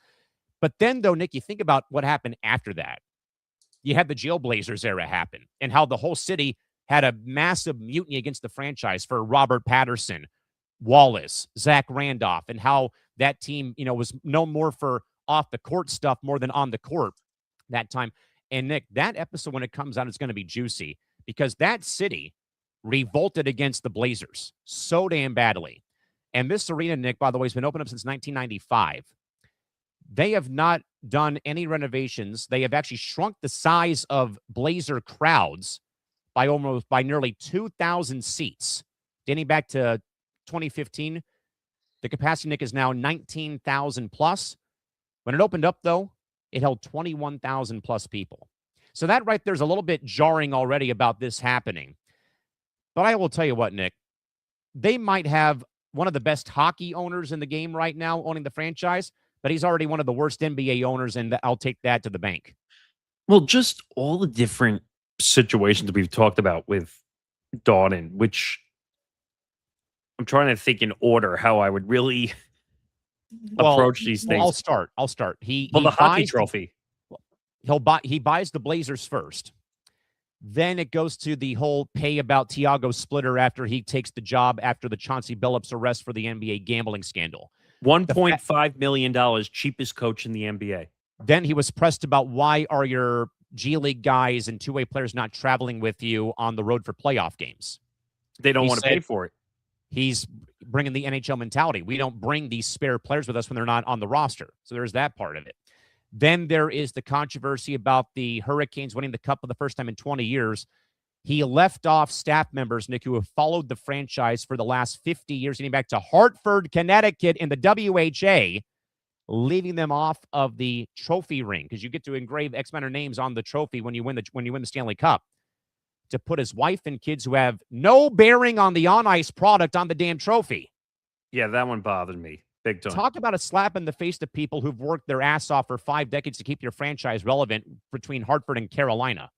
But then, though, Nick, you think about what happened after that. You had the Jailblazers era happen and how the whole city had a massive mutiny against the franchise for Robert Patterson, Wallace, Zach Randolph, and how that team, was no more for off the court stuff more than on the court that time. And Nick, that episode, when it comes out, is going to be juicy because that city revolted against the Blazers so damn badly. And this arena, Nick, by the way, has been open up since 1995. They have not done any renovations. They have actually shrunk the size of Blazer crowds by nearly 2,000 seats. Dating back to 2015, the capacity, Nick, is now 19,000 plus. When it opened up, though, it held 21,000 plus people. So that right there is a little bit jarring already about this happening. But I will tell you what, Nick, they might have one of the best hockey owners in the game right now owning the franchise, but he's already one of the worst NBA owners, and I'll take that to the bank.
Well, just all the different situations we've talked about with Dodden, which I'm trying to think in order how I would really approach these things.
I'll start.
The hockey trophy.
He buys the Blazers first. Then it goes to the whole pay about Tiago Splitter after he takes the job after the Chauncey Billups arrest for the NBA gambling scandal.
$1.5 million, cheapest coach in the NBA.
Then he was pressed about why are your G League guys and two-way players not traveling with you on the road for playoff games?
They don't want to pay for it.
He's bringing the NHL mentality. We don't bring these spare players with us when they're not on the roster. So there's that part of it. Then there is the controversy about the Hurricanes winning the Cup for the first time in 20 years. He left off staff members, Nick, who have followed the franchise for the last 50 years, getting back to Hartford, Connecticut in the WHA, leaving them off of the trophy ring because you get to engrave X amount of names on the trophy when you win the Stanley Cup. to put his wife and kids who have no bearing on the on-ice product on the damn trophy.
Yeah, that one bothered me big time.
Talk about a slap in the face to people who've worked their ass off for 5 decades to keep your franchise relevant between Hartford and Carolina.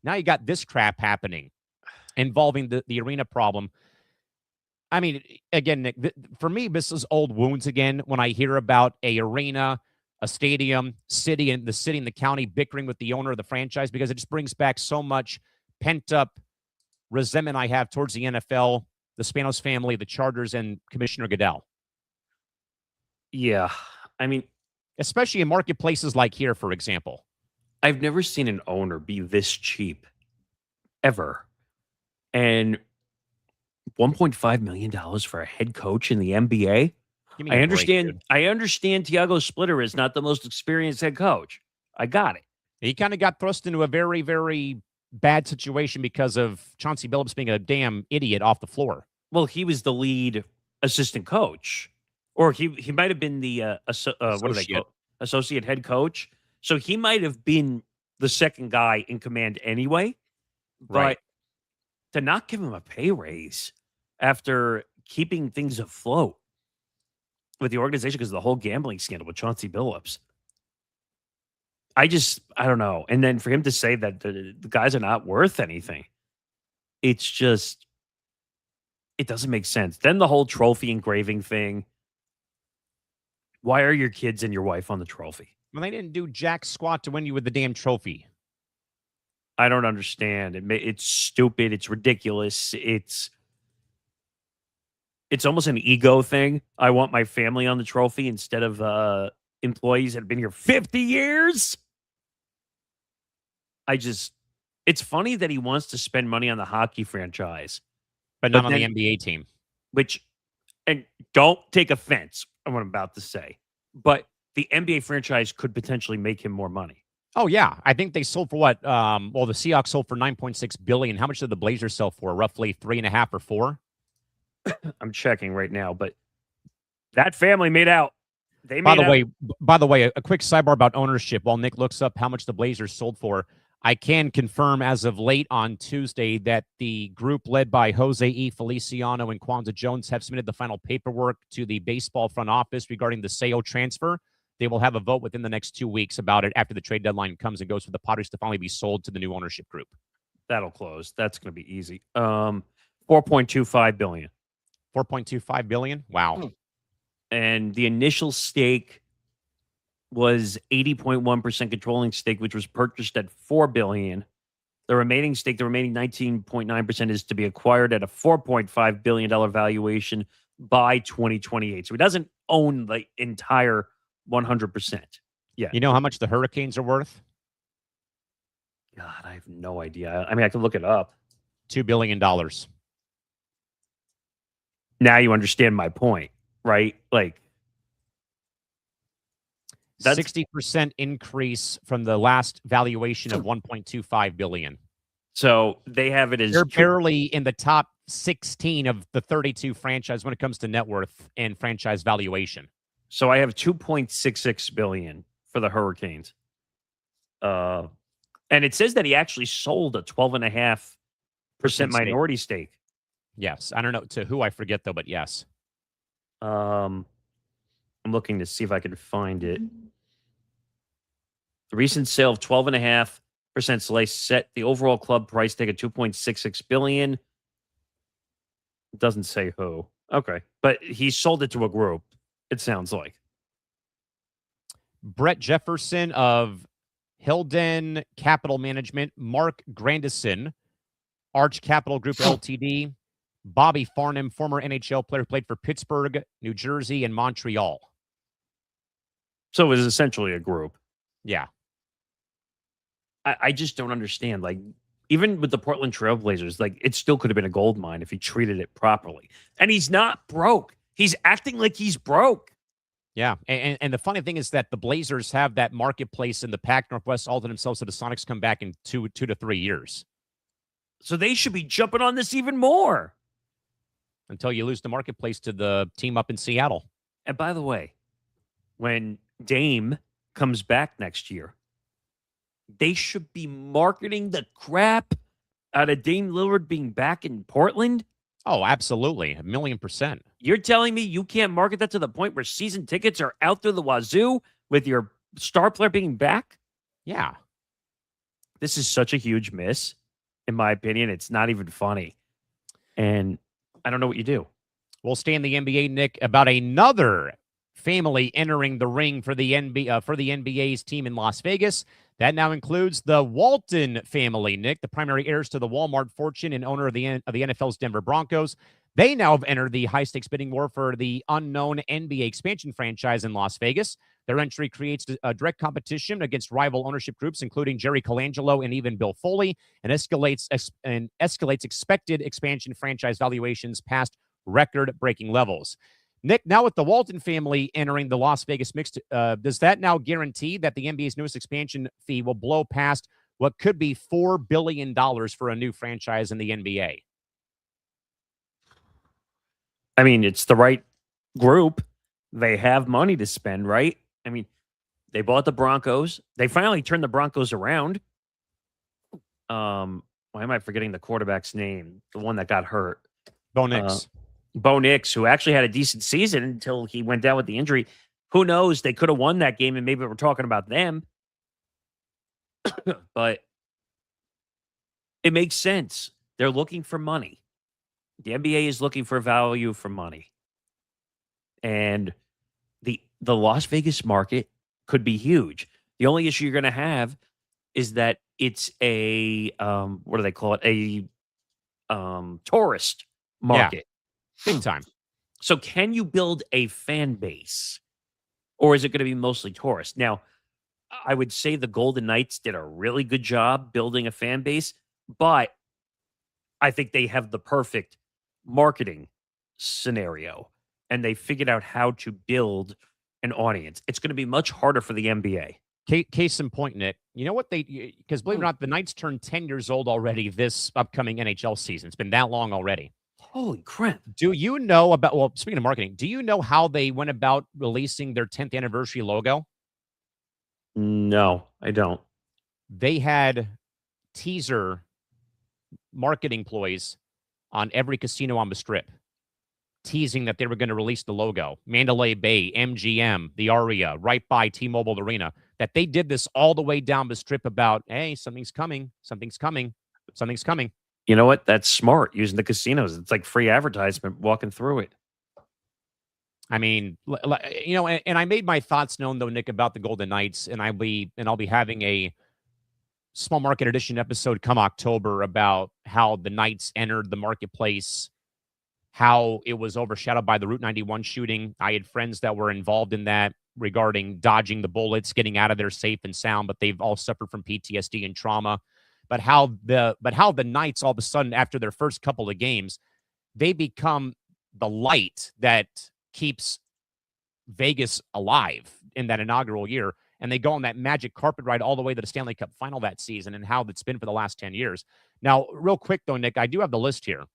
Now you got this crap happening involving the arena problem. I mean, again, Nick, for me, this is old wounds again when I hear about a arena, a stadium, city, and the county bickering with the owner of the franchise, because it just brings back so much pent-up resentment I have towards the NFL, the Spanos family, the Chargers, and Commissioner Goodell.
Yeah. I mean,
especially in marketplaces like here, for example.
I've never seen an owner be this cheap, ever. And $1.5 million for a head coach in the NBA? I understand. I understand Thiago Splitter is not the most experienced head coach. I got it.
He kind of got thrust into a very, very bad situation because of Chauncey Billups being a damn idiot off the floor.
Well, he was the lead assistant coach, or he might have been the what do they call associate head coach. So he might have been the second guy in command anyway.
Right.
But to not give him a pay raise after keeping things afloat with the organization because of the whole gambling scandal with Chauncey Billups. I don't know. And then for him to say that the guys are not worth anything, it's just, it doesn't make sense. Then the whole trophy engraving thing. Why are your kids and your wife on the trophy?
Well, they didn't do jack squat to win you with the damn trophy.
I don't understand. It's stupid. It's ridiculous. It's almost an ego thing. I want my family on the trophy instead of employees that have been here 50 years. It's funny that he wants to spend money on the hockey franchise,
but not on the NBA team.
And don't take offense on what I'm about to say, but the NBA franchise could potentially make him more money.
Oh, yeah. I think they sold for what? The Seahawks sold for $9.6 billion. How much did the Blazers sell for? Roughly 3.5 or 4?
I'm checking right now, but that family made out.
By the way, a quick sidebar about ownership. While Nick looks up how much the Blazers sold for, I can confirm as of late on Tuesday that the group led by Jose E. Feliciano and Kwanzaa Jones have submitted the final paperwork to the baseball front office regarding the Seo transfer. They will have a vote within the next 2 weeks about it after the trade deadline comes and goes for the Padres to finally be sold to the new ownership group.
That'll close. That's going to be easy. $4.25 billion.
$4.25 billion? Wow.
And the initial stake was 80.1% controlling stake, which was purchased at $4 billion. The remaining stake, the remaining 19.9%, is to be acquired at a $4.5 billion valuation by 2028. So he doesn't own the entire 100%. Yeah.
You know how much the Hurricanes are worth?
God, I have no idea. I mean, I can look it up.
$2 billion.
Now you understand my point, right? Like,
that's 60% increase from the last valuation of $1.25 billion.
So they have it as
they're barely in the top 16 of the 32 franchise when it comes to net worth and franchise valuation.
So I have $2.66 billion for the Hurricanes. And it says that he actually sold a 12.5% minority stake.
Yes. I don't know to who, I forget though, but yes.
I'm looking to see if I can find it. The recent sale of 12.5% slice set the overall club price tag at $2.66 billion. It doesn't say who. Okay. But he sold it to a group, it sounds like.
Brett Jefferson of Hilden Capital Management, Mark Grandison, Arch Capital Group Ltd., Bobby Farnham, former NHL player, played for Pittsburgh, New Jersey, and Montreal.
So it was essentially a group.
Yeah.
I just don't understand. Like, even with the Portland Trailblazers, like, it still could have been a gold mine if he treated it properly. And he's not broke. He's acting like he's broke.
Yeah. And the funny thing is that the Blazers have that marketplace in the Pac Northwest all to themselves, so the Sonics come back in 2 to 3 years.
So they should be jumping on this even more.
Until you lose the marketplace to the team up in Seattle.
And by the way, when Dame comes back next year, they should be marketing the crap out of Dame Lillard being back in Portland?
Oh, absolutely. 1,000,000%.
You're telling me you can't market that to the point where season tickets are out through the wazoo with your star player being back?
Yeah.
This is such a huge miss. In my opinion, it's not even funny. And I don't know what you do.
We'll stay in the NBA, Nick, about another family entering the ring for the NBA's team in Las Vegas. That now includes the Walton family, Nick, the primary heirs to the Walmart fortune and owner of the NFL's Denver Broncos. They now have entered the high-stakes bidding war for the unknown NBA expansion franchise in Las Vegas. Their entry creates a direct competition against rival ownership groups, including Jerry Colangelo and even Bill Foley, and escalates expected expansion franchise valuations past record-breaking levels. Nick, now with the Walton family entering the Las Vegas mix, does that now guarantee that the NBA's newest expansion fee will blow past what could be $4 billion for a new franchise in the NBA?
I mean, it's the right group. They have money to spend, right? I mean, they bought the Broncos. They finally turned the Broncos around. Why am I forgetting the quarterback's name? The one that got hurt.
Bo Nix.
Bo Nix, who actually had a decent season until he went down with the injury. Who knows? They could have won that game, and maybe we're talking about them. But it makes sense. They're looking for money. The NBA is looking for value for money. And the Las Vegas market could be huge. The only issue you're going to have is that it's a, what do they call it? A tourist market.
Yeah, big time.
So can you build a fan base? Or is it going to be mostly tourists? Now, I would say the Golden Knights did a really good job building a fan base, but I think they have the perfect marketing scenario, and they figured out how to build an audience. It's going to be much harder for the NBA.
Case in point, Nick, you know what because believe it or not, the Knights turned 10 years old already this upcoming NHL season. It's been that long already.
Holy crap.
Do you know about, well, speaking of marketing, do you know how they went about releasing their 10th anniversary logo?
No, I don't.
They had teaser marketing ploys on every casino on the Strip, teasing that they were going to release the logo. Mandalay Bay, MGM, the Aria, right by T-Mobile Arena, that they did this all the way down the Strip about, hey, something's coming, something's coming, something's coming.
You know what? That's smart, using the casinos. It's like free advertisement walking through it.
I mean, you know, and I made my thoughts known, though, Nick, about the Golden Knights, and I'll be having a small market edition episode come October about how the Knights entered the marketplace, how it was overshadowed by the Route 91 shooting. I had friends that were involved in that regarding dodging the bullets, getting out of there safe and sound, but they've all suffered from PTSD and trauma. But how the Knights all of a sudden, after their first couple of games, they become the light that keeps Vegas alive in that inaugural year. And they go on that magic carpet ride all the way to the Stanley Cup final that season, and how that's been for the last 10 years. Now, real quick, though, Nick, I do have the list here.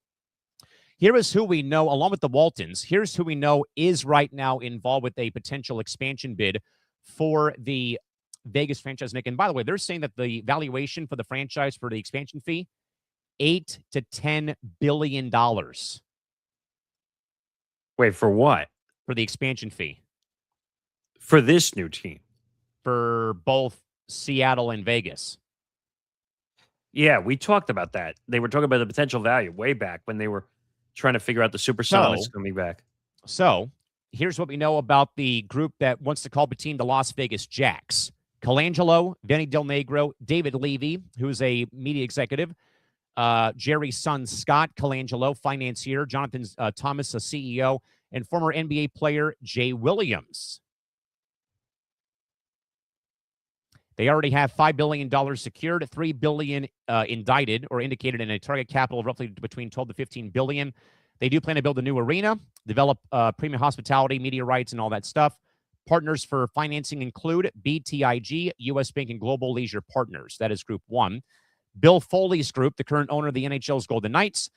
Here is who we know, along with the Waltons, here's who we know is right now involved with a potential expansion bid for the Vegas franchise, Nick. And by the way, they're saying that the valuation for the franchise for the expansion fee, $8 to $10 billion.
Wait, for what?
For the expansion fee.
For this new team.
For both Seattle and Vegas.
Yeah, we talked about that. They were talking about the potential value way back when they were trying to figure out the Supersonics coming back.
So here's what we know about the group that wants to call the team the Las Vegas Jacks. Colangelo, Vinny Del Negro, David Levy, who's a media executive, Jerry's son, Scott Colangelo, financier, Jonathan Thomas, a CEO, and former NBA player Jay Williams. They already have $5 billion secured, $3 billion indicted or indicated in a target capital of roughly between 12 to 15 billion. They do plan to build a new arena, develop premium hospitality, media rights, and all that stuff. Partners for financing include BTIG, U.S. Bank, and Global Leisure Partners. That is Group 1. Bill Foley's group, the current owner of the NHL's Golden Knights,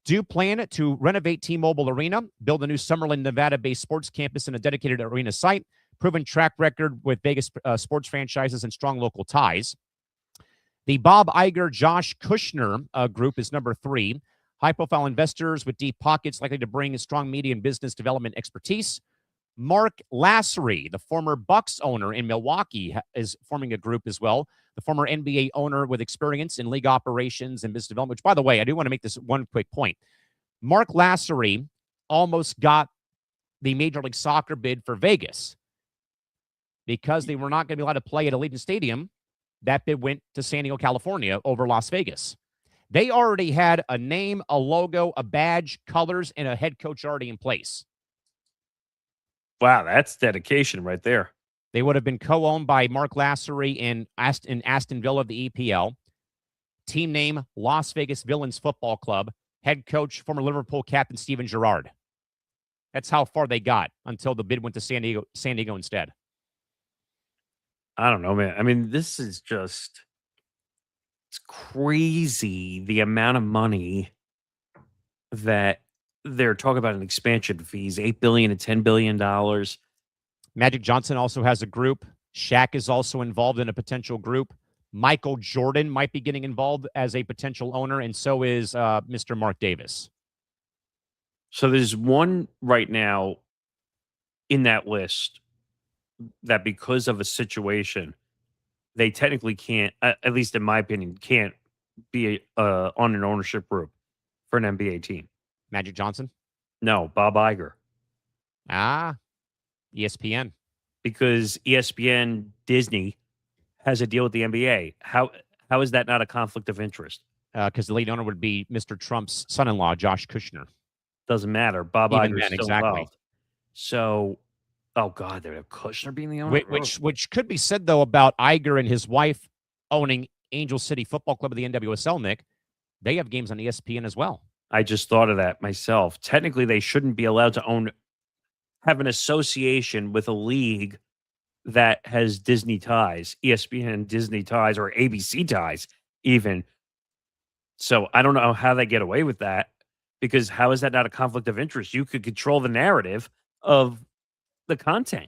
do plan to renovate T-Mobile Arena, build a new Summerlin, Nevada-based sports campus and a dedicated arena site, proven track record with Vegas sports franchises and strong local ties. The Bob Iger, Josh Kushner group is number 3. High-profile investors with deep pockets likely to bring strong media and business development expertise. Mark Lassery, the former Bucks owner in Milwaukee, is forming a group as well. The former NBA owner with experience in league operations and business development, which, by the way, I do want to make this one quick point. Mark Lassery almost got the Major League Soccer bid for Vegas because they were not going to be allowed to play at Allegiant Stadium. That bid went to San Diego, California over Las Vegas. They already had a name, a logo, a badge, colors, and a head coach already in place.
Wow, that's dedication right there.
They would have been co-owned by Mark Lassery in Aston Villa of the EPL. Team name, Las Vegas Villains Football Club. Head coach, former Liverpool captain Steven Gerrard. That's how far they got until the bid went to San Diego instead.
I don't know, man. I mean, this is just, it's crazy the amount of money that they're talking about in expansion fees, $8 billion and $10 billion.
Magic Johnson also has a group. Shaq is also involved in a potential group. Michael Jordan might be getting involved as a potential owner, and so is Mr. Mark Davis.
So there's one right now in that list that because of a situation, they technically can't, at least in my opinion, can't be on an ownership group for an NBA team.
Magic Johnson?
No, Bob Iger.
ESPN.
Because ESPN Disney has a deal with the NBA. How is that not a conflict of interest?
Because the lead owner would be Mr. Trump's son-in-law, Josh Kushner.
Doesn't matter. Bob
Even
Iger is
then,
still
exactly.
involved. So, oh God, they have Kushner being the owner?
Which could be said, though, about Iger and his wife owning Angel City Football Club of the NWSL, Nick. They have games on ESPN as well.
I just thought of that myself. Technically, they shouldn't be allowed to have an association with a league that has Disney ties, ESPN Disney ties, or ABC ties, even. So I don't know how they get away with that, because how is that not a conflict of interest? You could control the narrative of the content.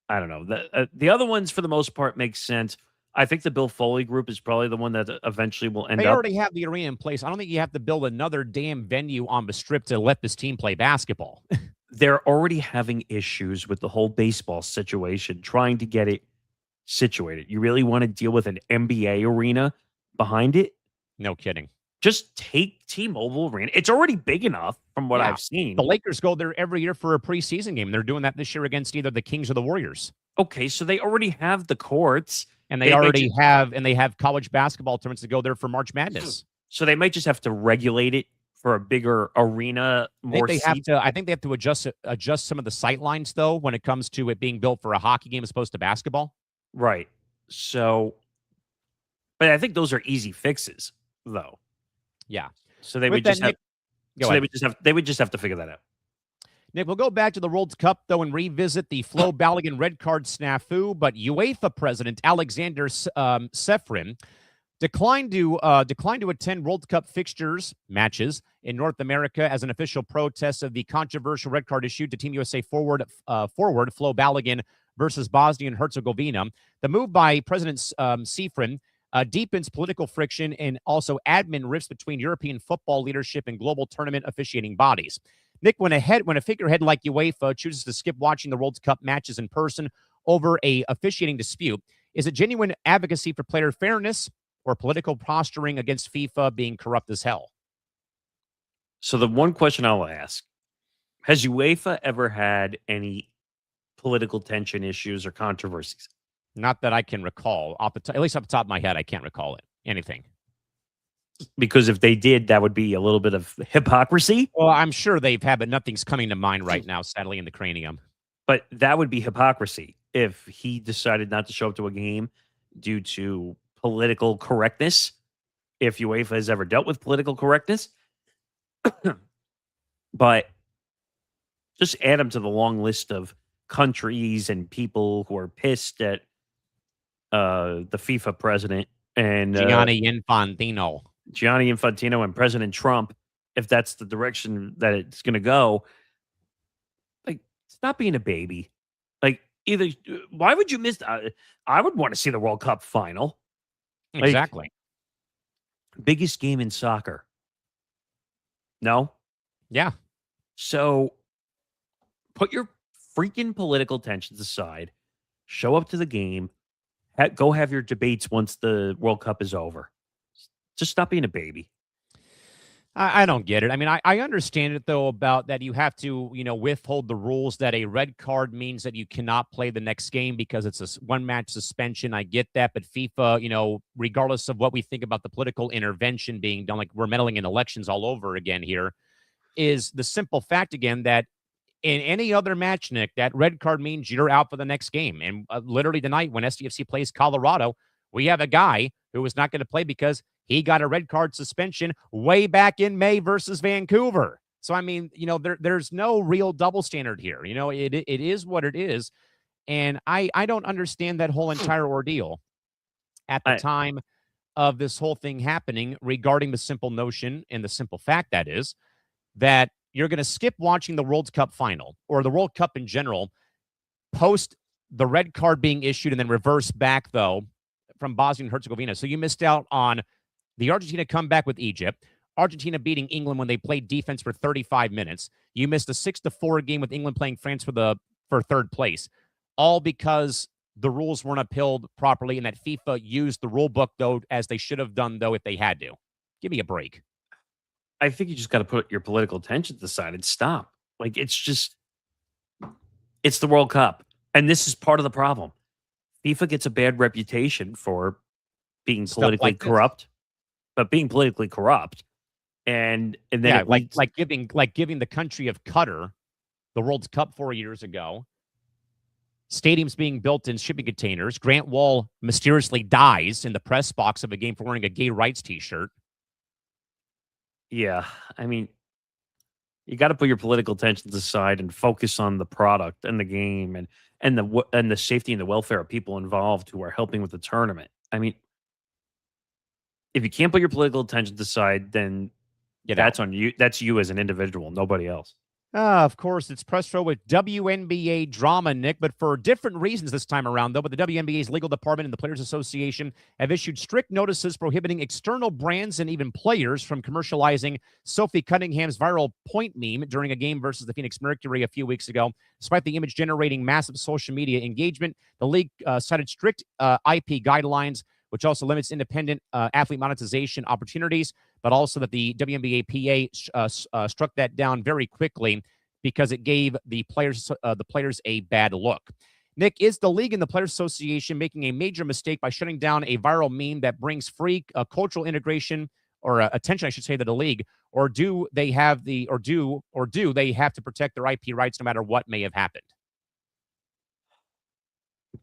I don't know. The other ones, for the most part, make sense. I think the Bill Foley group is probably the one that eventually will end up.
They already have the arena in place. I don't think you have to build another damn venue on the Strip to let this team play basketball.
They're already having issues with the whole baseball situation, trying to get it situated. You really want to deal with an NBA arena behind it?
No kidding.
Just take T-Mobile Arena. It's already big enough from what I've seen.
The Lakers go there every year for a preseason game. They're doing that this year against either the Kings or the Warriors.
Okay, so they already have the courts.
And they already have college basketball tournaments to go there for March Madness.
So they might just have to regulate it for a bigger arena.
I think they have to adjust some of the sight lines, though, when it comes to it being built for a hockey game as opposed to basketball.
Right. So, but I think those are easy fixes, though.
Yeah.
So they would just have to figure that out.
Nick, we'll go back to the World Cup, though, and revisit the Flo Balogun red card snafu. But UEFA President Alexander Ceferin declined to attend World Cup matches in North America as an official protest of the controversial red card issued to Team USA forward Flo Balogun versus Bosnia and Herzegovina. The move by President Ceferin deepens political friction and also admin rifts between European football leadership and global tournament officiating bodies. Nick, when a figurehead like UEFA chooses to skip watching the World Cup matches in person over a officiating dispute, is it genuine advocacy for player fairness or political posturing against FIFA being corrupt as hell?
So the one question I'll ask, has UEFA ever had any political tension issues or controversies?
Not that I can recall. At least off the top of my head, I can't recall anything.
Because if they did, that would be a little bit of hypocrisy.
Well, I'm sure they've had, but nothing's coming to mind right now, sadly, in the cranium.
But that would be hypocrisy if he decided not to show up to a game due to political correctness. If UEFA has ever dealt with political correctness. But just add them to the long list of countries and people who are pissed at the FIFA president and
Gianni Infantino
and President Trump, if that's the direction that it's going to go. Like, stop being a baby. Like, either why would you miss? I would want to see the World Cup final.
Exactly.
Biggest game in soccer. No?
Yeah.
So put your freaking political tensions aside, show up to the game, go have your debates once the World Cup is over. Just stop being a baby.
I don't get it. I mean, I understand it, though, about that you have to, withhold the rules that a red card means that you cannot play the next game because it's a one-match suspension. I get that. But FIFA, regardless of what we think about the political intervention being done, like we're meddling in elections all over again here, is the simple fact, again, that in any other match, Nick, that red card means you're out for the next game. And literally tonight, when SDFC plays Colorado, we have a guy who was not going to play because he got a red card suspension way back in May versus Vancouver. So, I mean, there's no real double standard here. It is what it is. And I don't understand that whole entire ordeal at the time of this whole thing happening regarding the simple notion and the simple fact that is that you're going to skip watching the World Cup final or the World Cup in general post the red card being issued and then reverse back, though, from Bosnia and Herzegovina. So you missed out on the Argentina comeback with Egypt, Argentina beating England when they played defense for 35 minutes. You missed a 6-4 game with England playing France for third place, all because the rules weren't upheld properly and that FIFA used the rule book, though, as they should have done, though, if they had to. Give me a break.
I think you just got to put your political tensions aside and stop. It's the World Cup. And this is part of the problem. FIFA gets a bad reputation for being politically corrupt, but being politically corrupt. And then
giving the country of Qatar the World Cup 4 years ago, stadiums being built in shipping containers. Grant Wall mysteriously dies in the press box of a game for wearing a gay rights t-shirt.
Yeah, I mean, you got to put your political tensions aside and focus on the product and the game and the safety and the welfare of people involved who are helping with the tournament. I mean, if you can't put your political tensions aside, then that's on you. That's you as an individual, nobody else.
Of course, it's Press Row with WNBA drama, Nick, but for different reasons this time around, though. But the WNBA's legal department and the Players Association have issued strict notices prohibiting external brands and even players from commercializing Sophie Cunningham's viral point meme during a game versus the Phoenix Mercury a few weeks ago. Despite the image generating massive social media engagement, the league cited strict IP guidelines, which also limits independent athlete monetization opportunities, but also that the WNBA PA struck that down very quickly because it gave the players a bad look. Nick, is the league and the Players Association making a major mistake by shutting down a viral meme that brings free cultural integration or attention, I should say, to the league, or do they have they have to protect their IP rights no matter what may have happened?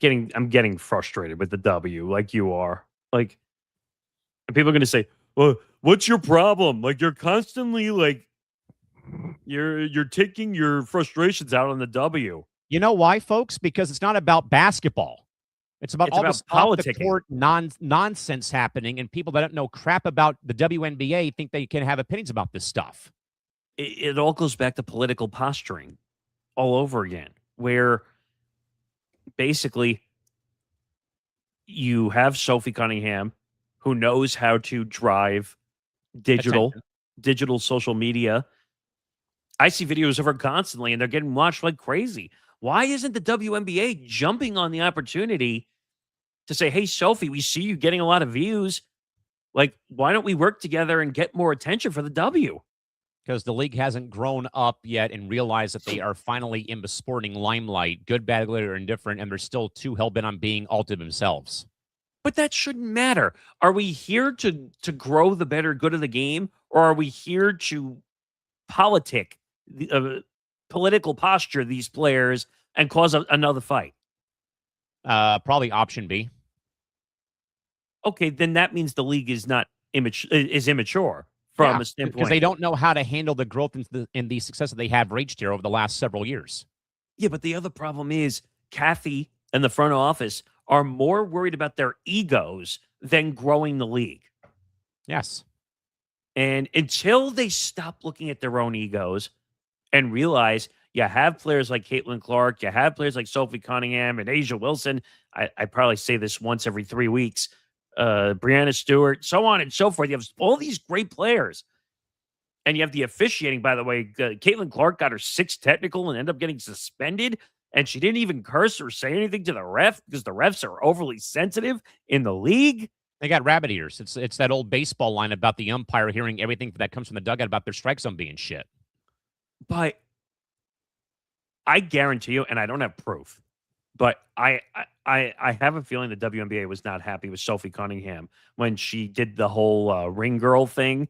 I'm getting frustrated with the W, like you are. And people are going to say, "Well, what's your problem? You're constantly you're taking your frustrations out on the W."
You know why, folks? Because it's not about basketball. It's about all this off-the-court nonsense happening, and people that don't know crap about the WNBA think they can have opinions about this stuff.
It all goes back to political posturing all over again, where basically you have Sophie Cunningham, who knows how to drive digital social media. I see videos of her constantly, and they're getting watched like crazy. Why isn't the WNBA jumping on the opportunity to say, "Hey, Sophie, we see you getting a lot of views. Why don't we work together and get more attention for the W?"
Because the league hasn't grown up yet and realized that they are finally in the sporting limelight, good, bad, or indifferent, and they're still too hell-bent on being all to themselves.
But that shouldn't matter. Are we here to grow the better good of the game, or are we here to political posture these players and cause another fight?
Probably option B.
Okay, then that means the league is not immature from a standpoint,
because they don't know how to handle the growth and the success that they have reached here over the last several years.
Yeah, but the other problem is Kathy and the front office are more worried about their egos than growing the league.
Yes.
And until they stop looking at their own egos and realize You have players like Caitlin Clark. You have players like Sophie Cunningham and Asia Wilson. I probably say this once every 3 weeks. Brianna Stewart, so on and so forth. You have all these great players. And you have the officiating, by the way. Caitlin Clark got her 6th technical and ended up getting suspended. And she didn't even curse or say anything to the ref because the refs are overly sensitive in the league.
They got rabbit ears. It's that old baseball line about the umpire hearing everything that comes from the dugout about their strike zone being shit.
But I guarantee you, and I don't have proof, but I have a feeling the WNBA was not happy with Sophie Cunningham when she did the whole ring girl thing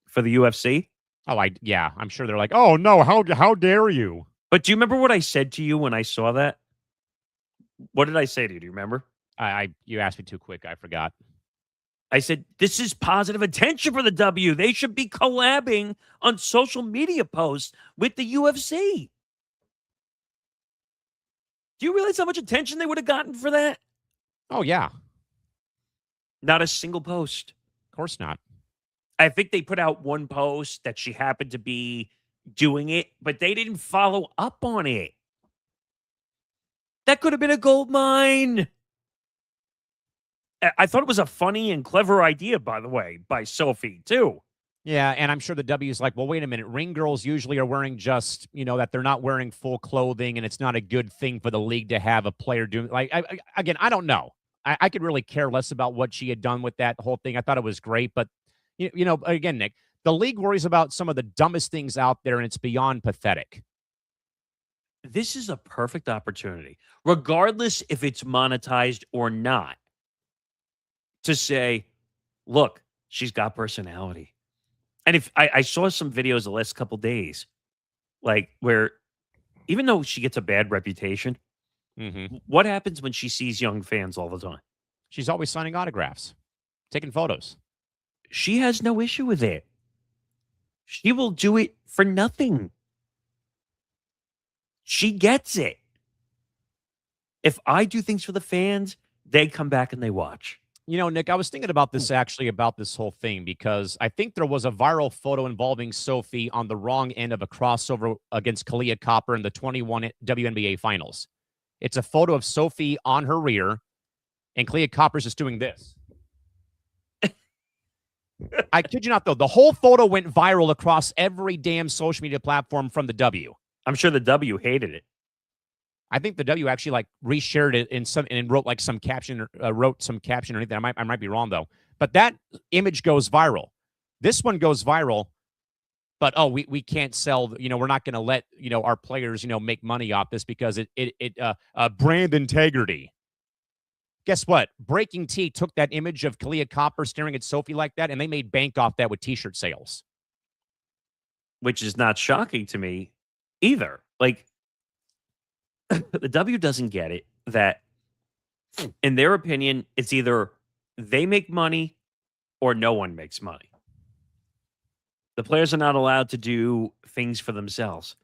for the UFC.
Oh, I'm sure they're like, oh no, how dare you?
But do you remember what I said to you when I saw that? What did I say to you? Do you remember?
You asked me too quick. I forgot.
I said, this is positive attention for the W. They should be collabing on social media posts with the UFC. Do you realize how much attention they would have gotten for that?
Oh, yeah.
Not a single post.
Of course not.
I think they put out one post that she happened to be doing it, but they didn't follow up on it. That could have been a gold mine. I thought it was a funny and clever idea, by the way, by Sophie, too.
Yeah, and I'm sure the W's like, well, wait a minute. Ring girls usually are wearing just, that they're not wearing full clothing, and it's not a good thing for the league to have a player doing. Like, again, I don't know. I could really care less about what she had done with that whole thing. I thought it was great, but, again, Nick, the league worries about some of the dumbest things out there, and it's beyond pathetic.
This is a perfect opportunity, regardless if it's monetized or not, to say, look, she's got personality. And if I saw some videos the last couple days, like where even though she gets a bad reputation, what happens when she sees young fans all the time?
She's always signing autographs, taking photos.
She has no issue with it. She will do it for nothing. She gets it. If I do things for the fans, they come back and they watch.
Nick, I was thinking about this about this whole thing, because I think there was a viral photo involving Sophie on the wrong end of a crossover against Kalia Copper in the 21 WNBA finals. It's a photo of Sophie on her rear, and Kalia Copper's just doing this. I kid you not, though. The whole photo went viral across every damn social media platform from the W.
I'm sure the W hated it.
I think the W actually reshared it and wrote some caption or anything. I might be wrong though. But that image goes viral. This one goes viral. But we can't sell. We're not going to let our players make money off this because it brand integrity. Guess what? Breaking T took that image of Kalia Copper staring at Sophie like that, and they made bank off that with T-shirt sales.
Which is not shocking to me either. The W doesn't get it that, in their opinion, it's either they make money or no one makes money. The players are not allowed to do things for themselves.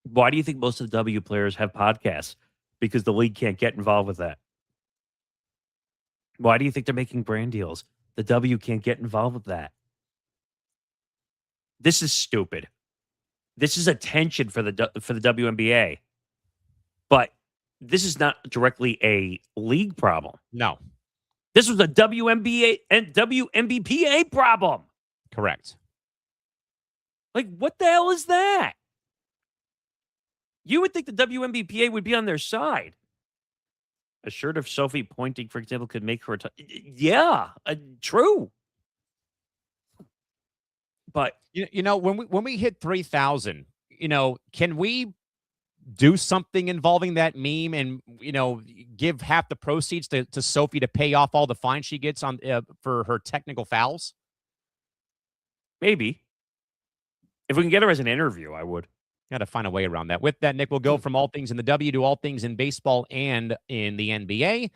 Why do you think most of the W players have podcasts? Because the league can't get involved with that. Why do you think they're making brand deals? The W can't get involved with that. This is stupid. This is attention for the WNBA. But this is not directly a league problem.
No.
This was a WNBA and WNBPA problem.
Correct.
What the hell is that? You would think the WNBPA would be on their side. A shirt of Sophie pointing, for example, could make her true. But
when we hit 3,000, can we do something involving that meme and give half the proceeds to Sophie to pay off all the fines she gets on for her technical fouls?
Maybe. If we can get her as an interview, I would.
Got to find a way around that. With that, Nick, we'll go from all things in the W to all things in baseball and in the NBA.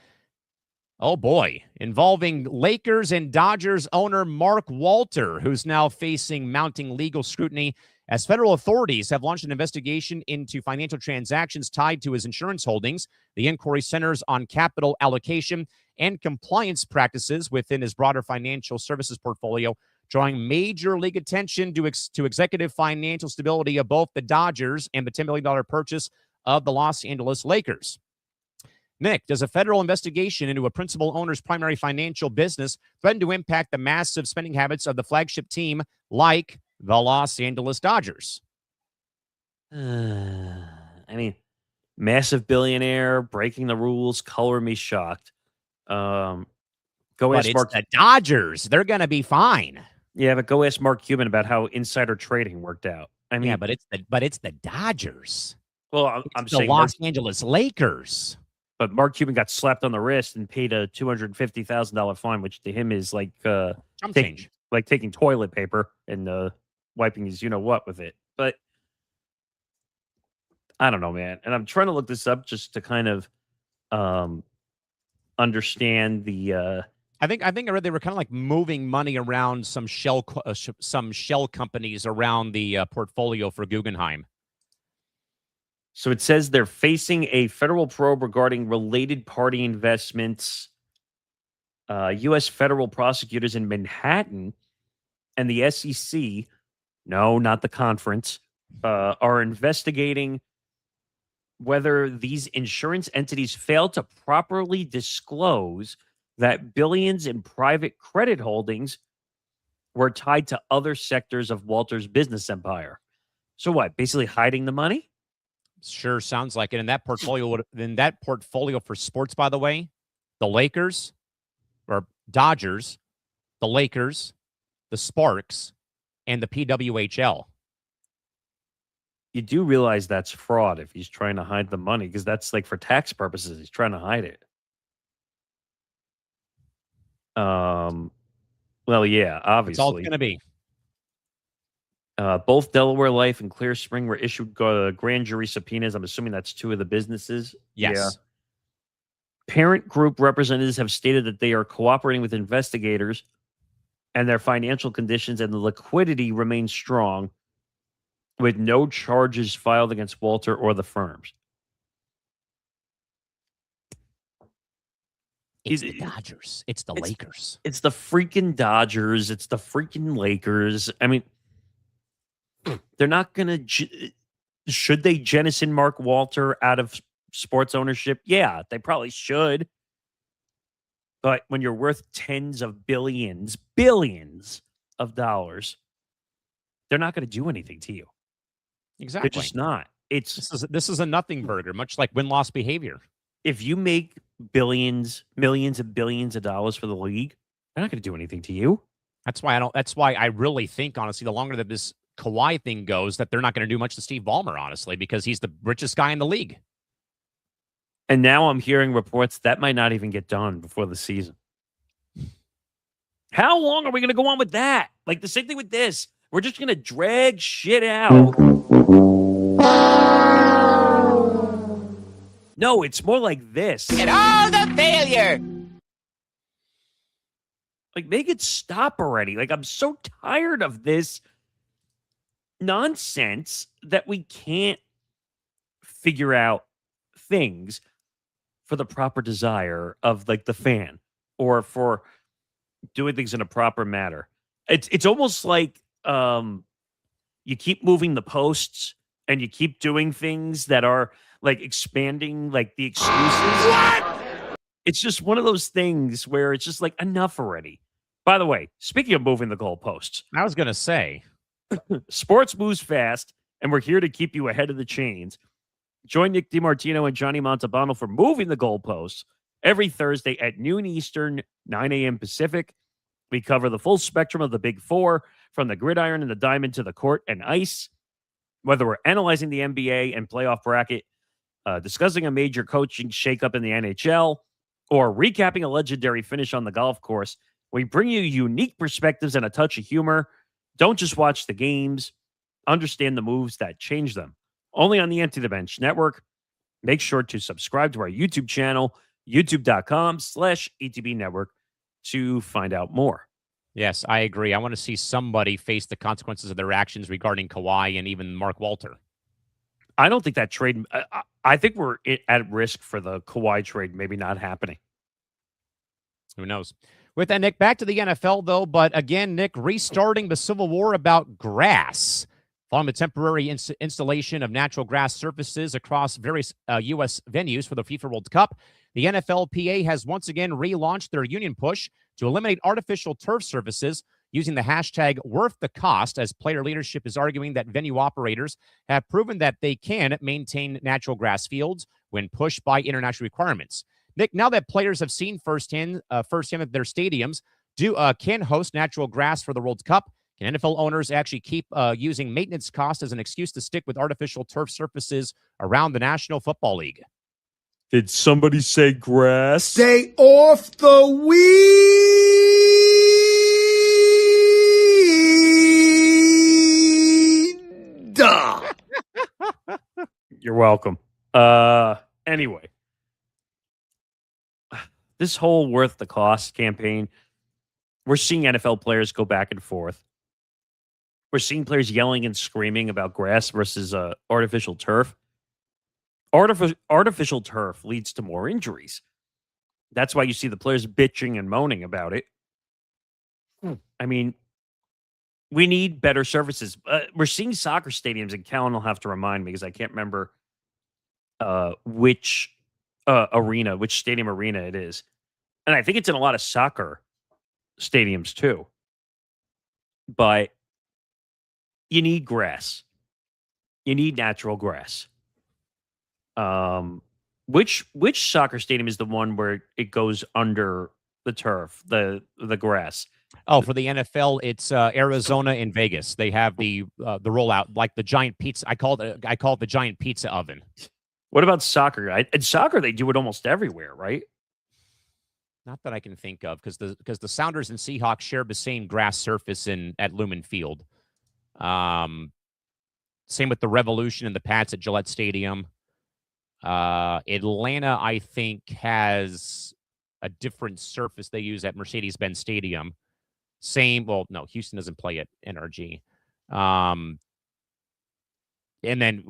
Oh, boy. Involving Lakers and Dodgers owner Mark Walter, who's now facing mounting legal scrutiny as federal authorities have launched an investigation into financial transactions tied to his insurance holdings. The inquiry centers on capital allocation and compliance practices within his broader financial services portfolio drawing major league attention to executive financial stability of both the Dodgers and the $10 million purchase of the Los Angeles Lakers. Nick, does a federal investigation into a principal owner's primary financial business threaten to impact the massive spending habits of the flagship team like the Los Angeles Dodgers?
I mean, massive billionaire, breaking the rules, color me shocked. Go
But
ask
it's
Mark.
the Dodgers. They're going to be fine.
Yeah, but go ask Mark Cuban about how insider trading worked out. I mean,
Yeah, but it's the Dodgers.
well,
It's
I'm
the
saying
Los Angeles Lakers.
but Mark Cuban got slapped on the wrist and paid a $250,000 fine, which to him is like
Change.
like taking toilet paper and wiping his what with it. But I don't know, man. And I'm trying to look this up just to kind of understand the.
I think I read they were kind of like moving money around some shell companies around the portfolio for Guggenheim.
So it says they're facing a federal probe regarding related party investments. U.S. federal prosecutors in Manhattan and the SEC, no, not the conference, are investigating whether these insurance entities failed to properly disclose that billions in private credit holdings were tied to other sectors of Walter's business empire. So what? Basically hiding the money?
Sure sounds like it. And that portfolio for sports, by the way, the Lakers or Dodgers, the Lakers, the Sparks, and the PWHL.
You do realize that's fraud if he's trying to hide the money, because that's like for tax purposes. He's trying to hide it. Well, yeah, obviously.
It's all going to be.
Both Delaware Life and Clear Spring were issued grand jury subpoenas. I'm assuming that's two of the businesses.
Yes.
Yeah. Parent group representatives have stated that they are cooperating with investigators and their financial conditions and the liquidity remains strong, with no charges filed against Walter or the firms.
It's the Dodgers. It's the Lakers.
It's the freaking Dodgers. It's the freaking Lakers. I mean, they're not going to... Should they jettison Mark Walter out of sports ownership? Yeah, they probably should. But when you're worth tens of billions of dollars, they're not going to do anything to you.
Exactly.
They're just not.
This is a nothing burger, much like win-loss behavior.
If you make millions and billions of dollars for the league, they're not going to do anything to you.
That's why I really think, honestly, the longer that this Kawhi thing goes, that they're not going to do much to Steve Ballmer, honestly, because he's the richest guy in the league.
And now I'm hearing reports that might not even get done before the season. How long are we going to go on with that? Like the same thing with this. We're just going to drag shit out. No, it's more like this.
Get all the failure.
Like, make it stop already. Like, I'm so tired of this nonsense that we can't figure out things for the proper desire of, like, the fan or for doing things in a proper manner. It's almost like you keep moving the posts and you keep doing things that are like expanding like the exclusives. What? It's just one of those things where it's just like enough already. By the way, speaking of moving the goalposts,
I was going to say,
sports moves fast, and we're here to keep you ahead of the chains. Join Nick DiMartino and Johnny Montalbano for Moving the Goalposts every Thursday at noon Eastern, 9 a.m. Pacific. We cover the full spectrum of the Big Four, from the gridiron and the diamond to the court and ice. Whether we're analyzing the NBA and playoff bracket, discussing a major coaching shakeup in the NHL, or recapping a legendary finish on the golf course, we bring you unique perspectives and a touch of humor. Don't just watch the games. Understand the moves that change them. Only on the Empty the Bench Network. Make sure to subscribe to our YouTube channel, youtube.com/ETB Network, to find out more.
Yes, I agree. I want to see somebody face the consequences of their actions regarding Kawhi and even Mark Walter.
I don't think that trade... I think we're at risk for the Kawhi trade maybe not happening.
Who knows? With that, Nick, back to the NFL, though. But again, Nick, restarting the civil war about grass. Following the temporary installation of natural grass surfaces across various U.S. venues for the FIFA World Cup, the NFLPA has once again relaunched their union push to eliminate artificial turf surfaces using the hashtag worth the cost, as player leadership is arguing that venue operators have proven that they can maintain natural grass fields when pushed by international requirements. Nick, now that players have seen firsthand that their stadiums can host natural grass for the World Cup, can NFL owners actually keep using maintenance costs as an excuse to stick with artificial turf surfaces around the National Football League?
Did somebody say grass?
Stay off the weed.
You're welcome. Anyway, this whole worth the cost campaign, we're seeing NFL players go back and forth. We're seeing players yelling and screaming about grass versus artificial turf. Artificial turf leads to more injuries. That's why you see the players bitching and moaning about it. I mean, we need better surfaces. We're seeing soccer stadiums, and Callan will have to remind me because I can't remember which stadium arena it is. And I think it's in a lot of soccer stadiums too. But you need grass. You need natural grass. Which soccer stadium is the one where it goes under the turf, the grass?
Oh, for the NFL, it's Arizona and Vegas. They have the rollout, like the giant pizza. I call it the giant pizza oven.
What about soccer? In soccer, they do it almost everywhere, right?
Not that I can think of, because the Sounders and Seahawks share the same grass surface at Lumen Field. Same with the Revolution and the Pats at Gillette Stadium. Atlanta, I think, has a different surface they use at Mercedes-Benz Stadium. Houston doesn't play at NRG. And then,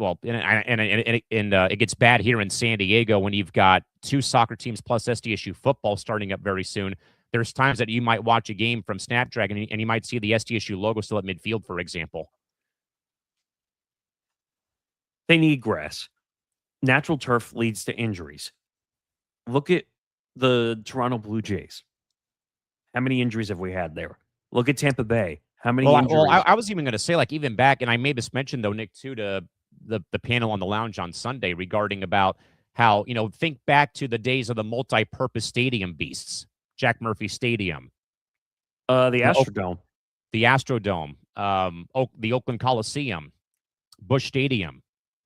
it gets bad here in San Diego when you've got two soccer teams plus SDSU football starting up very soon. There's times that you might watch a game from Snapdragon and you might see the SDSU logo still at midfield, for example.
They need grass. Natural turf leads to injuries. Look at the Toronto Blue Jays. How many injuries have we had there? Look at Tampa Bay. How many injuries?
I was even going to say, like, even back, and I made this mention, though, Nick, too, to the panel on the lounge on Sunday regarding about how, think back to the days of the multi-purpose stadium beasts. Jack Murphy Stadium.
The Astrodome.
The Astrodome. The Oakland Coliseum. Busch Stadium.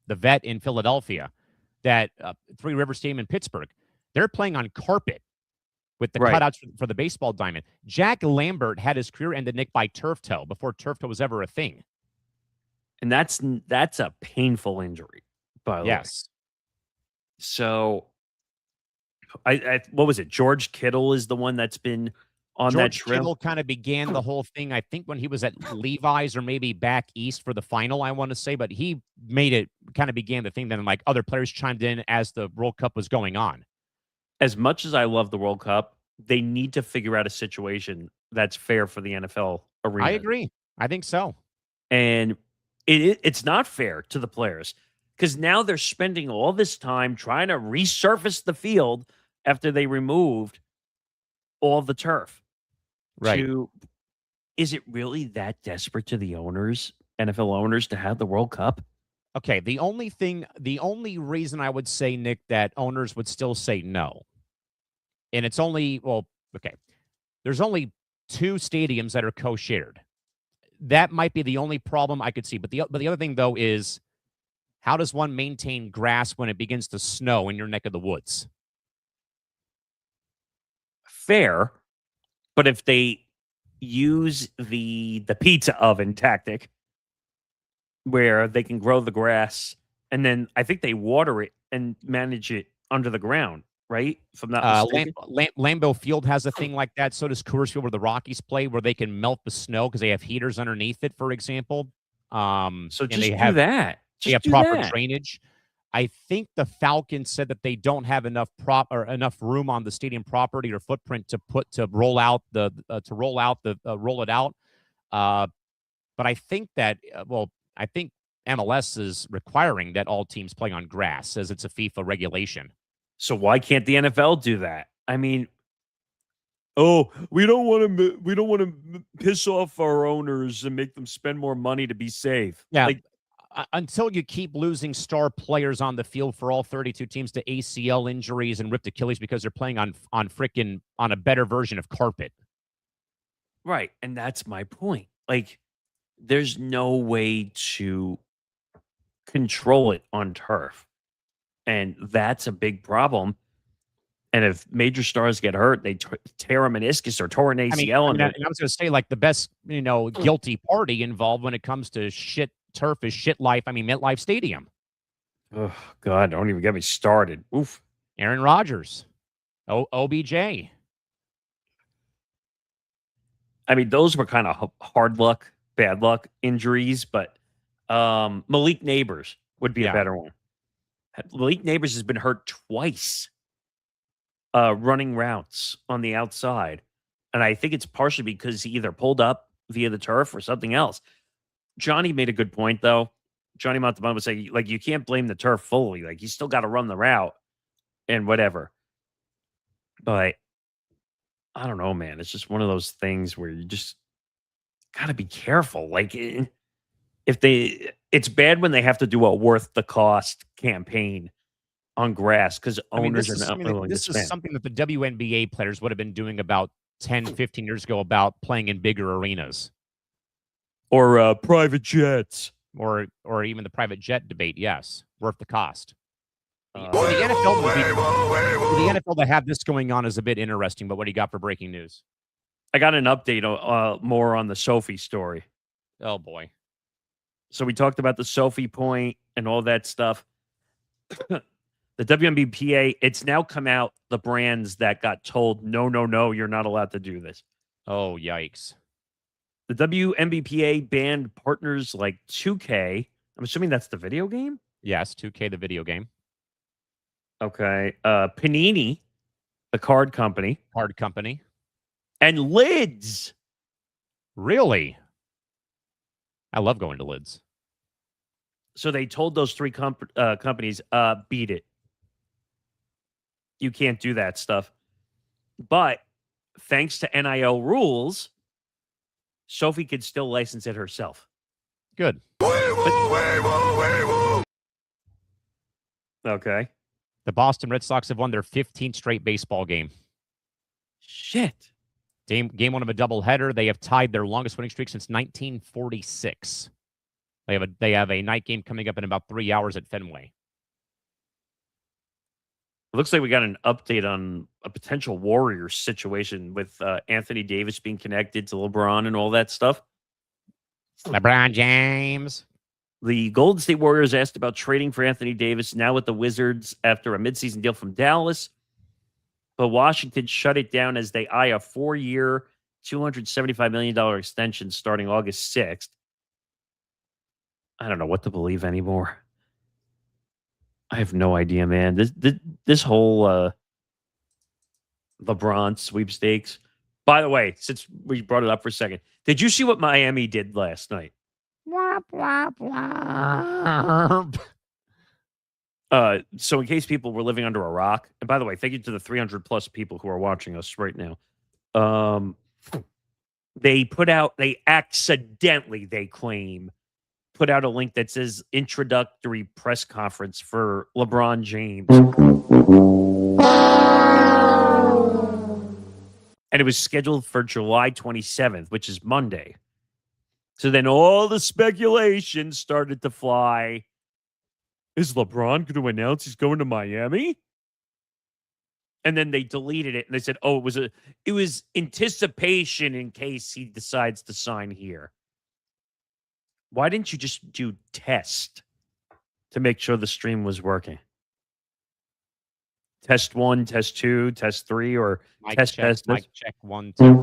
The Vet in Philadelphia. That Three River Stadium in Pittsburgh. They're playing on carpet with the cutouts for the baseball diamond. Jack Lambert had his career ended, Nick, by turf toe before turf toe was ever a thing.
And that's a painful injury, by the way.
Yes.
So, what was it? George Kittle is the one that's been on that
George
trail.
Kittle kind of began the whole thing, I think, when he was at Levi's or maybe back east for the final, I want to say. But he made it, kind of began the thing. Then, like, other players chimed in as the World Cup was going on.
As much as I love the World Cup, they need to figure out a situation that's fair for the NFL arena.
I agree. I think so.
And it's not fair to the players because now they're spending all this time trying to resurface the field after they removed all the turf.
Right.
Is it really that desperate to the owners, NFL owners, to have the World Cup?
Okay, the only reason I would say, Nick, that owners would still say no, and it's only, there's only two stadiums that are co-shared. That might be the only problem I could see. But the other thing, though, is how does one maintain grass when it begins to snow in your neck of the woods?
Fair, but if they use the pizza oven tactic, where they can grow the grass, and then I think they water it and manage it under the ground, right? From that,
Lambeau Field has a thing like that. So does Coors Field, where the Rockies play, where they can melt the snow because they have heaters underneath it, for example.
So just
they
do
have
that.
They have proper drainage. I think the Falcons said that they don't have enough enough room on the stadium property or footprint to roll it out. But I think that I think MLS is requiring that all teams play on grass, as it's a FIFA regulation.
So why can't the NFL do that? I mean, oh, we don't want to piss off our owners and make them spend more money to be safe.
Yeah.
Like,
until you keep losing star players on the field for all 32 teams to ACL injuries and ripped Achilles because they're playing on a better version of carpet.
right. And that's my point. Like, there's no way to control it on turf. And that's a big problem. And if major stars get hurt, they tear a meniscus or tore an ACL.
And I was going to say, like, the best, guilty party involved when it comes to shit turf is shit life. I mean, MetLife Stadium.
Oh, God, don't even get me started. Oof.
Aaron Rodgers. OBJ.
I mean, those were kind of hard luck, bad luck injuries, but Malik Neighbors would be a better one. Malik Neighbors has been hurt twice running routes on the outside. And I think it's partially because he either pulled up via the turf or something else. Johnny made a good point, though. Johnny Montalban would say, like, you can't blame the turf fully. Like, you still got to run the route and whatever. But I don't know, man. It's just one of those things where you just got to be careful. Like, it's bad when they have to do a worth the cost campaign on grass because owners are not willing to spend.
This is something that the WNBA players would have been doing about 10, 15 years ago about playing in bigger arenas.
Or private jets.
Or even the private jet debate, yes. Worth the cost. The NFL to have this going on is a bit interesting, but what do you got for breaking news?
I got an update more on the Sophie story.
Oh, boy.
So we talked about the Sophie point and all that stuff. The WNBPA, it's now come out, the brands that got told, no, you're not allowed to do this.
Oh, yikes.
The WNBPA banned partners like 2K. I'm assuming that's the video game?
Yes, 2K, the video game.
Okay. Panini, the card company.
Card company.
And Lids.
Really? I love going to Lids.
So they told those three companies, beat it. You can't do that stuff. But thanks to NIL rules, Sophie could still license it herself.
Good.
Okay.
The Boston Red Sox have won their 15th straight baseball game.
Shit.
Game one of a doubleheader. They have tied their longest winning streak since 1946. They have a night game coming up in about 3 hours at Fenway.
It looks like we got an update on a potential Warriors situation with Anthony Davis being connected to LeBron and all that stuff.
LeBron James.
The Golden State Warriors asked about trading for Anthony Davis now with the Wizards after a midseason deal from Dallas. But Washington shut it down as they eye a 4-year, $275 million extension starting August 6th. I don't know what to believe anymore. I have no idea, man. This whole LeBron sweepstakes. By the way, since we brought it up for a second, did you see what Miami did last night? So in case people were living under a rock, and by the way, thank you to the 300 plus people who are watching us right now. They accidentally, they claim, put out a link that says introductory press conference for LeBron James. And it was scheduled for July 27th, which is Monday. So then all the speculation started to fly. Is LeBron going to announce he's going to Miami? And then they deleted it and they said, "Oh, it was anticipation in case he decides to sign here." Why didn't you just do test to make sure the stream was working? Test 1, test 2, test 3, or
Mic
test
check,
test.
mic check 1, 2.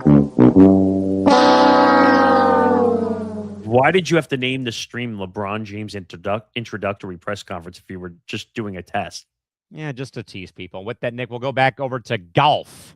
Why did you have to name the stream LeBron James introductory press conference if you were just doing a test?
Yeah, just to tease people. With that, Nick, we'll go back over to golf.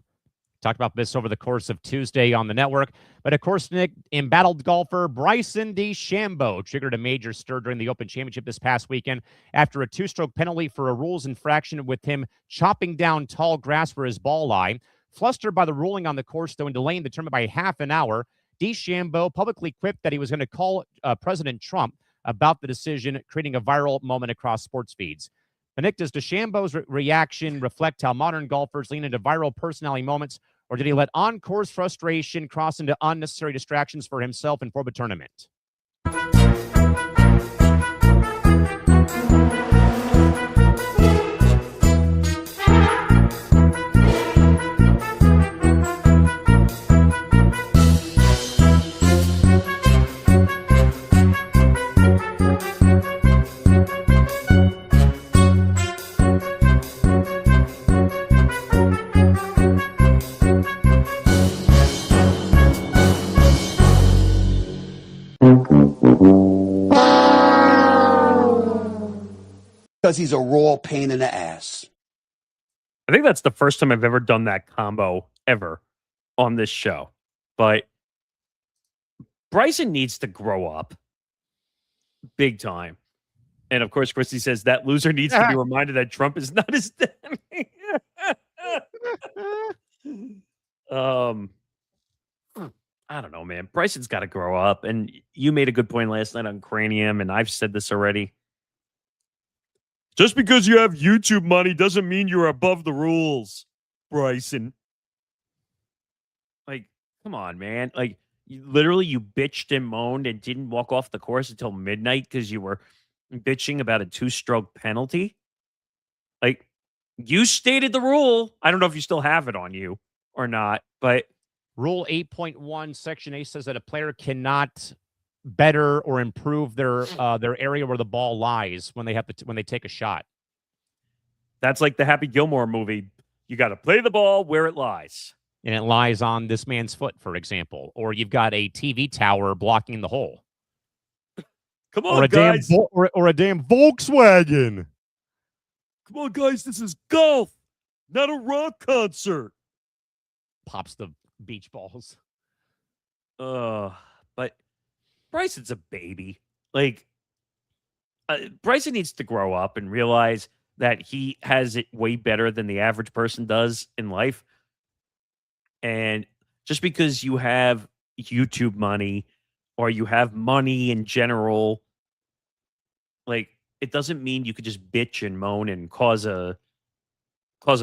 Talked about this over the course of Tuesday on the network. But of course, Nick, embattled golfer Bryson DeChambeau triggered a major stir during the Open Championship this past weekend after a two-stroke penalty for a rules infraction with him chopping down tall grass for his ball lie. Flustered by the ruling on the course, though, and delaying the tournament by half an hour, DeChambeau publicly quipped that he was going to call President Trump about the decision, creating a viral moment across sports feeds. But Nick, does DeChambeau's reaction reflect how modern golfers lean into viral personality moments, or did he let on-course frustration cross into unnecessary distractions for himself and for the tournament?
Because he's a raw pain in the ass.
I think that's the first time I've ever done that combo ever on this show. But Bryson needs to grow up big time. And of course, Christy says that loser needs to be reminded that Trump is not his enemy. I don't know, man. Bryson's got to grow up. And you made a good point last night on Cranium, and I've said this already. Just because you have YouTube money doesn't mean you're above the rules, Bryson. Like, come on, man. Like, you bitched and moaned and didn't walk off the course until midnight because you were bitching about a two-stroke penalty. Like, you stated the rule. I don't know if you still have it on you or not, but
Rule 8.1, Section A says that a player cannot better or improve their area where the ball lies when they take a shot.
That's like the Happy Gilmore movie. You got to play the ball where it lies.
And it lies on this man's foot, for example. Or you've got a TV tower blocking the hole.
Come on, guys.
Or a damn Volkswagen.
Come on, guys. This is golf, not a rock concert.
Pops the beach balls.
But Bryson's a baby. Like, Bryson needs to grow up and realize that he has it way better than the average person does in life. And just because you have YouTube money or you have money in general, like, it doesn't mean you could just bitch and moan and cause a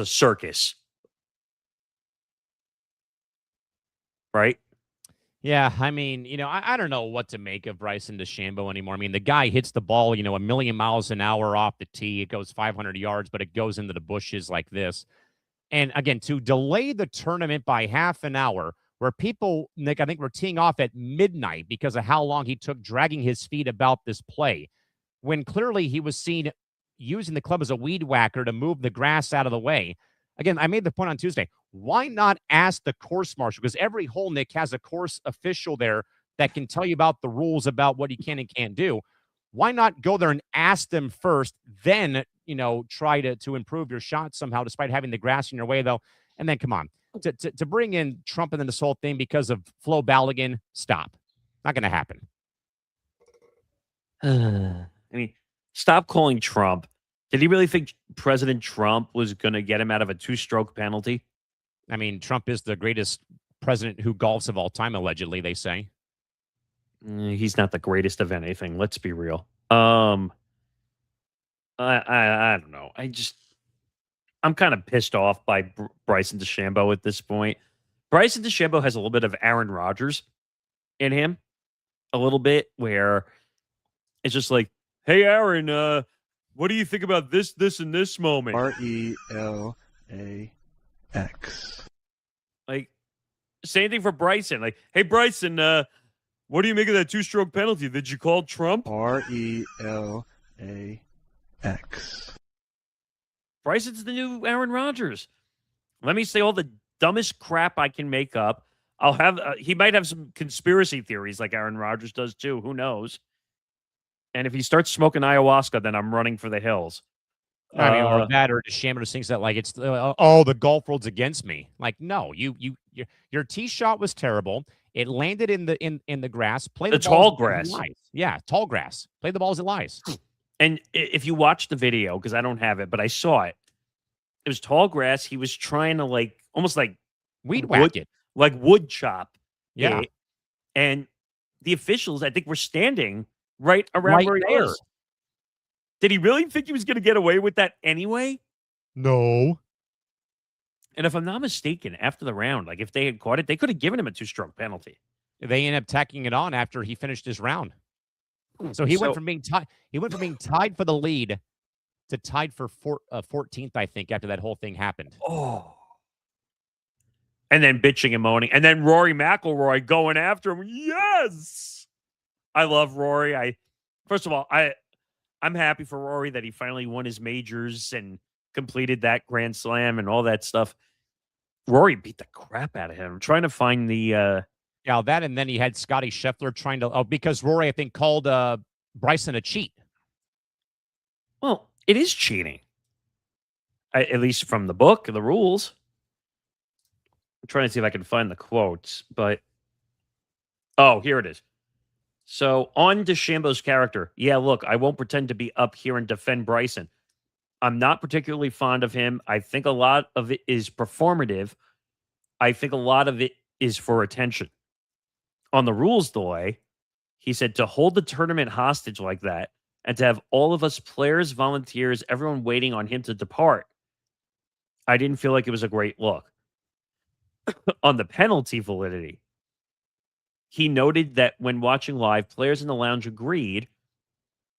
circus. Right?
Yeah, I mean, I don't know what to make of Bryson DeChambeau anymore. I mean, the guy hits the ball, a million miles an hour off the tee. It goes 500 yards, but it goes into the bushes like this. And again, to delay the tournament by half an hour, where people, Nick, I think were teeing off at midnight because of how long he took dragging his feet about this play, when clearly he was seen using the club as a weed whacker to move the grass out of the way. Again, I made the point on Tuesday. Why not ask the course marshal? Because every hole, Nick, has a course official there that can tell you about the rules about what you can and can't do. Why not go there and ask them first, then, try to improve your shot somehow, despite having the grass in your way, though? And then, come on, to bring in Trump in this whole thing because of Flo Balogun, stop. Not going to happen.
I mean, stop calling Trump. Did he really think President Trump was going to get him out of a two-stroke penalty?
I mean, Trump is the greatest president who golfs of all time, allegedly, they say.
He's not the greatest of anything. Let's be real. I don't know. I'm kind of pissed off by Bryson DeChambeau at this point. Bryson DeChambeau has a little bit of Aaron Rodgers in him, a little bit, where it's just like, hey, Aaron, what do you think about this, and this moment?
RELAX.
Like, same thing for Bryson. Like, hey, Bryson, what do you make of that two-stroke penalty? Did you call Trump?
RELAX.
Bryson's the new Aaron Rodgers. Let me say all the dumbest crap I can make up I'll have he might have some conspiracy theories like Aaron Rodgers does too. Who knows? And if he starts smoking ayahuasca, then I'm running for the hills.
I mean, or that, or DeChambeau just thinks that like it's the golf world's against me. Like, no, your tee shot was terrible. It landed in the grass. Play the
tall
ball
grass.
As it lies. Yeah, tall grass. Play the ball as it lies.
And if you watch the video, because I don't have it, but I saw it, it was tall grass. He was trying to like almost like
weed whack it,
like wood chop.
Yeah,
and the officials, I think, were standing right around where he was. Did he really think he was going to get away with that anyway?
No.
And if I'm not mistaken, after the round, like if they had caught it, they could have given him a 2-stroke penalty.
They ended up tacking it on after he finished his round. So he went from being tied. He went from being tied for the lead to tied for 14th, I think, after that whole thing happened.
Oh. And then bitching and moaning, and then Rory McIlroy going after him. Yes, I love Rory. First of all, I'm happy for Rory that he finally won his majors and completed that Grand Slam and all that stuff. Rory beat the crap out of him. I'm trying to find the
that, and then he had Scotty Scheffler trying to because Rory, I think, called Bryson a cheat.
Well, it is cheating, at least from the book, the rules. I'm trying to see if I can find the quotes, but here it is. So on DeChambeau's character, yeah, look, I won't pretend to be up here and defend Bryson. I'm not particularly fond of him. I think a lot of it is performative. I think a lot of it is for attention. On the rules delay, he said to hold the tournament hostage like that and to have all of us players, volunteers, everyone waiting on him to depart, I didn't feel like it was a great look. On the penalty validity, he noted that when watching live, players in the lounge agreed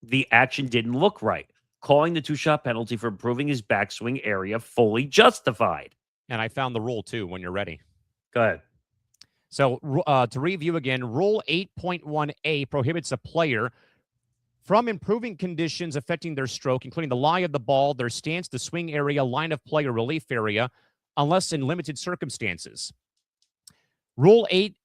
the action didn't look right, calling the 2-shot penalty for improving his backswing area fully justified.
And I found the rule, too, when you're ready.
Go ahead.
So to review again, Rule 8.1a prohibits a player from improving conditions affecting their stroke, including the lie of the ball, their stance, the swing area, line of play, or relief area, unless in limited circumstances. Rule 8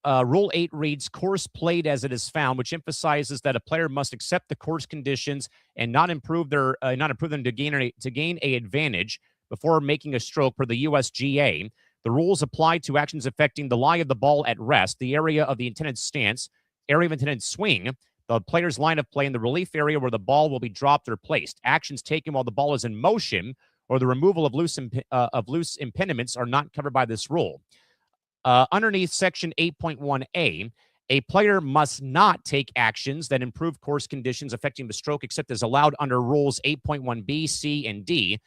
reads, course played as it is found, which emphasizes that a player must accept the course conditions and not improve them to gain a advantage before making a stroke per the USGA. The rules apply to actions affecting the lie of the ball at rest, the area of the intended stance, area of intended swing, the player's line of play, and the relief area where the ball will be dropped or placed. Actions taken while the ball is in motion or the removal of loose impediments are not covered by this rule. Underneath Section 8.1a, a player must not take actions that improve course conditions affecting the stroke except as allowed under Rules 8.1b, c, and d.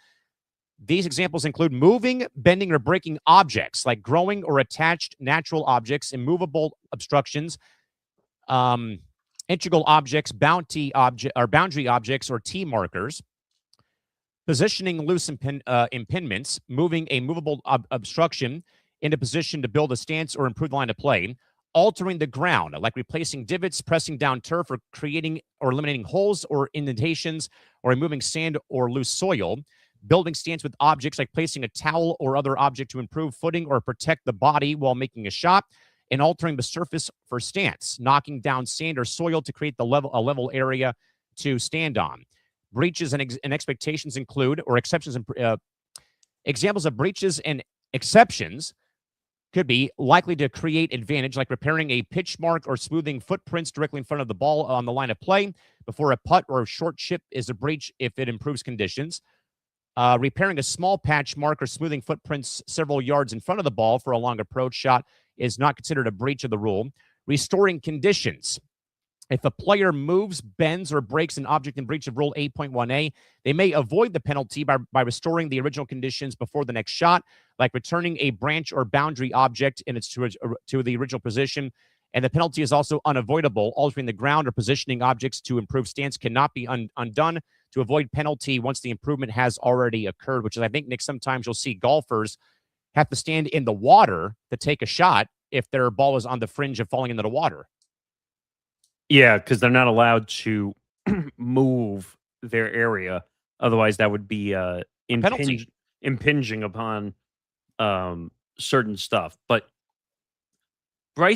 These examples include moving, bending, or breaking objects like growing or attached natural objects, immovable obstructions, integral objects, boundary objects, or T markers, positioning loose impediments, moving a movable obstruction into position to build a stance or improve the line of play, altering the ground, like replacing divots, pressing down turf, or creating or eliminating holes or indentations, or removing sand or loose soil, building stance with objects like placing a towel or other object to improve footing or protect the body while making a shot, and altering the surface for stance, knocking down sand or soil to create a level area to stand on. Breaches and expectations include, or exceptions, examples of breaches and exceptions could be likely to create advantage, like repairing a pitch mark or smoothing footprints directly in front of the ball on the line of play before a putt or a short chip is a breach if it improves conditions. Repairing a small patch mark or smoothing footprints several yards in front of the ball for a long approach shot is not considered a breach of the rule. Restoring conditions. If a player moves, bends, or breaks an object in breach of Rule 8.1a, they may avoid the penalty by restoring the original conditions before the next shot, like returning a branch or boundary object in its to the original position. And the penalty is also unavoidable. Altering the ground or positioning objects to improve stance cannot be undone to avoid penalty once the improvement has already occurred, which is, I think, Nick, sometimes you'll see golfers have to stand in the water to take a shot if their ball is on the fringe of falling into the water.
Yeah, because they're not allowed to move their area. Otherwise, that would be impinging upon certain stuff. But I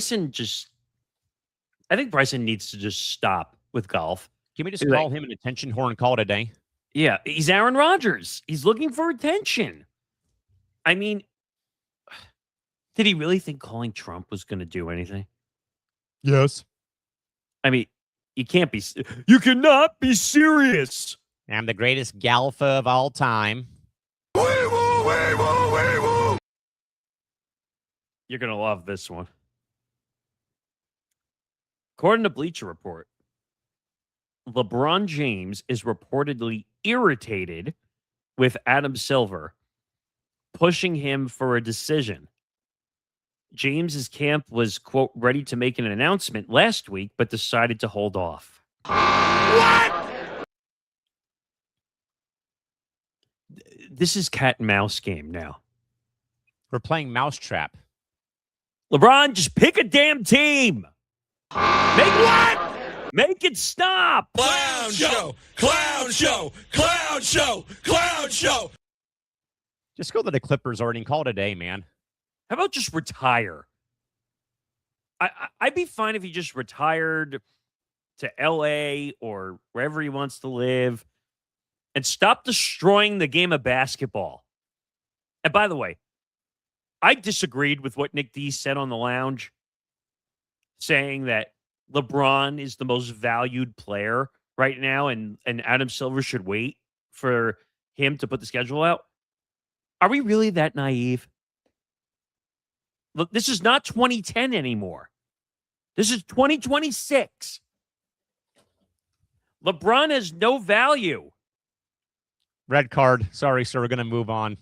think Bryson needs to just stop with golf.
Can we just call him an attention whore and call it a day?
Yeah, he's Aaron Rodgers. He's looking for attention. I mean, did he really think calling Trump was going to do anything?
Yes.
I mean, you cannot be serious.
I'm the greatest galfa of all time.
You're going to love this one. According to Bleacher Report, LeBron James is reportedly irritated with Adam Silver, pushing him for a decision. James's camp was, quote, ready to make an announcement last week, but decided to hold off. What? This is cat and mouse game now.
We're playing mousetrap.
LeBron, just pick a damn team. Make what? Make it stop.
Clown show, clown show, clown show, clown show.
Just go to the Clippers already and call it a day, man.
How about just retire? I'd be fine if he just retired to L.A. or wherever he wants to live and stop destroying the game of basketball. And by the way, I disagreed with what Nick D said on the lounge, saying that LeBron is the most valued player right now and Adam Silver should wait for him to put the schedule out. Are we really that naive? Look, this is not 2010 anymore. This is 2026. LeBron has no value.
Red card. Sorry, sir. We're going to move on.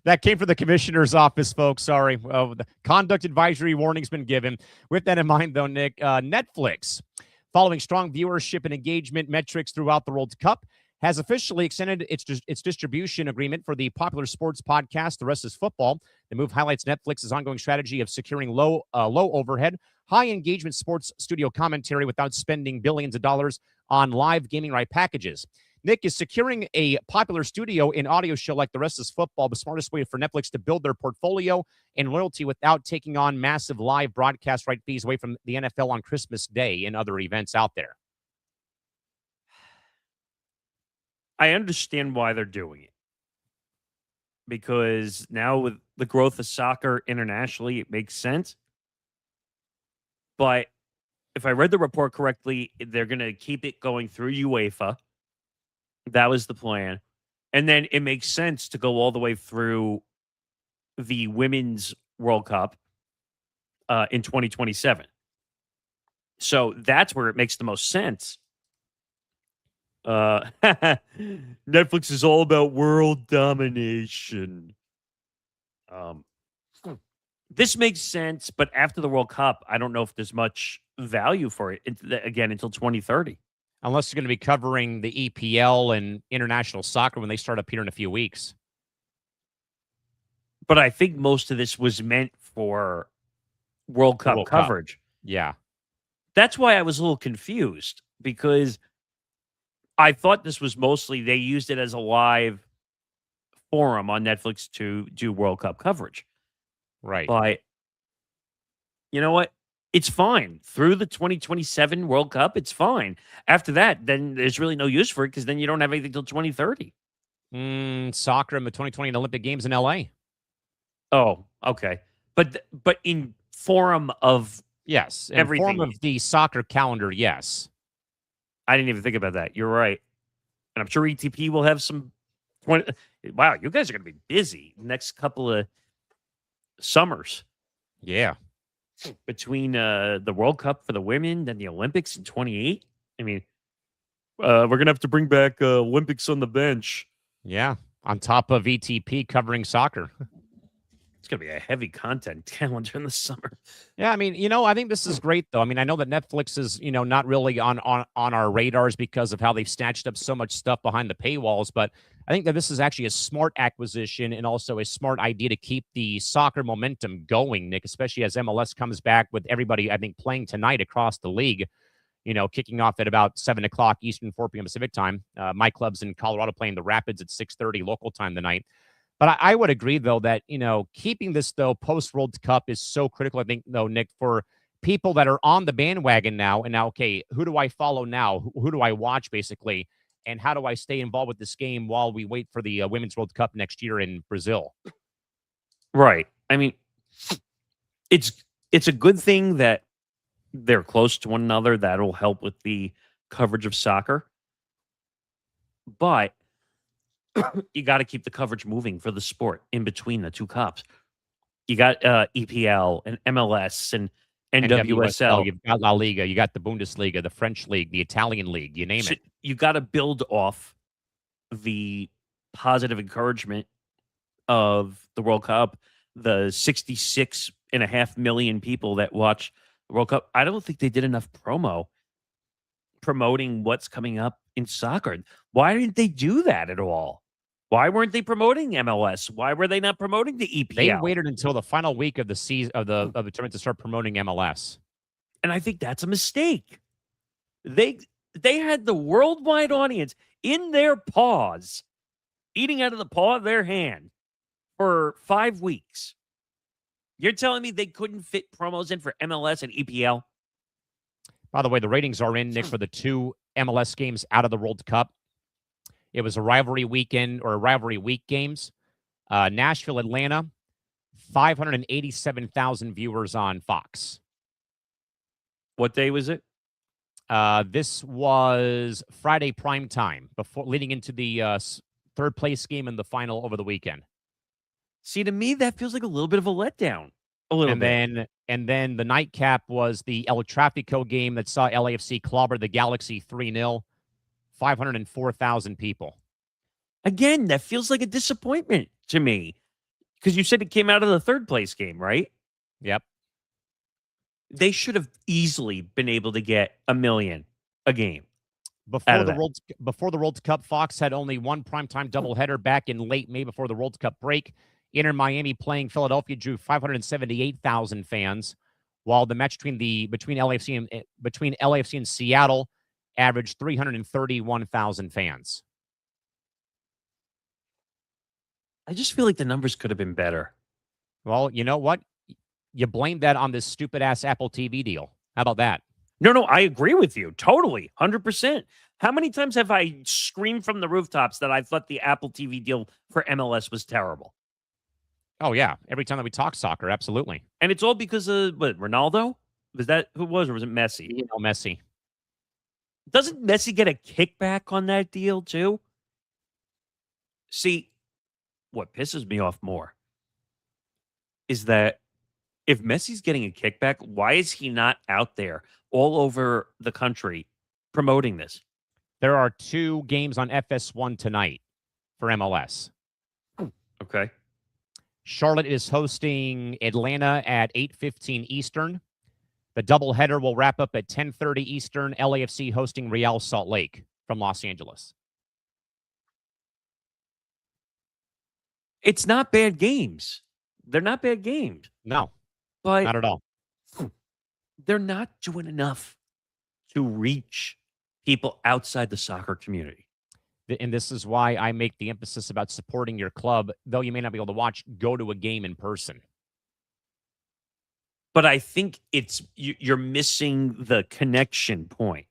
That came from the commissioner's office, folks. Sorry. The conduct advisory warning's been given. With that in mind, though, Nick, Netflix, following strong viewership and engagement metrics throughout the World Cup, has officially extended its distribution agreement for the popular sports podcast, The Rest is Football. The move highlights Netflix's ongoing strategy of securing low overhead, high engagement sports studio commentary without spending billions of dollars on live gaming right packages. Nick, is securing a popular studio in audio show like The Rest is Football the smartest way for Netflix to build their portfolio and loyalty without taking on massive live broadcast right fees away from the NFL on Christmas Day and other events out there?
I understand why they're doing it. Because now with the growth of soccer internationally, it makes sense. But if I read the report correctly, they're going to keep it going through UEFA. That was the plan. And then it makes sense to go all the way through the Women's World Cup in 2027. So that's where it makes the most sense. Netflix is all about world domination. This makes sense, but after the World Cup, I don't know if there's much value for it again until 2030.
Unless you're going to be covering the EPL and international soccer when they start up here in a few weeks.
But I think most of this was meant for World Cup coverage.
Yeah.
That's why I was a little confused, because I thought this was mostly they used it as a live forum on Netflix to do World Cup coverage.
Right.
But you know what? It's fine. Through the 2027 World Cup, it's fine. After that, then there's really no use for it because then you don't have anything till 2030.
Soccer in the 2020 Olympic Games in LA.
Oh, okay. But in form of
yes, in
everything.
form of the soccer calendar, yes.
I didn't even think about that. You're right. And I'm sure ETP will have some 20. Wow, you guys are going to be busy next couple of summers.
Yeah.
Between the World Cup for the women, then the Olympics in 28. I mean, we're going to have to bring back Olympics on the bench.
Yeah, on top of ETP covering soccer.
It's going to be a heavy content calendar in the summer.
Yeah, I mean, I think this is great, though. I mean, I know that Netflix is, not really on our radars because of how they've snatched up so much stuff behind the paywalls, but I think that this is actually a smart acquisition and also a smart idea to keep the soccer momentum going, Nick, especially as MLS comes back with everybody, I think, playing tonight across the league, kicking off at about 7 o'clock Eastern, 4 p.m. Pacific time. My club's in Colorado playing the Rapids at 6:30 local time tonight. But I would agree, though, that, keeping this, though, post-World Cup is so critical, I think, though, Nick, for people that are on the bandwagon now. And now, okay, who do I follow now? Who do I watch, basically? And how do I stay involved with this game while we wait for the Women's World Cup next year in Brazil?
Right. I mean, it's a good thing that they're close to one another. That'll help with the coverage of soccer. But you got to keep the coverage moving for the sport in between the two cups. You got EPL and MLS and NWSL.
You've got La Liga. You got the Bundesliga, the French league, the Italian league. You name it.
You got to build off the positive encouragement of the World Cup, the 66.5 million people that watch the World Cup. I don't think they did enough promoting what's coming up in soccer. Why didn't they do that at all? Why weren't they promoting MLS? Why were they not promoting the EPL?
They waited until the final week of the season of the tournament to start promoting MLS.
And I think that's a mistake. They had the worldwide audience in their paws, eating out of the paw of their hand for 5 weeks. You're telling me they couldn't fit promos in for MLS and EPL?
By the way, the ratings are in, Nick, for the 2 MLS games out of the World Cup. It was a rivalry weekend or rivalry week games. Nashville, Atlanta, 587,000 viewers on Fox.
What day was it?
This was Friday prime time, leading into the third place game in the final over the weekend.
See, to me, that feels like a little bit of a letdown. A little bit.
And then the nightcap was the El Tráfico game that saw LAFC clobber the Galaxy 3-0. 504,000 people.
Again, that feels like a disappointment to me. Because you said it came out of the third place game, right?
Yep.
They should have easily been able to get 1 million a game.
Before the World Cup, Fox had only one primetime doubleheader back in late May before the World Cup break. Inter Miami playing Philadelphia drew 578,000 fans, while the match between LAFC and Seattle averaged 331,000 fans.
I just feel like the numbers could have been better.
Well, you know what? You blame that on this stupid-ass Apple TV deal. How about that?
No, I agree with you. Totally. 100%. How many times have I screamed from the rooftops that I thought the Apple TV deal for MLS was terrible?
Oh, yeah. Every time that we talk soccer, absolutely.
And it's all because of, Ronaldo? Was that who it was, or was it Messi?
Messi.
Doesn't Messi get a kickback on that deal, too? See, what pisses me off more is that if Messi's getting a kickback, why is he not out there all over the country promoting this?
There are 2 games on FS1 tonight for MLS.
Okay.
Charlotte is hosting Atlanta at 8:15 Eastern. The doubleheader will wrap up at 10:30 Eastern. LAFC hosting Real Salt Lake from Los Angeles.
It's not bad games. They're not bad games.
No,
but
not at all.
They're not doing enough to reach people outside the soccer community.
And this is why I make the emphasis about supporting your club. Though you may not be able to watch, go to a game in person.
But I think you're missing the connection point.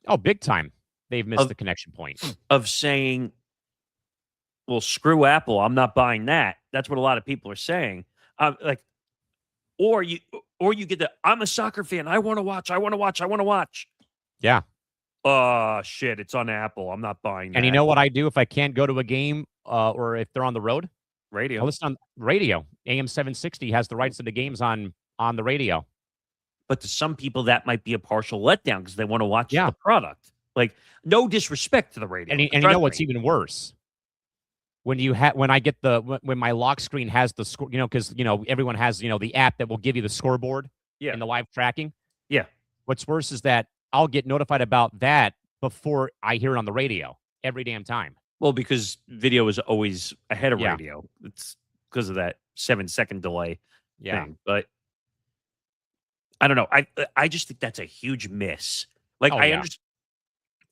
Oh, big time. They've missed the connection point.
Of saying, well, screw Apple. I'm not buying that. That's what a lot of people are saying. Or you get the, I'm a soccer fan. I want to watch.
Yeah.
Oh, shit. It's on Apple. I'm not buying that.
And you know what I do if I can't go to a game or if they're on the road?
Radio.
I listen on radio. AM 760 has the rights to the games on the radio.
But to some people, that might be a partial letdown because they want to watch the product. Like, no disrespect to the radio.
And you know what's even worse? When I get when my lock screen has the score, because everyone has the app that will give you the scoreboard and the live tracking.
Yeah.
What's worse is that I'll get notified about that before I hear it on the radio every damn time.
Well, because video is always ahead of radio. It's because of that 7-second delay thing. But I don't know. I just think that's a huge miss. Like,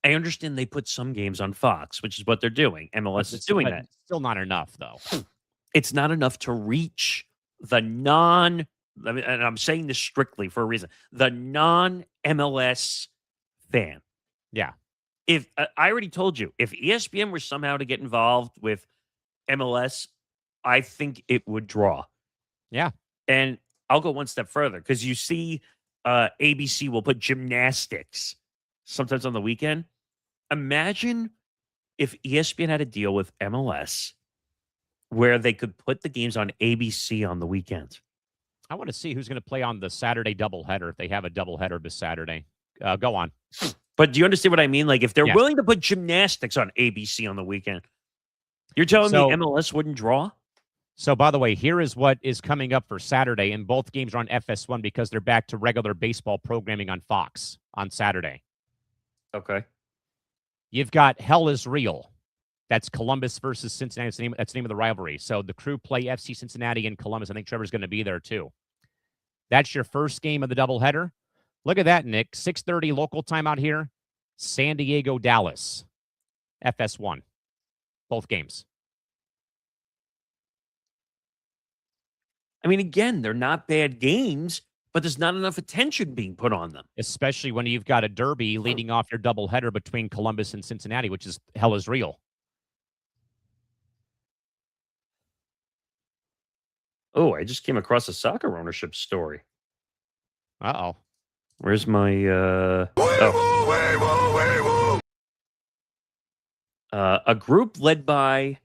I understand they put some games on Fox, which is what they're doing. MLS is doing that.
Still not enough, though.
It's not enough to reach the and I'm saying this strictly for a reason, the non-MLS fan.
Yeah.
If I already told you, if ESPN were somehow to get involved with MLS, I think it would draw.
Yeah.
And I'll go one step further because you see ABC will put gymnastics sometimes on the weekend. Imagine if ESPN had a deal with MLS where they could put the games on ABC on the weekends.
I want to see who's going to play on the Saturday doubleheader if they have a doubleheader this Saturday. Go on.
But do you understand what I mean? Like, if they're
Yes.
willing to put gymnastics on ABC on the weekend, you're telling me MLS wouldn't draw?
So, by the way, here is what is coming up for Saturday, and both games are on FS1 because they're back to regular baseball programming on Fox on Saturday.
Okay.
You've got Hell is Real. That's Columbus versus Cincinnati. That's the name of the rivalry. So the Crew play FC Cincinnati and Columbus. I think Trevor's going to be there, too. That's your first game of the doubleheader. Look at that, Nick. 6:30 local time out here. San Diego, Dallas. FS1. Both games.
I mean, again, they're not bad games, but there's not enough attention being put on them.
Especially when you've got a derby leading off your doubleheader between Columbus and Cincinnati, which is Hell is Real.
Oh, I just came across a soccer ownership story.
Uh-oh.
Where's my a group led by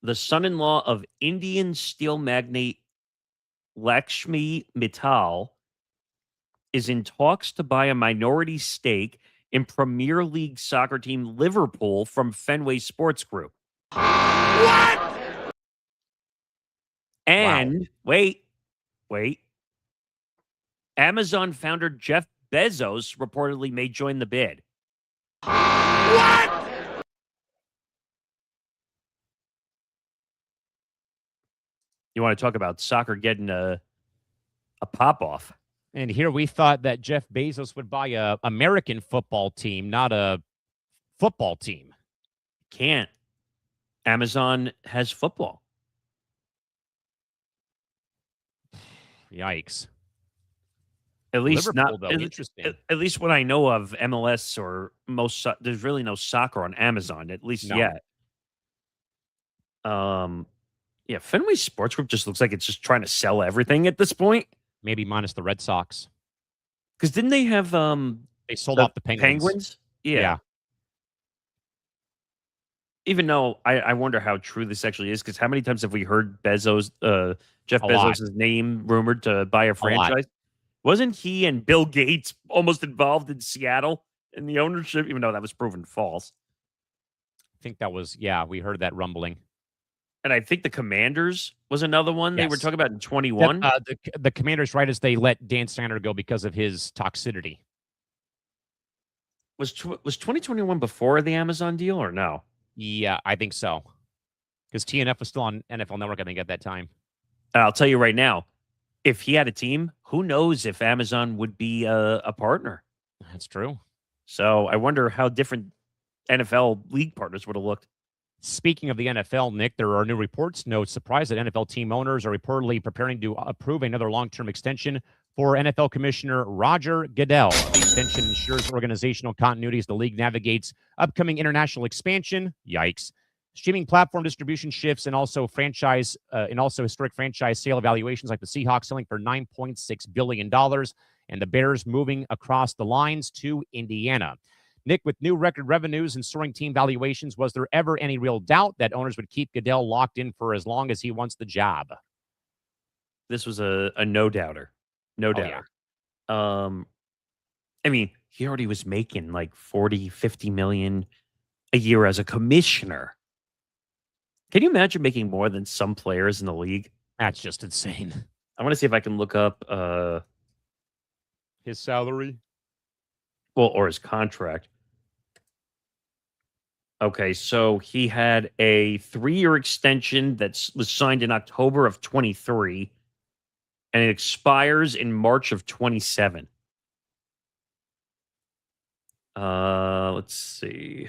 the son-in-law of Indian steel magnate Lakshmi Mittal is in talks to buy a minority stake in Premier League soccer team Liverpool from Fenway Sports Group.
What?
And wait. Amazon founder Jeff Bezos reportedly may join the bid.
What?
You want to talk about soccer getting a pop-off?
And here we thought that Jeff Bezos would buy a American football team, not a football team.
Can't. Amazon has football.
Yikes.
At least
Liverpool,
not.
though. Interesting.
At least what I know of MLS or there's really no soccer on Amazon, at least yet. Yeah, Fenway Sports Group just looks like it's just trying to sell everything at this point.
Maybe minus the Red Sox.
Because didn't they have
they sold off the Penguins?
Yeah. Even though I wonder how true this actually is, because how many times have we heard Jeff Bezos' name rumored to buy a franchise? Wasn't he and Bill Gates almost involved in Seattle in the ownership, even though that was proven false?
I think that was, we heard that rumbling.
And I think the Commanders was another one they were talking about in 21.
The Commanders, right as they let Dan Snyder go because of his toxicity.
Was 2021 before the Amazon deal or no?
Yeah, I think so. Because TNF was still on NFL Network, I think, at that time.
I'll tell you right now, if he had a team, who knows if Amazon would be a partner?
That's true.
So I wonder how different NFL league partners would have looked.
Speaking of the NFL, Nick, there are new reports. No surprise that NFL team owners are reportedly preparing to approve another long-term extension for NFL Commissioner Roger Goodell. The extension ensures organizational continuity as the league navigates upcoming international expansion. Yikes. Streaming platform distribution shifts and also historic franchise sale evaluations like the Seahawks selling for $9.6 billion and the Bears moving across the lines to Indiana. Nick, with new record revenues and soaring team valuations, was there ever any real doubt that owners would keep Goodell locked in for as long as he wants the job?
This was a no-doubter. No-doubter.
Yeah.
I mean, he already was making like 40, 50 million a year as a commissioner. Can you imagine making more than some players in the league?
That's just insane.
I want to see if I can look up
his salary.
Well, or his contract. Okay, so he had a 3-year extension that was signed in October of 23, and it expires in March of 27. Let's see.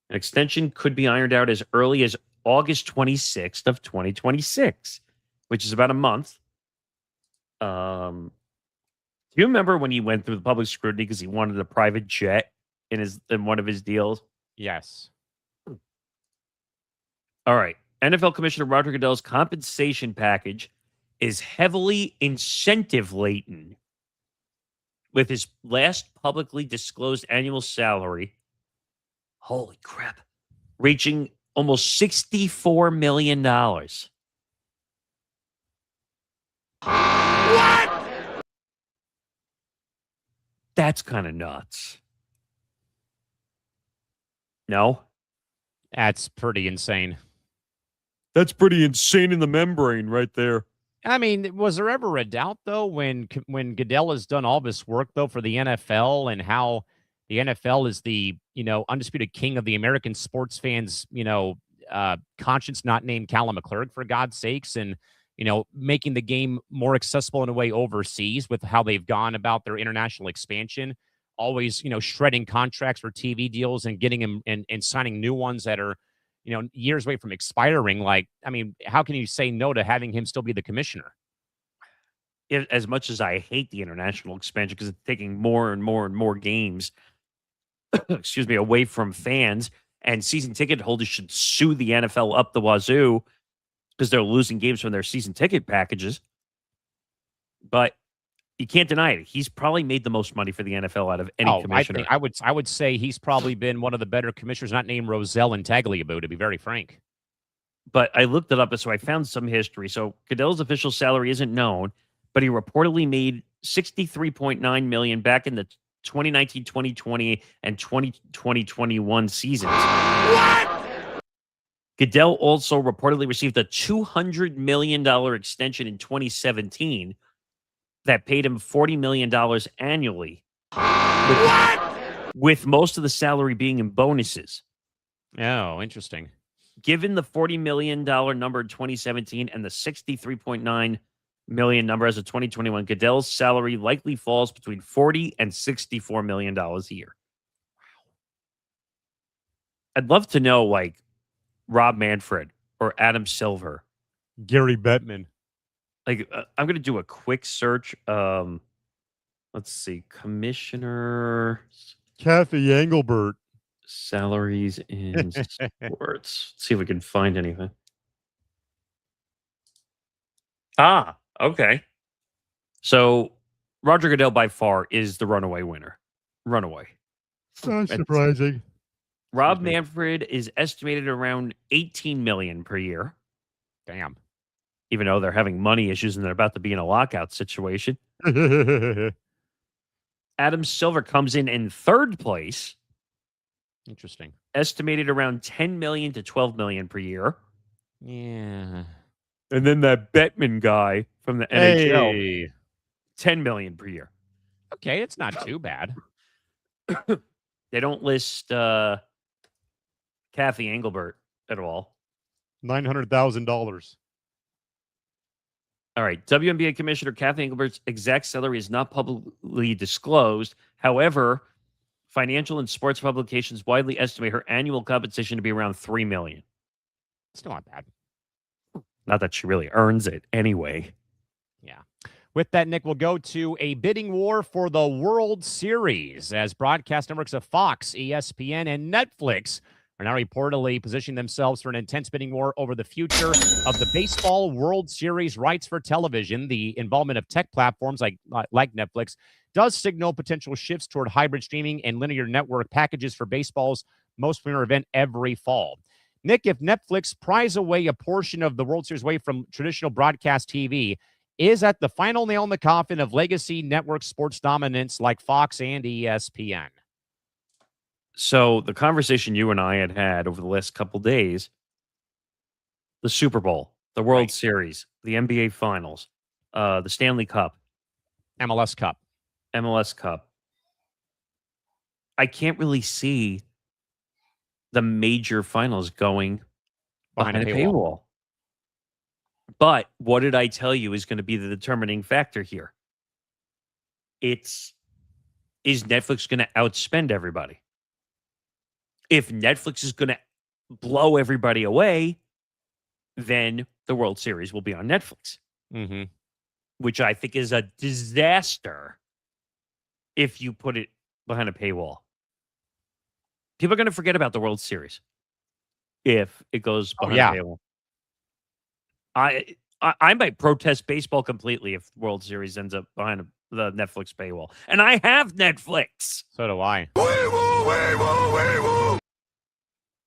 An extension could be ironed out as early as August 26th of 2026, which is about a month. Do you remember when he went through the public scrutiny because he wanted a private jet in one of his deals?
Yes.
All right. NFL Commissioner Roger Goodell's compensation package is heavily incentive laden, with his last publicly disclosed annual salary, holy crap, reaching almost $64 million. What? That's kind of nuts. No?
That's pretty insane.
That's pretty insane in the membrane right there.
I mean, was there ever a doubt, though, when Goodell has done all this work, though, for the NFL and how the NFL is the, undisputed king of the American sports fans, conscience not named Callan McClurg, for God's sakes, and, making the game more accessible in a way overseas with how they've gone about their international expansion, always, shredding contracts for TV deals and getting them and signing new ones that are, years away from expiring. Like, I mean, how can you say no to having him still be the commissioner?
As much as I hate the international expansion because it's taking more and more and more games, excuse me, away from fans, and season ticket holders should sue the NFL up the wazoo because they're losing games from their season ticket packages. But you can't deny it. He's probably made the most money for the NFL out of any commissioner.
I would say he's probably been one of the better commissioners, not named Roselle and Tagliabue, to be very frank.
But I looked it up, so I found some history. So Goodell's official salary isn't known, but he reportedly made $63.9 million back in the 2019, 2020, and 2021 seasons. What? Goodell also reportedly received a $200 million extension in 2017 that paid him $40 million annually. With most of the salary being in bonuses.
Oh, interesting.
Given the $40 million number in 2017 and the $63.9 million number as of 2021, Goodell's salary likely falls between $40 and $64 million a year. I'd love to know, like, Rob Manfred or Adam Silver.
Gary Bettman.
Like, I'm going to do a quick search. Let's see. Commissioner
Kathy Engelbert.
salaries in sports. Let's see if we can find anything. Okay. So Roger Goodell by far is the runaway winner. Runaway.
Not surprising.
Rob Manfred is estimated around $18 million per year.
Damn.
Even though they're having money issues and they're about to be in a lockout situation. Adam Silver comes in third place.
Interesting.
Estimated around $10 million to $12 million per year.
Yeah.
And then that Bettman guy from the NHL, $10 million per year.
Okay, it's not too bad.
They don't list Kathy Engelbert at all.
$900,000.
All right. WNBA Commissioner Kathy Engelbert's exact salary is not publicly disclosed. However, financial and sports publications widely estimate her annual compensation to be around $3 million.
Still not bad.
Not that she really earns it anyway.
Yeah. With that, Nick, we'll go to a bidding war for the World Series as broadcast networks of Fox, ESPN, and Netflix are now reportedly positioning themselves for an intense bidding war over the future of the Baseball World Series rights for television. The involvement of tech platforms like Netflix does signal potential shifts toward hybrid streaming and linear network packages for baseball's most premier event every fall. Nick, if Netflix pries away a portion of the World Series away from traditional broadcast TV, is that the final nail in the coffin of legacy network sports dominance like Fox and ESPN?
So the conversation you and I had over the last couple days, the Super Bowl, the World Series, the NBA Finals, the Stanley Cup,
MLS Cup.
I can't really see the major finals going behind a paywall. But what did I tell you is going to be the determining factor here? It's is Netflix going to outspend everybody? If Netflix is going to blow everybody away, then the World Series will be on Netflix,
Mm-hmm.
which I think is a disaster if you put it behind a paywall. People are going to forget about the World Series if it goes behind a paywall. I might protest baseball completely if World Series ends up behind the Netflix paywall. And I have Netflix.
So do I.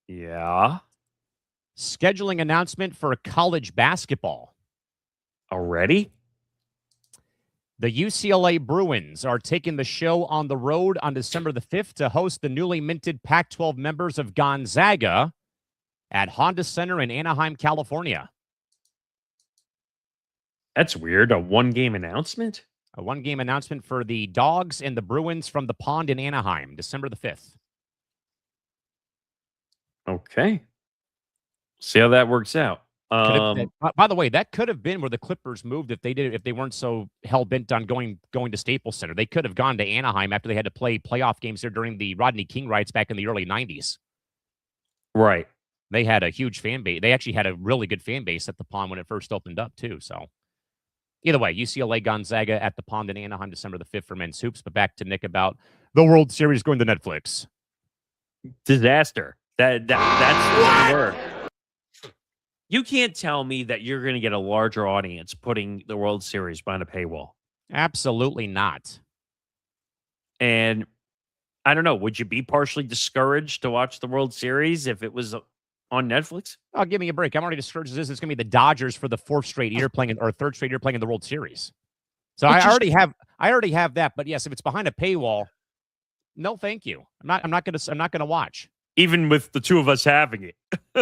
Yeah.
Scheduling announcement for college basketball.
Already?
The UCLA Bruins are taking the show on the road on December the 5th to host the newly minted Pac-12 members of Gonzaga at Honda Center in Anaheim, California.
That's weird. A one-game announcement?
A one-game announcement for the Dogs and the Bruins from the Pond in Anaheim, December the 5th.
Okay. See how that works out.
By the way, that could have been where the Clippers moved if they weren't so hell-bent on going to Staples Center. They could have gone to Anaheim after they had to play playoff games there during the Rodney King riots back in the early 90s.
Right.
They had a huge fan base. They actually had a really good fan base at the Pond when it first opened up, too. So either way, UCLA Gonzaga at the Pond in Anaheim, December the 5th for men's hoops. But back to Nick about the World Series going to Netflix.
Disaster. That's the word. You can't tell me that you're going to get a larger audience putting the World Series behind a paywall.
Absolutely not.
And I don't know, would you be partially discouraged to watch the World Series if it was on Netflix?
Oh, give me a break. I'm already discouraged as this. It's going to be the Dodgers for the third straight year playing in the World Series. So I already have that. But yes, if it's behind a paywall, no, thank you. I'm not going to watch.
Even with the two of us having it.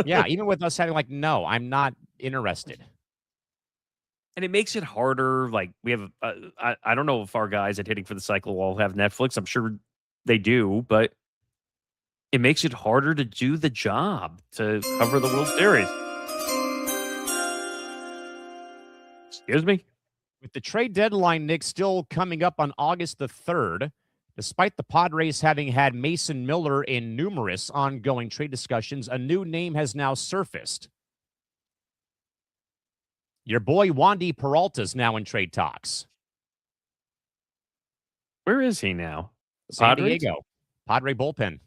Yeah, even with us having no, I'm not interested.
And it makes it harder. Like we have, I don't know if our guys at Hitting for the Cycle all have Netflix. I'm sure they do, but it makes it harder to do the job to cover the World Series. Excuse me?
With the trade deadline, Nick, still coming up on August the 3rd, despite the Padres having had Mason Miller in numerous ongoing trade discussions, a new name has now surfaced. Your boy Wandy Peralta is now in trade talks.
Where is he now?
San Diego. Padre bullpen.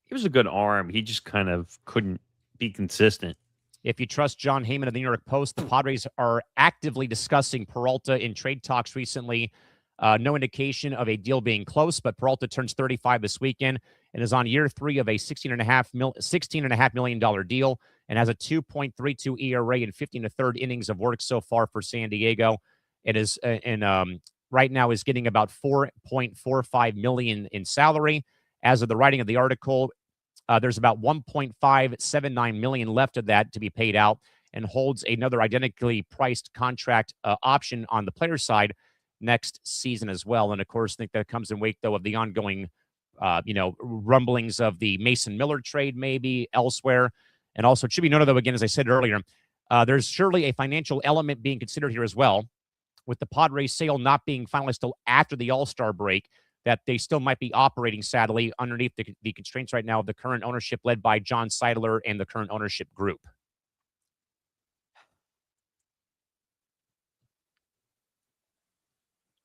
He was a good arm. He just kind of couldn't be consistent. If
you trust John Heyman of the New York Post, the Padres are actively discussing Peralta in trade talks recently. No indication of a deal being close, but Peralta turns 35 this weekend and is on year 3 of a $16.5 million deal and has a 2.32 ERA and 15 1/3 innings of work so far for San Diego. It is right now is getting about $4.45 million in salary. As of the writing of the article, there's about $1.579 million left of that to be paid out and holds another identically priced contract option on the player side next season as well. And of course, I think that comes in wake, though, of the ongoing, rumblings of the Mason Miller trade, maybe elsewhere. And also, it should be noted, though, again, as I said earlier, there's surely a financial element being considered here as well, with the Padres sale not being finalized till after the All-Star break, that they still might be operating, sadly, underneath the constraints right now of the current ownership led by John Seidler and the current ownership group.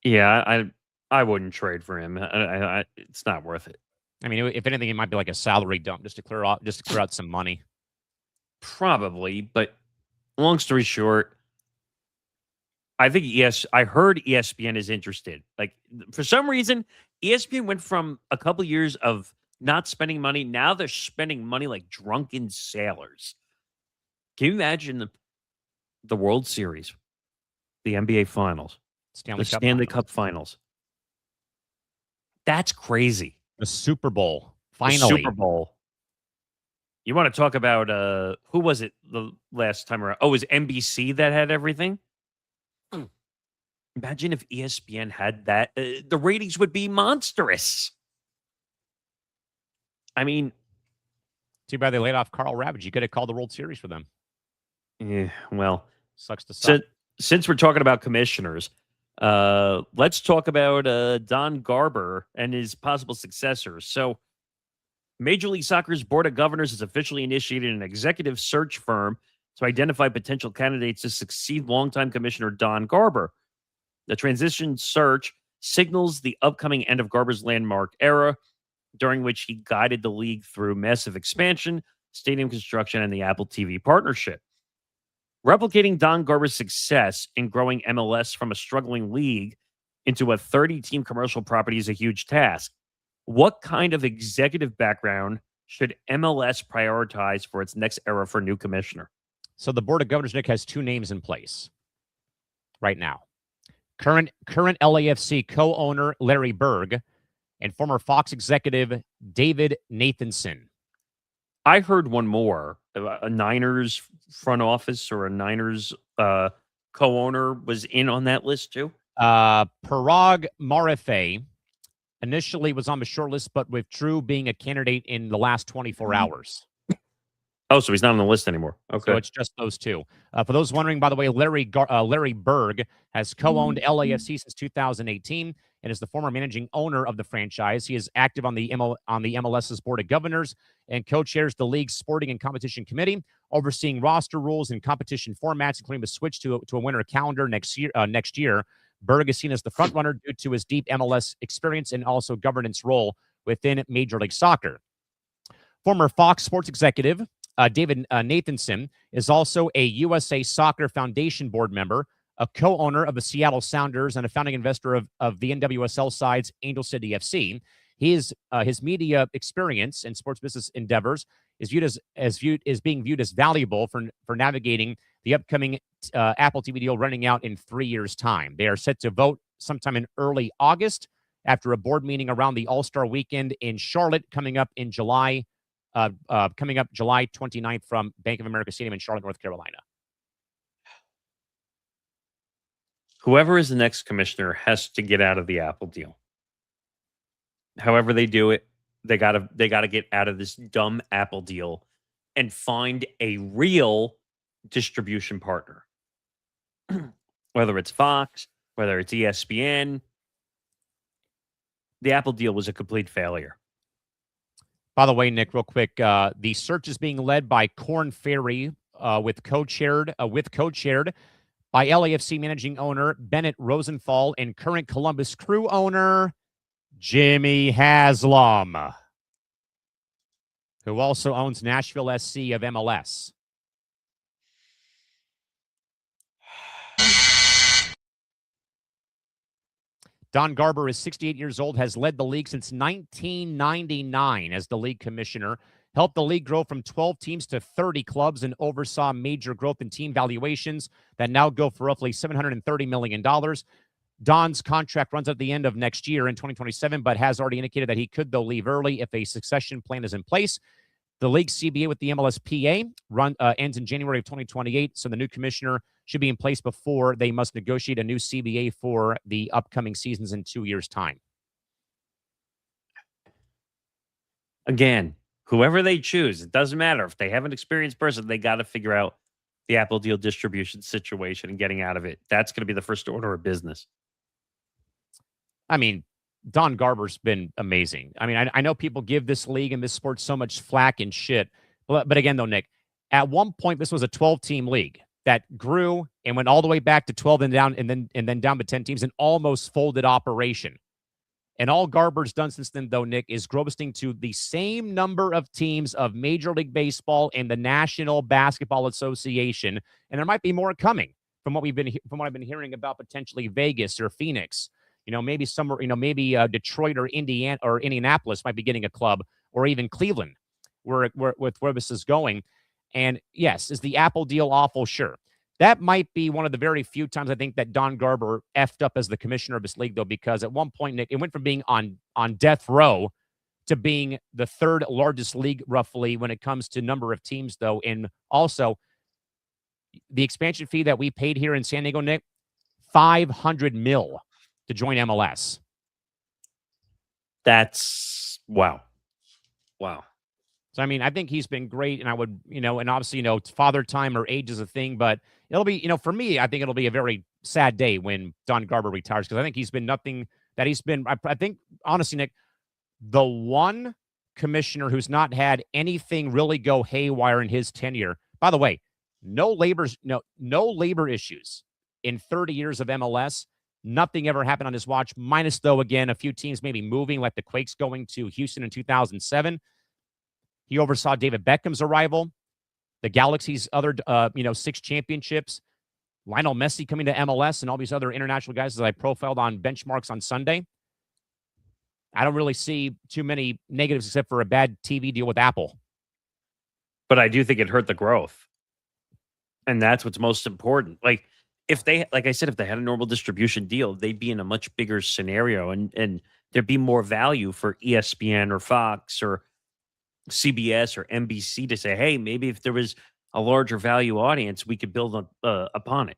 Yeah, I wouldn't trade for him. It's not worth it.
I mean, if anything, it might be like a salary dump just to clear out some money.
Probably, but long story short, I think I heard ESPN is interested. Like for some reason, ESPN went from a couple years of not spending money. Now they're spending money like drunken sailors. Can you imagine the World Series, the NBA Finals, Stanley Cup Finals? That's crazy.
The Super Bowl, finally.
The Super Bowl. You want to talk about who was it the last time around? Oh, it was NBC that had everything? Imagine if ESPN had that. The ratings would be monstrous. I mean,
too bad they laid off Carl Ravage. You could have called the World Series for them.
Yeah, well,
sucks to suck.
Since we're talking about commissioners, Let's talk about Don Garber and his possible successors. So, Major League Soccer's Board of Governors has officially initiated an executive search firm to identify potential candidates to succeed longtime Commissioner Don Garber. The transition search signals the upcoming end of Garber's landmark era, during which he guided the league through massive expansion, stadium construction, and the Apple TV partnership. Replicating Don Garber's success in growing MLS from a struggling league into a 30-team commercial property is a huge task. What kind of executive background should MLS prioritize for its next era for new commissioner?
So the Board of Governors, Nick, has two names in place right now. Current LAFC co-owner Larry Berg and former Fox executive David Nathanson.
I heard one more. A Niners front office or a Niners co-owner was in on that list too.
Parag Marife initially was on the short list, but withdrew being a candidate in the last 24 hours.
Oh, so he's not on the list anymore. Okay.
So it's just those two. For those wondering, by the way, Larry Berg has co-owned LAFC since 2018 and is the former managing owner of the franchise. He is active on the MLS's Board of Governors and co-chairs the league's Sporting and Competition Committee, overseeing roster rules and competition formats, including the switch to a winter calendar next year. Berg is seen as the front runner due to his deep MLS experience and also governance role within Major League Soccer. Former Fox Sports executive David Nathanson is also a USA Soccer Foundation board member, a co-owner of the Seattle Sounders, and a founding investor of the NWSL side's Angel City FC. His media experience and sports business endeavors is being viewed as valuable for navigating the upcoming Apple TV deal running out in 3 years' time. They are set to vote sometime in early August after a board meeting around the All-Star Weekend in Charlotte coming up July 29th from Bank of America Stadium in Charlotte, North Carolina.
Whoever is the next commissioner has to get out of the Apple deal. However they do it, they gotta get out of this dumb Apple deal and find a real distribution partner. Whether it's Fox, whether it's ESPN, the Apple deal was a complete failure.
By the way, Nick, real quick, the search is being led by Korn Ferry, with co-chaired by LAFC managing owner Bennett Rosenthal and current Columbus Crew owner Jimmy Haslam, who also owns Nashville SC of MLS. Don Garber is 68 years old, has led the league since 1999 as the league commissioner, helped the league grow from 12 teams to 30 clubs, and oversaw major growth in team valuations that now go for roughly $730 million. Don's contract runs at the end of next year in 2027, but has already indicated that he could, though, leave early if a succession plan is in place. The league's CBA with the MLSPA ends in January of 2028, so the new commissioner should be in place before they must negotiate a new CBA for the upcoming seasons in 2 years' time.
Again, whoever they choose, it doesn't matter. If they have an experienced person, they got to figure out the Apple deal distribution situation and getting out of it. That's going to be the first order of business.
I mean, Don Garber's been amazing. I mean, I know people give this league and this sport so much flack and shit. But again, though, Nick, at one point, this was a 12-team league that grew and went all the way back to 12 and down, and then down to 10 teams, and almost folded operation. And all Garber's done since then, though, Nick, is grow this thing to the same number of teams of Major League Baseball and the National Basketball Association. And there might be more coming from what I've been hearing about potentially Vegas or Phoenix. Maybe somewhere, maybe Detroit or Indiana or Indianapolis might be getting a club, or even Cleveland, where this is going. And yes, is the Apple deal awful? Sure. That might be one of the very few times I think that Don Garber effed up as the commissioner of this league, though, because at one point, Nick, it went from being on death row to being the third largest league, roughly, when it comes to number of teams, though. And also, the expansion fee that we paid here in San Diego, Nick, $500 million to join MLS.
That's wow.
So, I mean, I think he's been great, and I would, and obviously, father time or age is a thing, but it'll be, for me, I think it'll be a very sad day when Don Garber retires, because I think he's been nothing that he's been. I think, honestly, Nick, the one commissioner who's not had anything really go haywire in his tenure. By the way, no labor issues in 30 years of MLS. Nothing ever happened on his watch, minus, though, again, a few teams maybe moving, like the Quakes going to Houston in 2007. He oversaw David Beckham's arrival, the Galaxy's other, 6 championships, Lionel Messi coming to MLS, and all these other international guys that I profiled on Benchmarks on Sunday. I don't really see too many negatives except for a bad TV deal with Apple.
But I do think it hurt the growth. And that's what's most important. Like I said, if they had a normal distribution deal, they'd be in a much bigger scenario, and there'd be more value for ESPN or Fox or CBS or NBC to say, hey, maybe if there was a larger value audience, we could build upon it.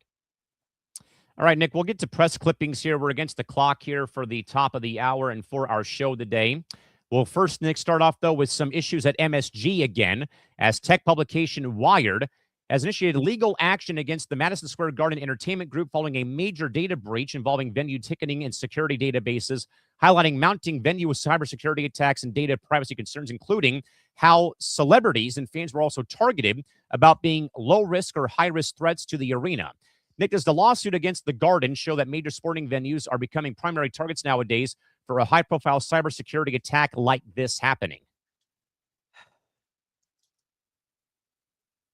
All right, Nick, we'll get to press clippings here. We're against the clock here for the top of the hour and for our show today. We'll first, Nick, start off, though, with some issues at MSG again, as tech publication Wired has initiated legal action against the Madison Square Garden Entertainment Group following a major data breach involving venue ticketing and security databases, highlighting mounting venue cybersecurity attacks and data privacy concerns, including how celebrities and fans were also targeted about being low-risk or high-risk threats to the arena. Nick, does the lawsuit against the Garden show that major sporting venues are becoming primary targets nowadays for a high-profile cybersecurity attack like this happening?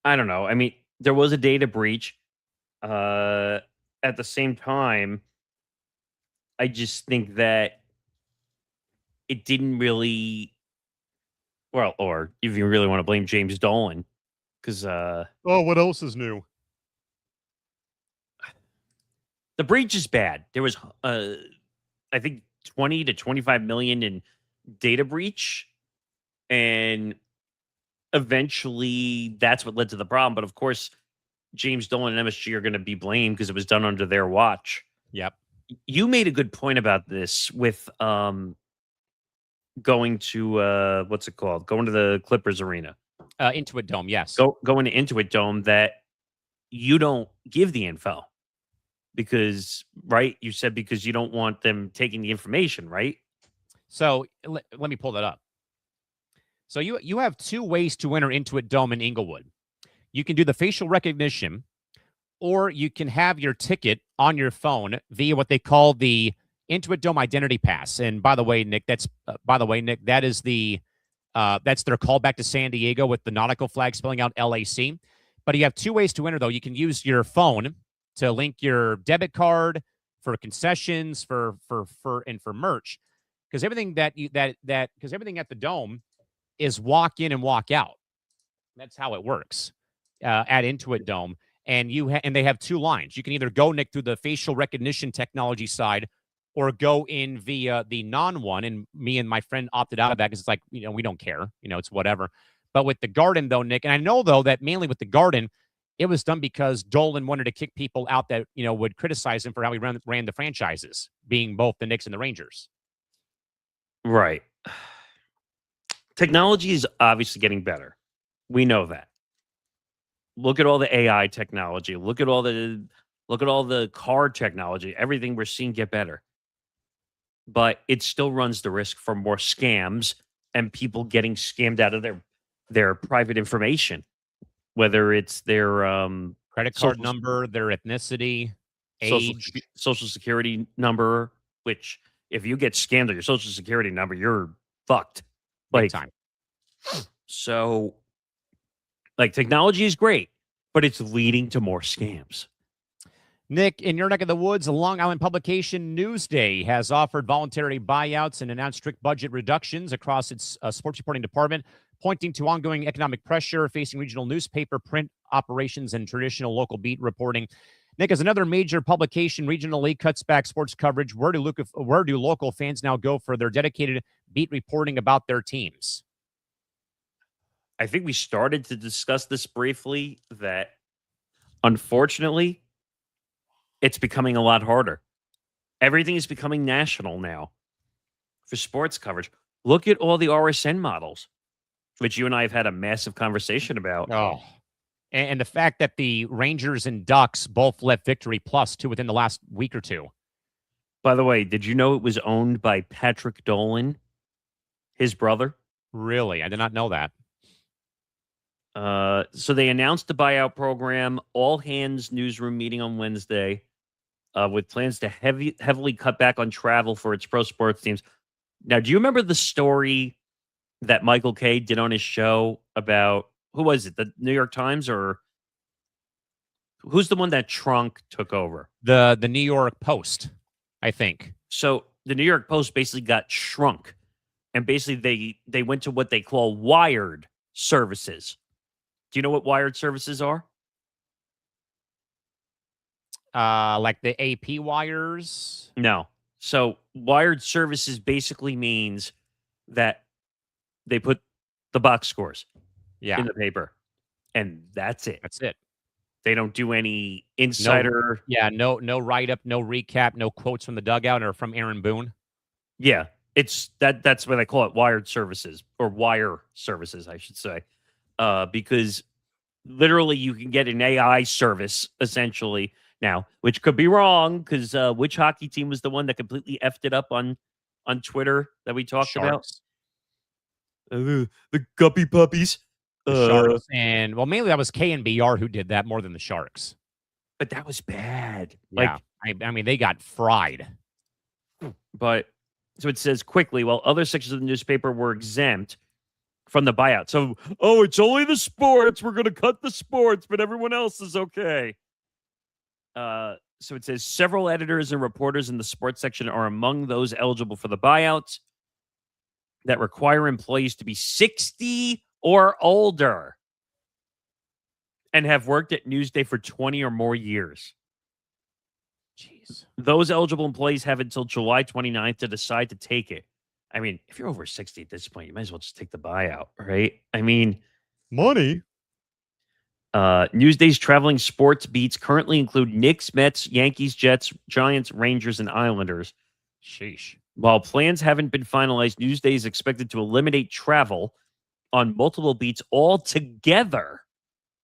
I don't know. I mean, there was a data breach. At the same time, I just think that it didn't really, well, or if you really want to blame James Dolan, because
what else is new?
the breach is bad. There was, I think, 20 to 25 million in data breach, and eventually that's what led to the problem. But of course, James Dolan and MSG are going to be blamed because it was done under their watch.
Yep.
You made a good point about this with going to what's it called? Going to the Clippers arena.
Intuit Dome, yes.
Going to Intuit Dome, that you don't give the info because, right? You said because you don't want them taking the information, right?
So let me pull that up. So you have 2 ways to enter Intuit Dome in Inglewood. You can do the facial recognition, or you can have your ticket on your phone via what they call the Intuit Dome Identity Pass. And by the way, Nick, that is that's their callback to San Diego with the nautical flag spelling out LAC. But you have 2 ways to enter, though. You can use your phone to link your debit card for concessions, for merch, because everything because everything at the Dome is walk in and walk out. That's how it works at Intuit Dome. And and they have 2 lines. You can either go, Nick, through the facial recognition technology side, or go in via the non one. And me and my friend opted out of that because it's like, we don't care. It's whatever. But with the Garden, though, Nick, and I know, though, that mainly with the Garden, it was done because Dolan wanted to kick people out that, would criticize him for how he ran the franchises, being both the Knicks and the Rangers.
Right. Technology is obviously getting better. We know that. Look at all the AI technology. Look at all the card technology. Everything we're seeing get better. But it still runs the risk for more scams and people getting scammed out of their private information, whether it's their
credit card number, their ethnicity, age,
social security number, which if you get scammed on your social security number, you're fucked.
Big time.
So, technology is great, but it's leading to more scams.
Nick, in your neck of the woods, a Long Island publication, Newsday, has offered voluntary buyouts and announced strict budget reductions across its sports reporting department, pointing to ongoing economic pressure facing regional newspaper, print operations, and traditional local beat reporting. Nick, as another major publication regionally cuts back sports coverage, where do local fans now go for their dedicated beat reporting about their teams?
I think we started to discuss this briefly, that unfortunately, it's becoming a lot harder. Everything is becoming national now for sports coverage. Look at all the RSN models, which you and I have had a massive conversation about.
Oh. And the fact that the Rangers and Ducks both left Victory Plus too within the last week or two.
By the way, did you know it was owned by Patrick Dolan, his brother?
Really? I did not know that.
So they announced the buyout program, all hands newsroom meeting on Wednesday, with plans to heavily cut back on travel for its pro sports teams. Now, do you remember the story that Michael Kay did on his show about, who was it, the New York Times, or who's the one that Trunk took over?
The New York Post, I think.
So the New York Post basically got shrunk, and basically they went to what they call wired services. Do you know what wired services are?
Like the AP wires?
No. So wired services basically means that they put the box scores in the paper, and that's it.
That's it.
They don't do any insider.
No write-up, no recap, no quotes from the dugout or from Aaron Boone.
Yeah, it's that's what they call it, wired services, or wire services, I should say. Because literally you can get an AI service essentially now, which could be wrong, because which hockey team was the one that completely effed it up on Twitter that we talked about? The Guppy Puppies.
The Sharks, and mainly that was KNBR who did that more than the Sharks.
But that was bad.
Yeah, I mean, they got fried.
But so it says quickly, while other sections of the newspaper were exempt from the buyout. So, it's only the sports. We're going to cut the sports, but everyone else is okay. So it says several editors and reporters in the sports section are among those eligible for the buyouts that require employees to be 60 or older and have worked at Newsday for 20 or more years.
Jeez.
Those eligible employees have until July 29th to decide to take it. I mean, if you're over 60 at this point, you might as well just take the buyout, right? I mean,
money.
Newsday's traveling sports beats currently include Knicks, Mets, Yankees, Jets, Giants, Rangers, and Islanders.
Sheesh.
While plans haven't been finalized, Newsday is expected to eliminate travel on multiple beats altogether.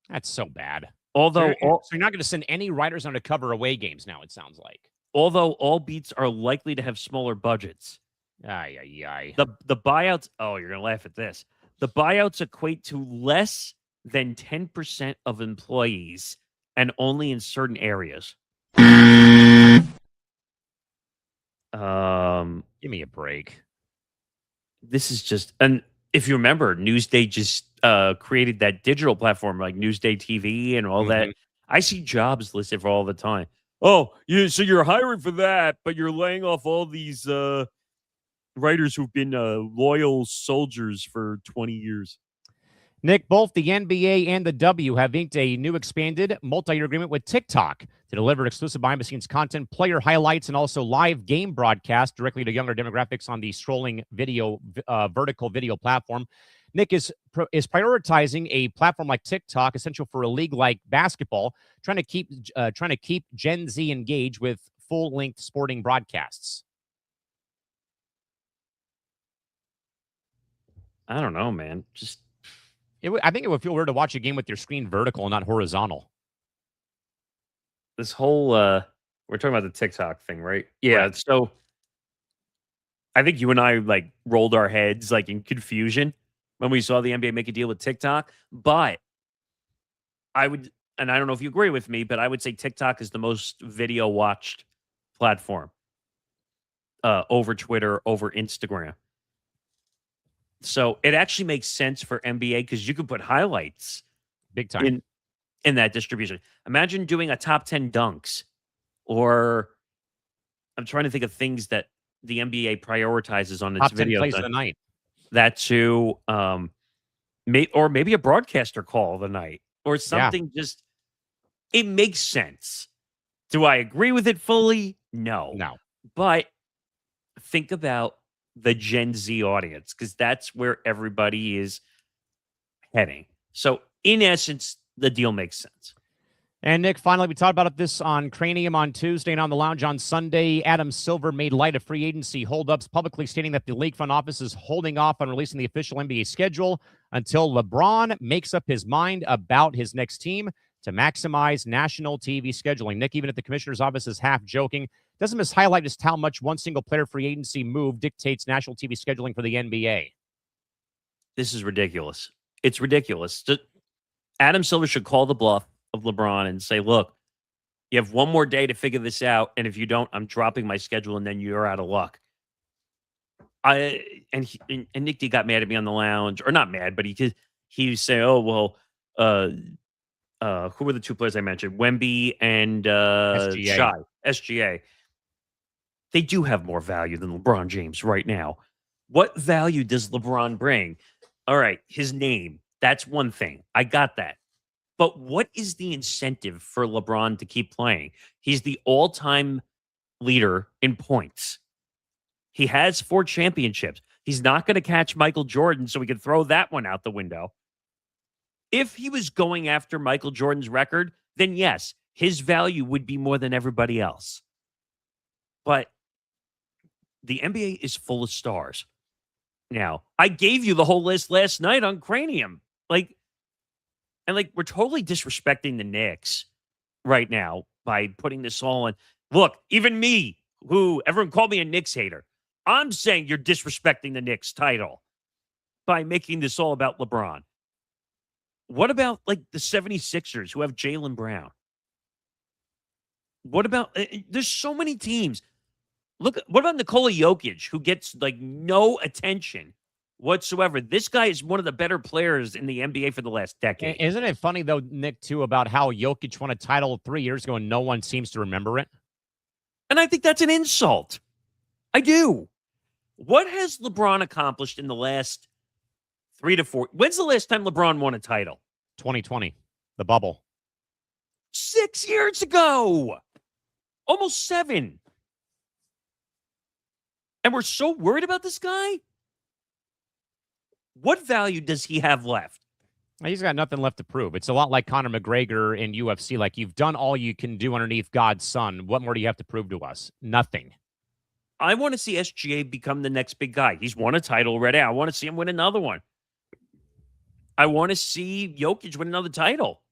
That's so bad.
Although,
so you're not going to send any writers on to cover away games now, it sounds like.
Although all beats are likely to have smaller budgets.
The
buyouts, you're going to laugh at this. The buyouts equate to less than 10% of employees, and only in certain areas.
Give me a break.
This is just, and if you remember, Newsday just created that digital platform like Newsday TV and all that. I see jobs listed for all the time. So you're hiring for that, but you're laying off all these writers who've been loyal soldiers for 20 years.
Nick, both the NBA and the W have inked a new expanded multi-year agreement with TikTok to deliver exclusive behind-the-scenes content, player highlights, and also live game broadcast directly to younger demographics on the scrolling video, vertical video platform. Nick is prioritizing a platform like TikTok, essential for a league like basketball, trying to keep Gen Z engaged with full-length sporting broadcasts.
I don't know, man.
I think it would feel weird to watch a game with your screen vertical and not horizontal.
This whole, we're talking about the TikTok thing, right? Yeah. Right. So I think you and I rolled our heads in confusion when we saw the NBA make a deal with TikTok. But I would, and I don't know if you agree with me, but I would say TikTok is the most video watched platform over Twitter, over Instagram. So it actually makes sense for NBA because you could put highlights
big time
in that distribution. Imagine doing a top 10 dunks, or I'm trying to think of things that the NBA prioritizes on its
top 10
videos.
plays of the night.
That too, or maybe a broadcaster call of the night or something. Yeah. Just it makes sense. Do I agree with it fully? No. But think about the Gen Z audience, because that's where everybody is heading. So in essence, the deal makes sense.
And Nick, finally, we talked about this on Cranium on Tuesday and on the Lounge on Sunday. Adam Silver made light of free agency holdups, publicly stating that the league front office is holding off on releasing the official NBA schedule until LeBron makes up his mind about his next team to maximize national TV scheduling. Nick, even if the commissioner's office is half joking, doesn't this highlight just how much one single player free agency move dictates national TV scheduling for the NBA?
This is ridiculous. It's ridiculous. Adam Silver should call the bluff of LeBron and say, look, you have one more day to figure this out, and if you don't, I'm dropping my schedule, and then you're out of luck. And Nick D got mad at me on the lounge, or not mad, but he was saying, "Oh well, who were the two players I mentioned? Wemby and SGA. They do have more value than LeBron James right now. What value does LeBron bring? All right, his name. That's one thing. I got that. But what is the incentive for LeBron to keep playing? He's the all-time leader in points. He has 4 championships. He's not going to catch Michael Jordan, so we can throw that one out the window. If he was going after Michael Jordan's record, then yes, his value would be more than everybody else. But the NBA is full of stars. Now, I gave you the whole list last night on Cranium. We're totally disrespecting the Knicks right now by putting this all in. Look, even me, who everyone called me a Knicks hater, I'm saying you're disrespecting the Knicks title by making this all about LeBron. What about the 76ers who have Jaylen Brown? What about there's so many teams. Look, what about Nikola Jokic, who gets no attention whatsoever? This guy is one of the better players in the NBA for the last decade.
Isn't it funny, though, Nick, too, about how Jokic won a title 3 years ago and no one seems to remember it?
And I think that's an insult. I do. What has LeBron accomplished in the last 3 to 4? When's the last time LeBron won a title?
2020, the bubble.
6 years ago. Almost 7. And we're so worried about this guy? What value does he have left?
He's got nothing left to prove. It's a lot like Conor McGregor in UFC. You've done all you can do underneath God's son. What more do you have to prove to us? Nothing.
I want to see SGA become the next big guy. He's won a title already. I want to see him win another one. I want to see Jokic win another title.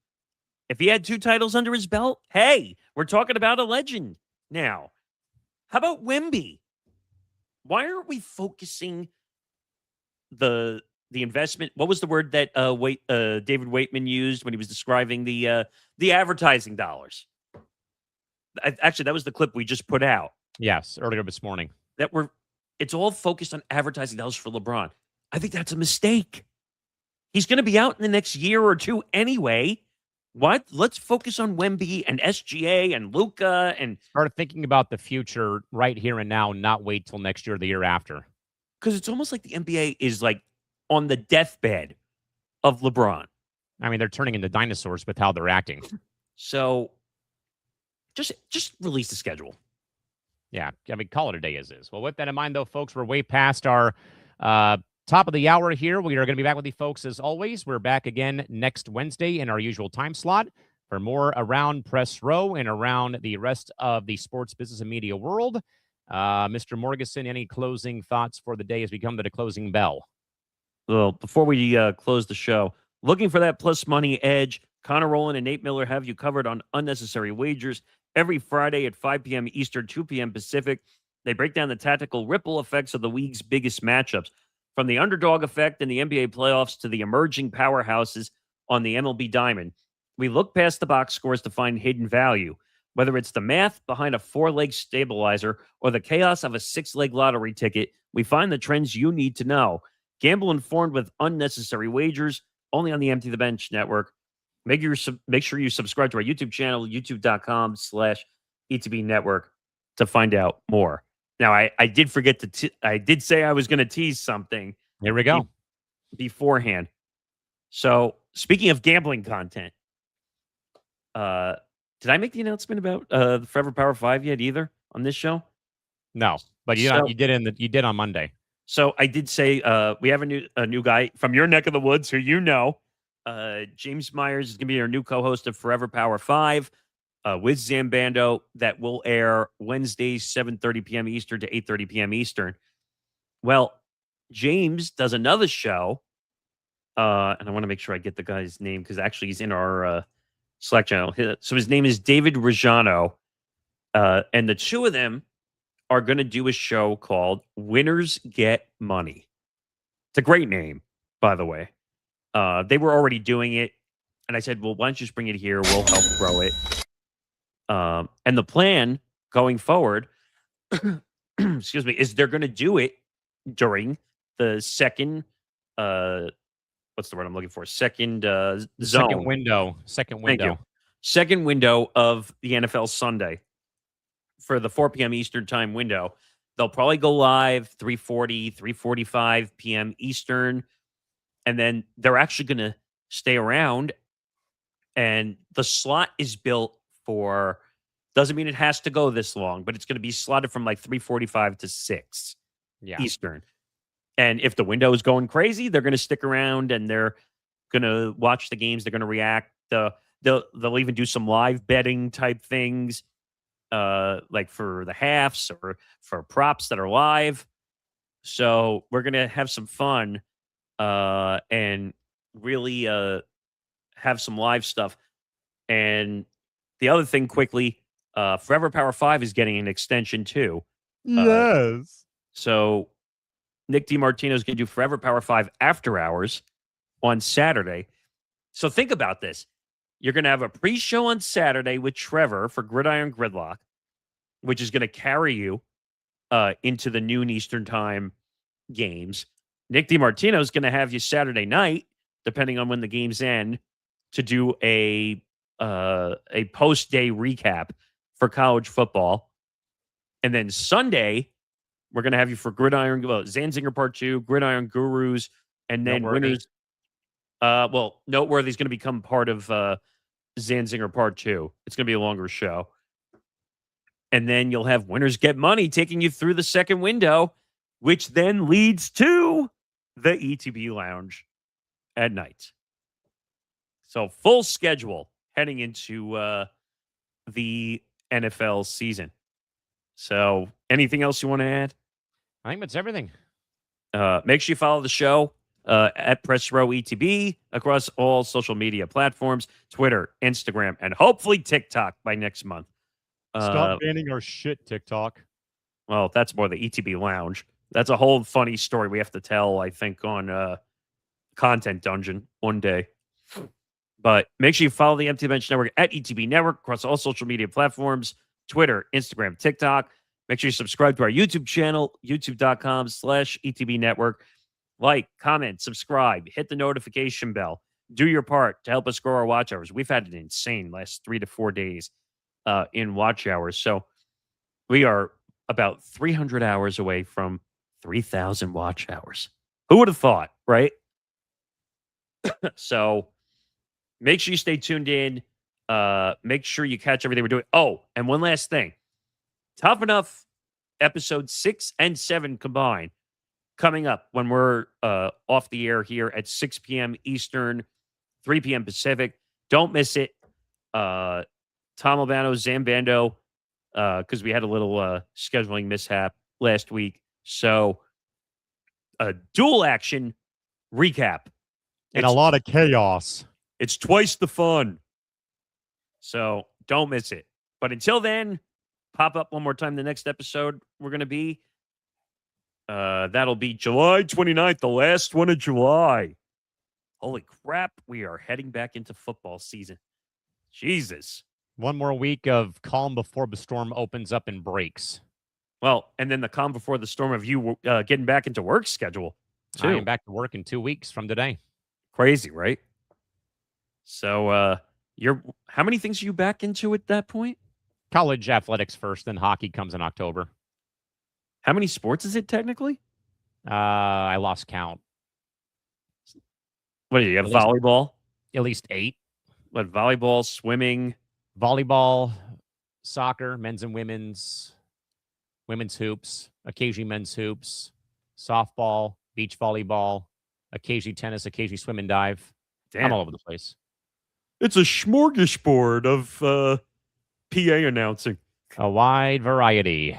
If he had 2 titles under his belt, hey, we're talking about a legend now. How about Wemby? Why aren't we focusing the investment? What was the word that David Waitman used when he was describing the advertising dollars? Actually, that was the clip we just put out.
Yes, earlier this morning.
It's all focused on advertising dollars for LeBron. I think that's a mistake. He's going to be out in the next year or 2 anyway. What? Let's focus on Wemby and SGA and Luka and
start thinking about the future right here and now, not wait till next year or the year after.
Because it's almost like the NBA is on the deathbed of LeBron.
I mean, they're turning into dinosaurs with how they're acting.
So just release the schedule.
Yeah, I mean, call it a day as is. Well, with that in mind, though, folks, we're way past our top of the hour here. We are going to be back with you folks as always. We're back again next Wednesday in our usual time slot for more around Press Row and around the rest of the sports, business, and media world. Mr. Morgasen, any closing thoughts for the day as we come to the closing bell?
Well, before we close the show, looking for that plus money edge, Connor Rowland and Nate Miller have you covered on unnecessary wagers every Friday at 5 p.m. Eastern, 2 p.m. Pacific. They break down the tactical ripple effects of the league's biggest matchups, from the underdog effect in the NBA playoffs to the emerging powerhouses on the MLB diamond. We look past the box scores to find hidden value, whether it's the math behind a 4-leg stabilizer or the chaos of a 6-leg lottery ticket. We find the trends you need to know. Gamble informed with unnecessary wagers, only on the Empty the Bench network. Make sure you subscribe to our YouTube channel, youtube.com/ETB network, to find out more. Now, I did forget I did say I was going to tease something.
Here we go.
Beforehand. So, speaking of gambling content, did I make the announcement about the Forever Power 5 yet either on this show?
No, but you did on Monday.
So I did say we have a new guy from your neck of the woods who you know. James Myers is going to be our new co-host of Forever Power 5 with Zambando. That will air Wednesdays, 7:30 p.m. Eastern to 8:30 p.m. Eastern. Well, James does another show And I want to make sure I get the guy's name because actually he's in our Slack channel. So his name is David Rajano. And the two of them are going to do a show called Winners Get Money. It's a great name, by the way. They were already doing it. And I said, well, why don't you just bring it here? We'll help grow it. And the plan going forward, excuse me, is they're going to do it during the second, what's the word I'm looking for? Second zone.
Second window.
Thank you. Second window of the NFL Sunday for the 4 p.m. Eastern time window. They'll probably go live 3:40, 3:45 p.m. Eastern. And then they're actually going to stay around. And the slot is built for, doesn't mean it has to go this long, but it's going to be slotted from like 3:45 to 6 Eastern. And if the window is going crazy, they're going to stick around and they're going to watch the games. They're going to react. They'll even do some live betting type things, like for the halves or for props that are live. So we're going to have some fun and really have some live stuff. And the other thing quickly, Forever Power 5 is getting an extension too.
Yes.
So Nick DiMartino is going to do Forever Power 5 after hours on Saturday. So think about this. You're going to have a pre-show on Saturday with Trevor for Gridiron Gridlock, which is going to carry you into the noon Eastern time games. Nick DiMartino is going to have you Saturday night, depending on when the games end, to do a post-day recap for college football. And then Sunday, we're going to have you for Zanzinger Part 2, Gridiron Gurus, and then Winners. Noteworthy is going to become part of Zanzinger Part 2. It's going to be a longer show. And then you'll have Winners Get Money taking you through the second window, which then leads to the ETB Lounge at night. So full schedule heading into the NFL season. So anything else you want to add?
I think that's everything.
Make sure you follow the show at Press Row ETB across all social media platforms, Twitter, Instagram, and hopefully TikTok by next month.
Stop banning our shit, TikTok.
Well, that's more the ETB Lounge. That's a whole funny story we have to tell, I think, on Content Dungeon one day. But make sure you follow the Empty Bench Network at ETB Network across all social media platforms, Twitter, Instagram, TikTok. Make sure you subscribe to our YouTube channel, youtube.com/ETB Network. Like, comment, subscribe, hit the notification bell. Do your part to help us grow our watch hours. We've had an insane last 3 to 4 days in watch hours. So we are about 300 hours away from 3,000 watch hours. Who would have thought, right? So make sure you stay tuned in. Make sure you catch everything we're doing. Oh, and one last thing. Tough Enough episodes 6 and 7 combined coming up when we're off the air here at 6 p.m. Eastern, 3 p.m. Pacific. Don't miss it. Tom Albano, Zambando, because we had a little scheduling mishap last week. So a dual action recap.
And a lot of chaos.
It's twice the fun. So don't miss it. But until then, pop up one more time. The next episode we're going to be, that'll be July 29th, the last one of July. Holy crap. We are heading back into football season. Jesus.
One more week of calm before the storm opens up and breaks.
Well, and then the calm before the storm of you getting back into work schedule, too.
I am back to work in 2 weeks from today.
Crazy, right? So, how many things are you back into at that point?
College athletics first, then hockey comes in October.
How many sports is it technically?
I lost count.
What do you have? Volleyball?
At least 8.
What, volleyball, swimming?
Volleyball, soccer, men's and women's hoops, occasionally men's hoops, softball, beach volleyball, occasionally tennis, occasionally swim and dive.
Damn.
I'm all over the place.
It's a smorgasbord of PA announcing.
A wide variety.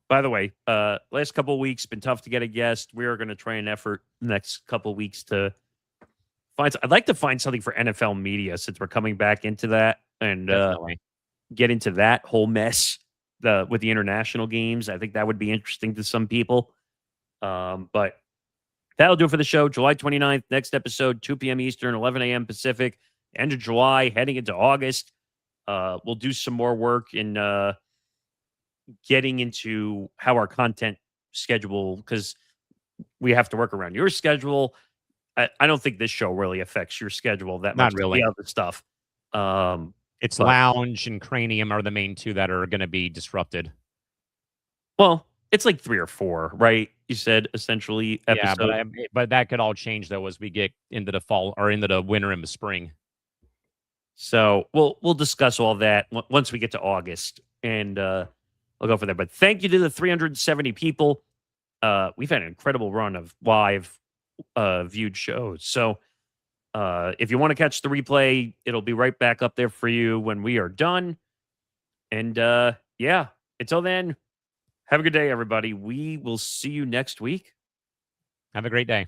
By the way, last couple of weeks been tough to get a guest. We are going to try and effort next couple of weeks to I'd like to find something for NFL media since we're coming back into that and
Definitely.
get into that whole mess with the international games. I think that would be interesting to some people. But that'll do it for the show. July 29th, next episode, 2 p.m. Eastern, 11 a.m. Pacific. End of July, heading into August. We'll do some more work in getting into how our content schedule, because we have to work around your schedule. I don't think this show really affects your schedule that much.
Not really.
The other stuff.
It's
But-
Lounge and Cranium are the main two that are going to be disrupted.
Well, it's like 3 or 4, right? You said essentially episode.
Yeah, but that could all change though as we get into the fall or into the winter and the spring.
So we'll discuss all that once we get to August, and I'll go for that. But thank you to the 370 people. We've had an incredible run of live viewed shows. So if you want to catch the replay, it'll be right back up there for you when we are done. And yeah, until then, have a good day, everybody. We will see you next week.
Have a great day.